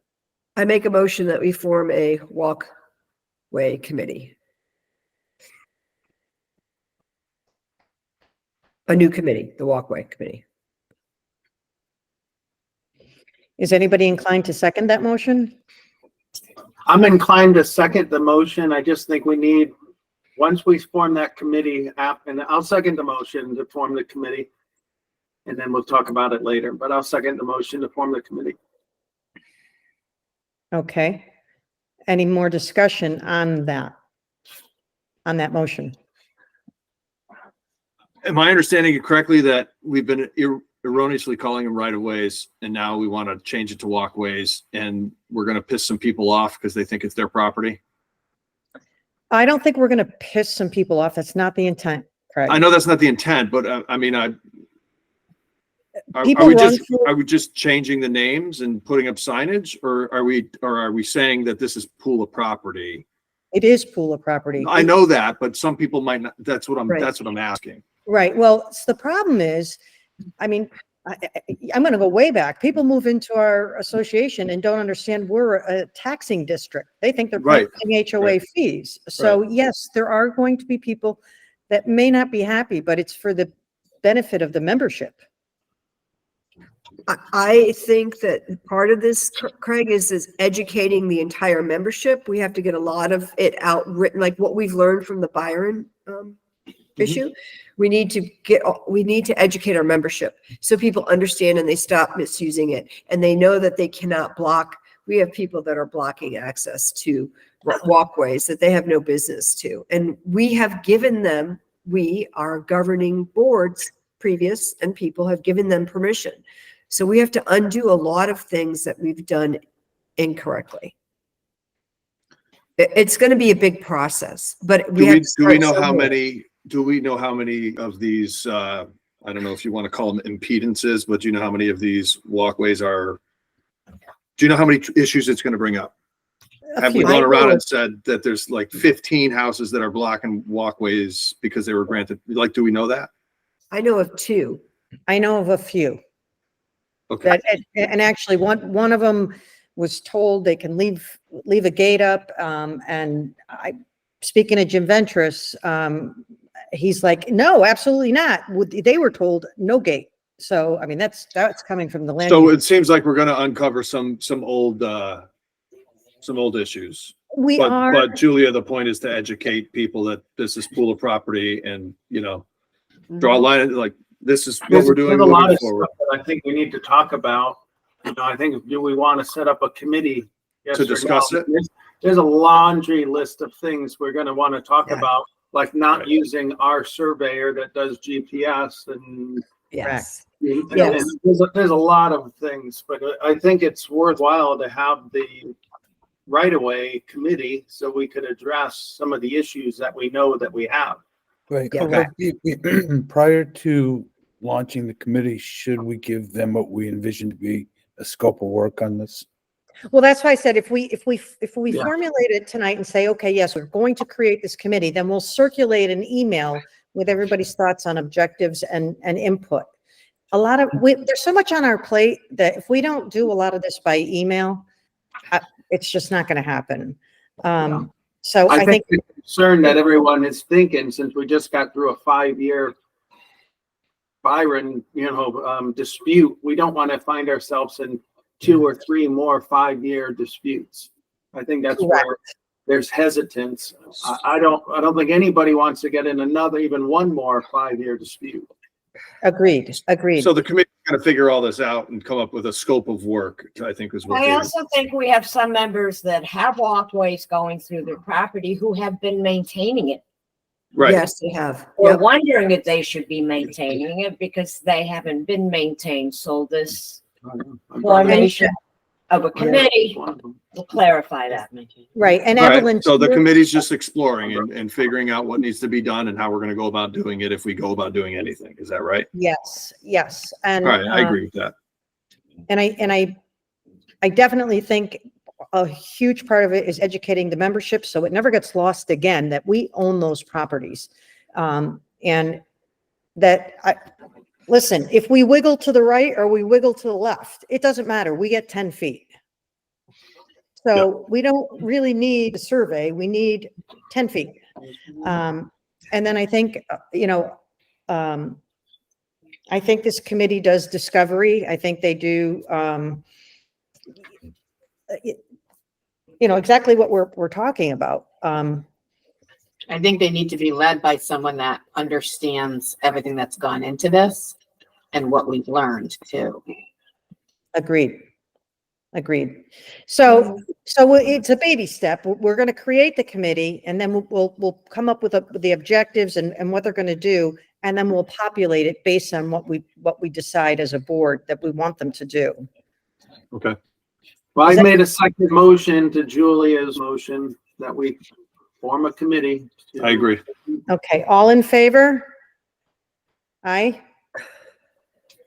I make a motion that we form a walkway committee. A new committee, the walkway committee. Is anybody inclined to second that motion? I'm inclined to second the motion. I just think we need, once we form that committee and I'll second the motion to form the committee. And then we'll talk about it later, but I'll second the motion to form the committee. Okay. Any more discussion on that motion? Am I understanding it correctly that we've been erroneously calling them right of ways, and now we want to change it to walkways, and we're going to piss some people off because they think it's their property? I don't think we're going to piss some people off. That's not the intent. Craig. I know that's not the intent, but I mean, are People we run just, through- are we just changing the names and putting up signage, or are we saying that this is pool of property? It is pool of property. I know that, but some people might not, that's what Right. I'm asking. Right. Well, the problem is, I mean, I'm going to go way back. People move into our association and don't understand we're a taxing district. They think they're Right. paying HOA fees. So yes, there are going to be people that may not be happy, but it's for the benefit of the membership. I think that part of this, Craig, is educating the entire membership. We have to get a lot of it out written, like what we've learned from the Byron issue. We need to educate our membership so people understand and they stop misusing it. And they know that they cannot block. We have people that are blocking access to walkways that they have no business to. And we have given them, our governing boards, previous, and people have given them permission. So we have to undo a lot of things that we've done incorrectly. It's going to be a big process, but Do we know how many of these, I don't know if you want to call them impedances, but do you know how many of these walkways are, do you know how many issues it's going to bring up? Have we gone around and said that there's like 15 houses that are blocking walkways because they were granted, like, do we know that? I know of 2. I know of a few. Okay. And actually one of them was told they can leave a gate up. And speaking of Jim Ventris, he's like, no, absolutely not. They were told no gate. So, I mean, that's coming from the land. So it seems like we're going to uncover some old issues. But Julia, the point is to educate people that this is pool of property and, draw a line, like, this is what we're doing There's a lot moving of forward. stuff that I think we need to talk about. I think, do we want to set up a committee? Yes To or no? discuss it? There's a laundry list of things we're going to want to talk about, like not using our surveyor that does GPS and. Yes. And Yes. there's a lot of things, but I think it's worthwhile to have the right-of-way committee so we could address some of the issues that we know that we have. Right. Yeah. Okay. Prior to launching the committee, should we give them what we envision to be a scope of work on this? Well, that's why I said, if we Yeah. formulate it tonight and say, okay, yes, we're going to create this committee, then we'll circulate an email with everybody's thoughts on objectives and input. There's so much on our plate that if we don't do a lot of this by email, it's just not going to happen. So I think the concern that everyone is thinking, since we just got through a 5-year Byron, dispute, we don't want to find ourselves in 2 or 3 more 5-year disputes. I think that's where there's hesitance. I don't think anybody wants to get in even one more 5-year dispute. agreed. So the committee got to figure all this out and come up with a scope of work, I think is what I also think we have some members that have walkways going through their property who have been maintaining it. right. Yes, they have. We're Yep. wondering if they should be maintaining it because they haven't been maintained. So this formation of a committee will clarify that. Right. And All right, Evelyn. so the committee's just exploring and figuring out what needs to be done and how we're going to go about doing it if we go about doing anything. Is that right? Yes. And All right, I agree with that. And I definitely think a huge part of it is educating the membership so it never gets lost again that we own those properties. And that listen, if we wiggle to the right or we wiggle to the left, it doesn't matter. We get 10 feet. So we don't really need a survey. We need 10 feet. And then I think, I think this committee does discovery. I think they do, exactly what we're talking about. I think they need to be led by someone that understands everything that's gone into this and what we've learned too. Agreed. So it's a baby step. We're going to create the committee and then we'll come up with the objectives and what they're going to do. And then we'll populate it based on what we decide as a board that we want them to do. Okay. Well, I made a second motion to Julia's motion that we form a committee. I agree. Okay, all in favor? Aye.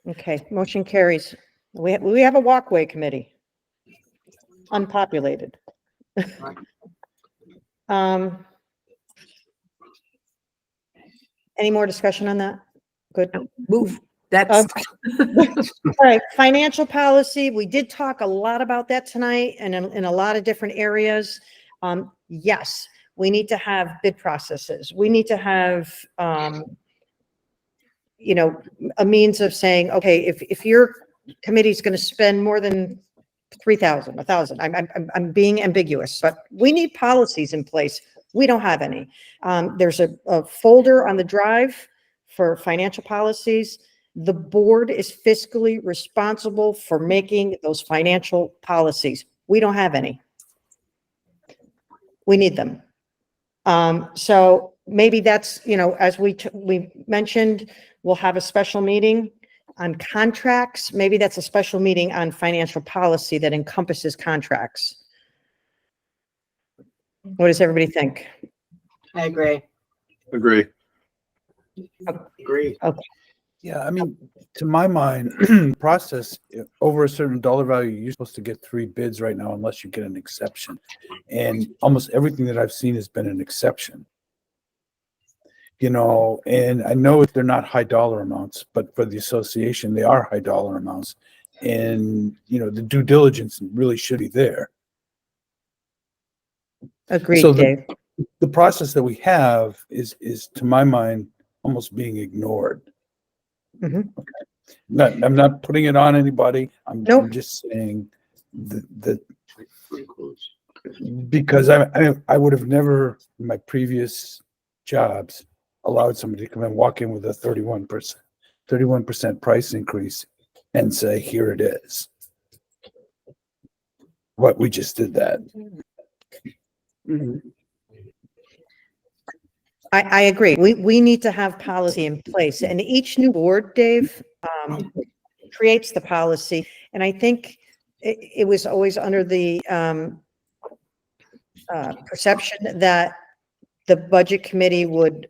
Okay, motion carries. We have a walkway committee. Unpopulated. Um, any more discussion on that? Good. Move. That's, All right, financial policy. We did talk a lot about that tonight and in a lot of different areas. Yes, we need to have bid processes. We need to have, you know, a means of saying, okay, if your committee's going to spend more than 3,000, 1,000, I'm being ambiguous, but we need policies in place. We don't have any. There's a folder on the drive for financial policies. The board is fiscally responsible for making those financial policies. We don't have any. We need them. So maybe that's, you know, as we mentioned, we'll have a special meeting on contracts. Maybe that's a special meeting on financial policy that encompasses contracts. What does everybody think? I agree. Agree. Agree. Okay. Yeah, I mean, to my mind, process over a certain dollar value, you're supposed to get 3 bids right now unless you get an exception. And almost everything that I've seen has been an exception. You know, and I know they're not high dollar amounts, but for the association, they are high dollar amounts. And, you know, the due diligence really should be there. Agreed, So Dave. the process that we have is to my mind, almost being ignored. Mhm. Okay. I'm not putting it on anybody. I'm just saying that because I would have never in my previous jobs allowed somebody to come and walk in with a 31% price increase and say, here it is. What we just did that. I agree. We need to have policy in place, and each new board, Dave, creates the policy. And I think it was always under the perception that the budget committee would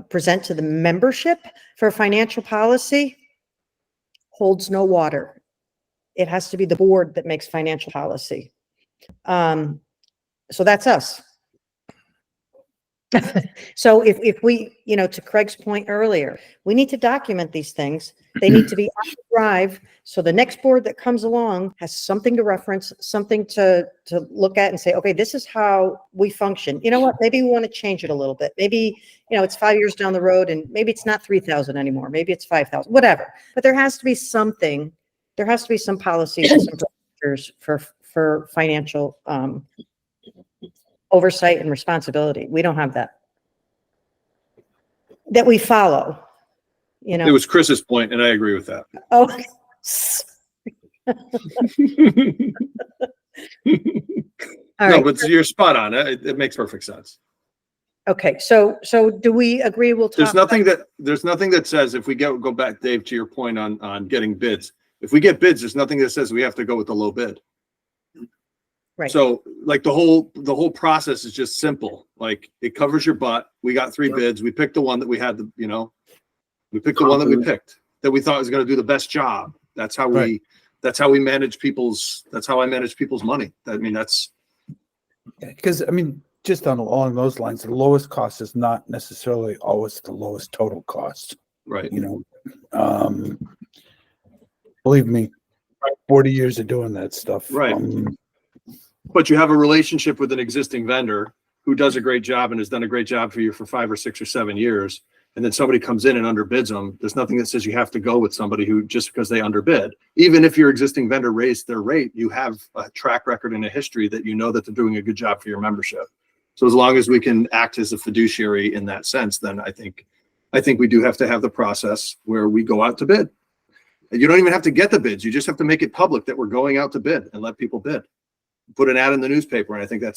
present to the membership for financial policy. Holds no water. It has to be the board that makes financial policy. So that's us. So if we, you know, to Craig's point earlier, we need to document these things. They need to be on the drive. So the next board that comes along has something to reference, something to look at and say, okay, this is how we function. You know what? Maybe we want to change it a little bit. Maybe, you know, it's 5 years down the road and maybe it's not 3,000 anymore. Maybe it's 5,000, whatever. But there has to be something. There has to be some policies and some procedures for financial oversight and responsibility. We don't have that we follow, you know. It was Chris's point, and I agree with that. Oh. All No, right. but you're spot on. It makes perfect sense. Okay, so do we agree? We'll talk. There's nothing that says if we go back, Dave, to your point on getting bids. If we get bids, there's nothing that says we have to go with the low bid. Right. So like the whole process is just simple. Like it covers your butt. We got 3 bids. We picked the one that we had the, you know, we picked the one that we picked that we thought was going to do the best job. That's how we manage people's money. I mean, that's because I mean, just along those lines, the lowest cost is not necessarily always the lowest total cost. right. You know, believe me, 40 years of doing that stuff. Right. But you have a relationship with an existing vendor who does a great job and has done a great job for you for 5 or 6 or 7 years. And then somebody comes in and underbids them. There's nothing that says you have to go with somebody who just because they underbid. Even if your existing vendor raised their rate, you have a track record and a history that you know that they're doing a good job for your membership. So as long as we can act as a fiduciary in that sense, then I think we do have to have the process where we go out to bid. And you don't even have to get the bids. You just have to make it public that we're going out to bid and let people bid. Put an ad in the newspaper, and I think that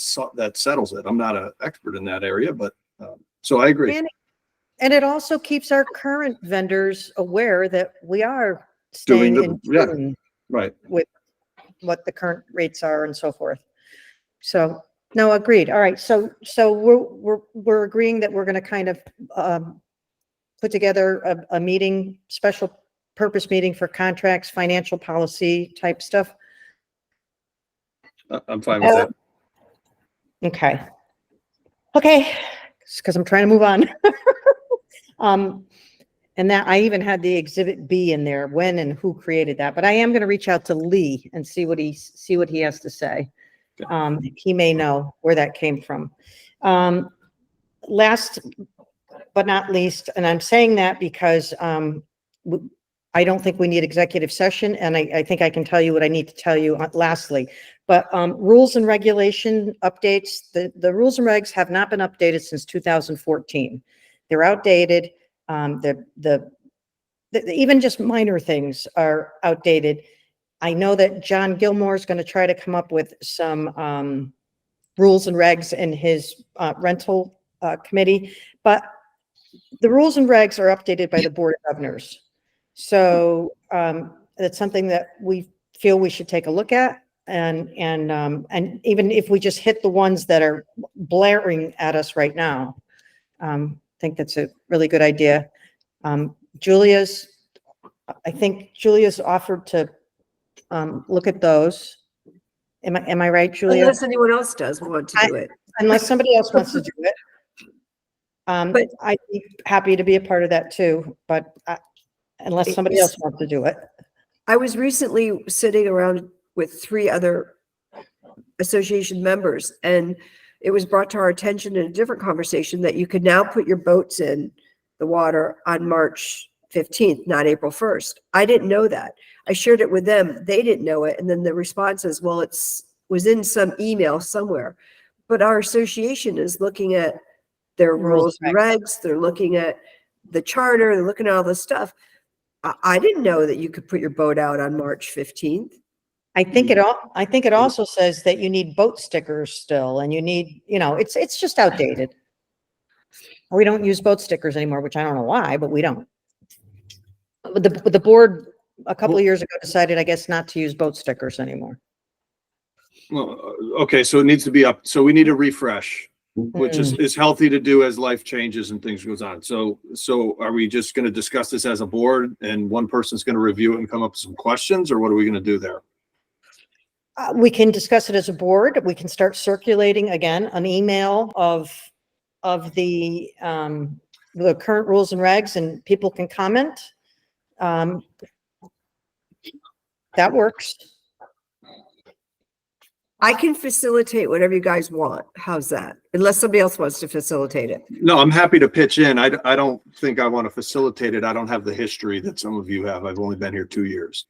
settles it. I'm not an expert in that area, but so I agree. And it also keeps our current vendors aware that we are staying in tune right with what the current rates are and so forth. So no, agreed. All right. So we're agreeing that we're going to kind of put together a meeting, special purpose meeting for contracts, financial policy type stuff? I'm fine with that. Okay. Okay, because I'm trying to move on. And that I even had the exhibit B in there, when and who created that, but I am going to reach out to Lee and see what he has to say. He may know where that came from. Last but not least, and I'm saying that because I don't think we need executive session, and I think I can tell you what I need to tell you lastly. But rules and regulation updates, the rules and regs have not been updated since 2014. They're outdated. Even just minor things are outdated. I know that John Gilmore is going to try to come up with some rules and regs in his rental committee, but the rules and regs are updated by the Board of Governors. So that's something that we feel we should take a look at. And even if we just hit the ones that are blaring at us right now, I think that's a really good idea. I think Julia's offered to look at those. Am I right, Julia? Unless anyone else does want to do it. Unless somebody else wants to do it. But I'd be happy to be a part of that too, but unless somebody else wants to do it. I was recently sitting around with 3 other association members, and it was brought to our attention in a different conversation that you could now put your boats in the water on March 15th, not April 1st. I didn't know that. I shared it with them. They didn't know it. And then the response is, well, was in some email somewhere. But our association is looking at their rules and regs. They're looking at the charter. They're looking at all this stuff. I didn't know that you could put your boat out on March 15th. I think it also says that you need boat stickers still, and you need, it's just outdated. We don't use boat stickers anymore, which I don't know why, but we don't. The board a couple of years ago decided, I guess, not to use boat stickers anymore. Well, okay, so it needs to be up. So we need a refresh, which is healthy to do as life changes and things goes on. So are we just going to discuss this as a board and one person's going to review it and come up with some questions, or what are we going to do there? We can discuss it as a board. We can start circulating again an email of the current rules and regs, and people can comment. That works. I can facilitate whatever you guys want. How's that? Unless somebody else wants to facilitate it. No, I'm happy to pitch in. I don't think I want to facilitate it. I don't have the history that some of you have. I've only been here 2 years.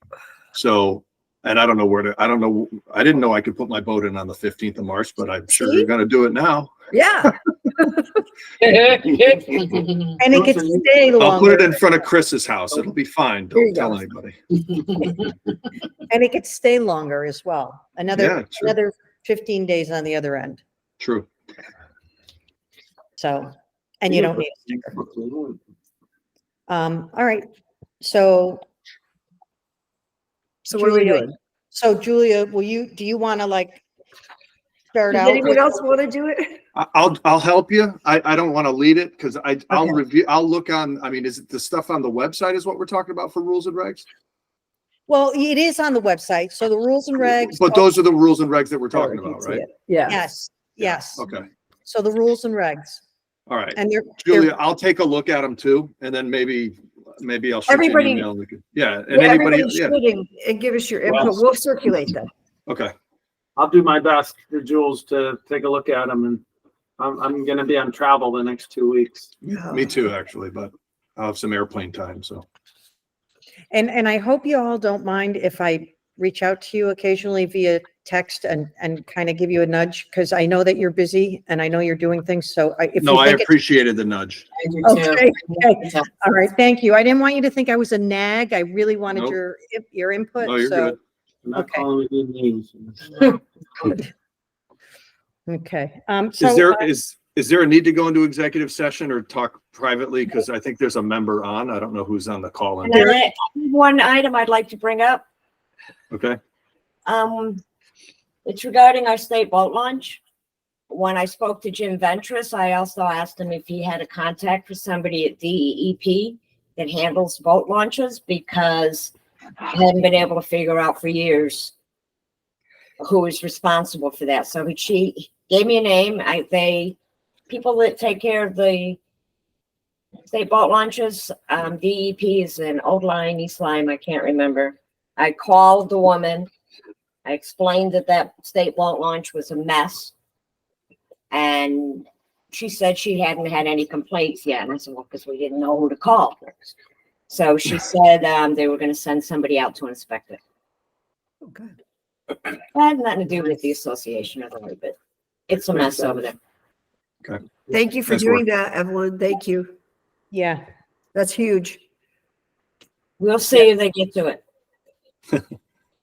So, and I don't know I didn't know I could put my boat in on the 15th of March, but I'm sure you're going to do it now. Yeah. And it could stay longer. I'll put it in front of Chris's house. It'll be fine. Don't tell anybody. And it could stay longer as well. Another 15 days on the other end. True. So, and you don't need a sticker. All right. So what are we doing? So Julia, do you want to start Does out? anyone else want to do it? I'll help you. I don't want to lead it because I'll review. I'll look on. I mean, is it the stuff on the website is what we're talking about for rules and regs? Well, it is on the website. So the rules and regs. But those are the rules and regs that we're talking about, right? Yeah. Yes. Okay. So the rules and regs. All right. And Julia, I'll take a look at them too, and then maybe I'll shoot Everybody, you an email. And anybody, and give us your input. We'll circulate them. Okay. I'll do my best for Jules to take a look at them, and I'm going to be on travel the next 2 weeks. Me too, actually, but I'll have some airplane time. So. And I hope you all don't mind if I reach out to you occasionally via text and kind of give you a nudge, because I know that you're busy and I know you're doing things. So I appreciated the nudge. Okay. All right. Thank you. I didn't want you to think I was a nag. I really wanted your input. No, you're good. I'm not calling it names. Good. Okay. Is there a need to go into executive session or talk privately? Because I think there's a member on. I don't know who's on the call. One item I'd like to bring up. Okay. It's regarding our state boat launch. when I spoke to Jim Ventris, I also asked him if he had a contact for somebody at DEP that handles boat launches, because I hadn't been able to figure out for years who is responsible for that. So she gave me a name. People that take care of the state boat launches, DEP is in Old Line, East Lyme, I can't remember. I called the woman. I explained that state boat launch was a mess. And she said she hadn't had any complaints yet. And I said, well, because we didn't know who to call. So she said they were going to send somebody out to inspect it. Oh, good. It had nothing to do with the association or the but it's a mess over there. Okay. Thank you for Nice doing work. that, Evelyn. Thank you. Yeah. That's huge. We'll see if they get to it.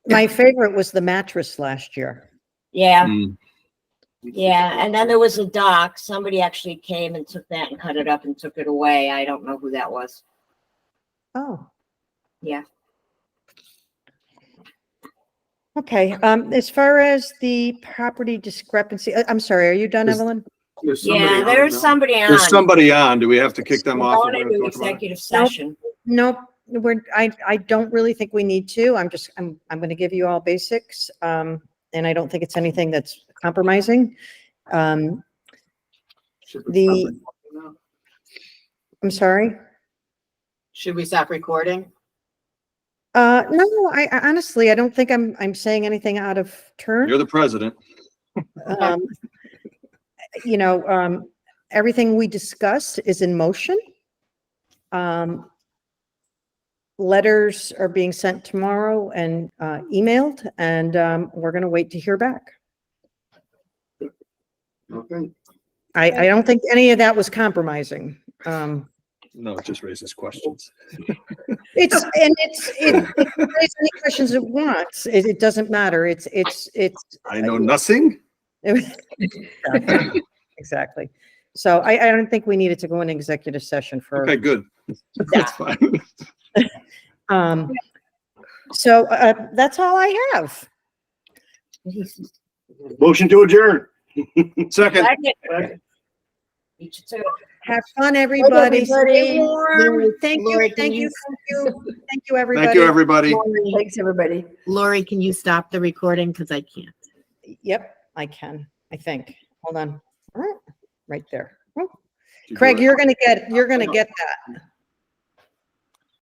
My favorite was the mattress last year. Yeah. Mm. Yeah. And then there was a dock. Somebody actually came and took that and cut it up and took it away. I don't know who that was. Oh, Yeah. okay. As far as the property discrepancy, I'm sorry, are you done, Is- Evelyn? There's somebody Yeah. on There's now. somebody on. There's somebody on. Do we have to kick them We're off? going We're gonna into talk about it? executive session. Nope, I don't really think we need to. I'm going to give you all basics. And I don't think it's anything that's compromising. Should we The- stop recording now? I'm sorry. Should we stop recording? No, I honestly, I don't think I'm saying anything out of turn. You're the president. Um, everything we discussed is in motion. Letters are being sent tomorrow and emailed, and we're going to wait to hear back. Okay. I don't think any of that was compromising. No, it just raises questions. It raise any questions it wants. It doesn't matter. It's I know nothing. exactly. So I don't think we needed to go into executive session for. Okay, good. That's fine. So that's all I have. Motion to adjourn. Second. Beat you to it. Have fun, everybody. everybody. Stay warm. Thank you, Lori, thank can you, thank you, everybody. Thank you, everybody. Thanks, everybody. Lori, can you stop the recording? Because I can't. Yep, I can, I think. Hold on. Right there. Oh, You Craig, do it. you're gonna get that.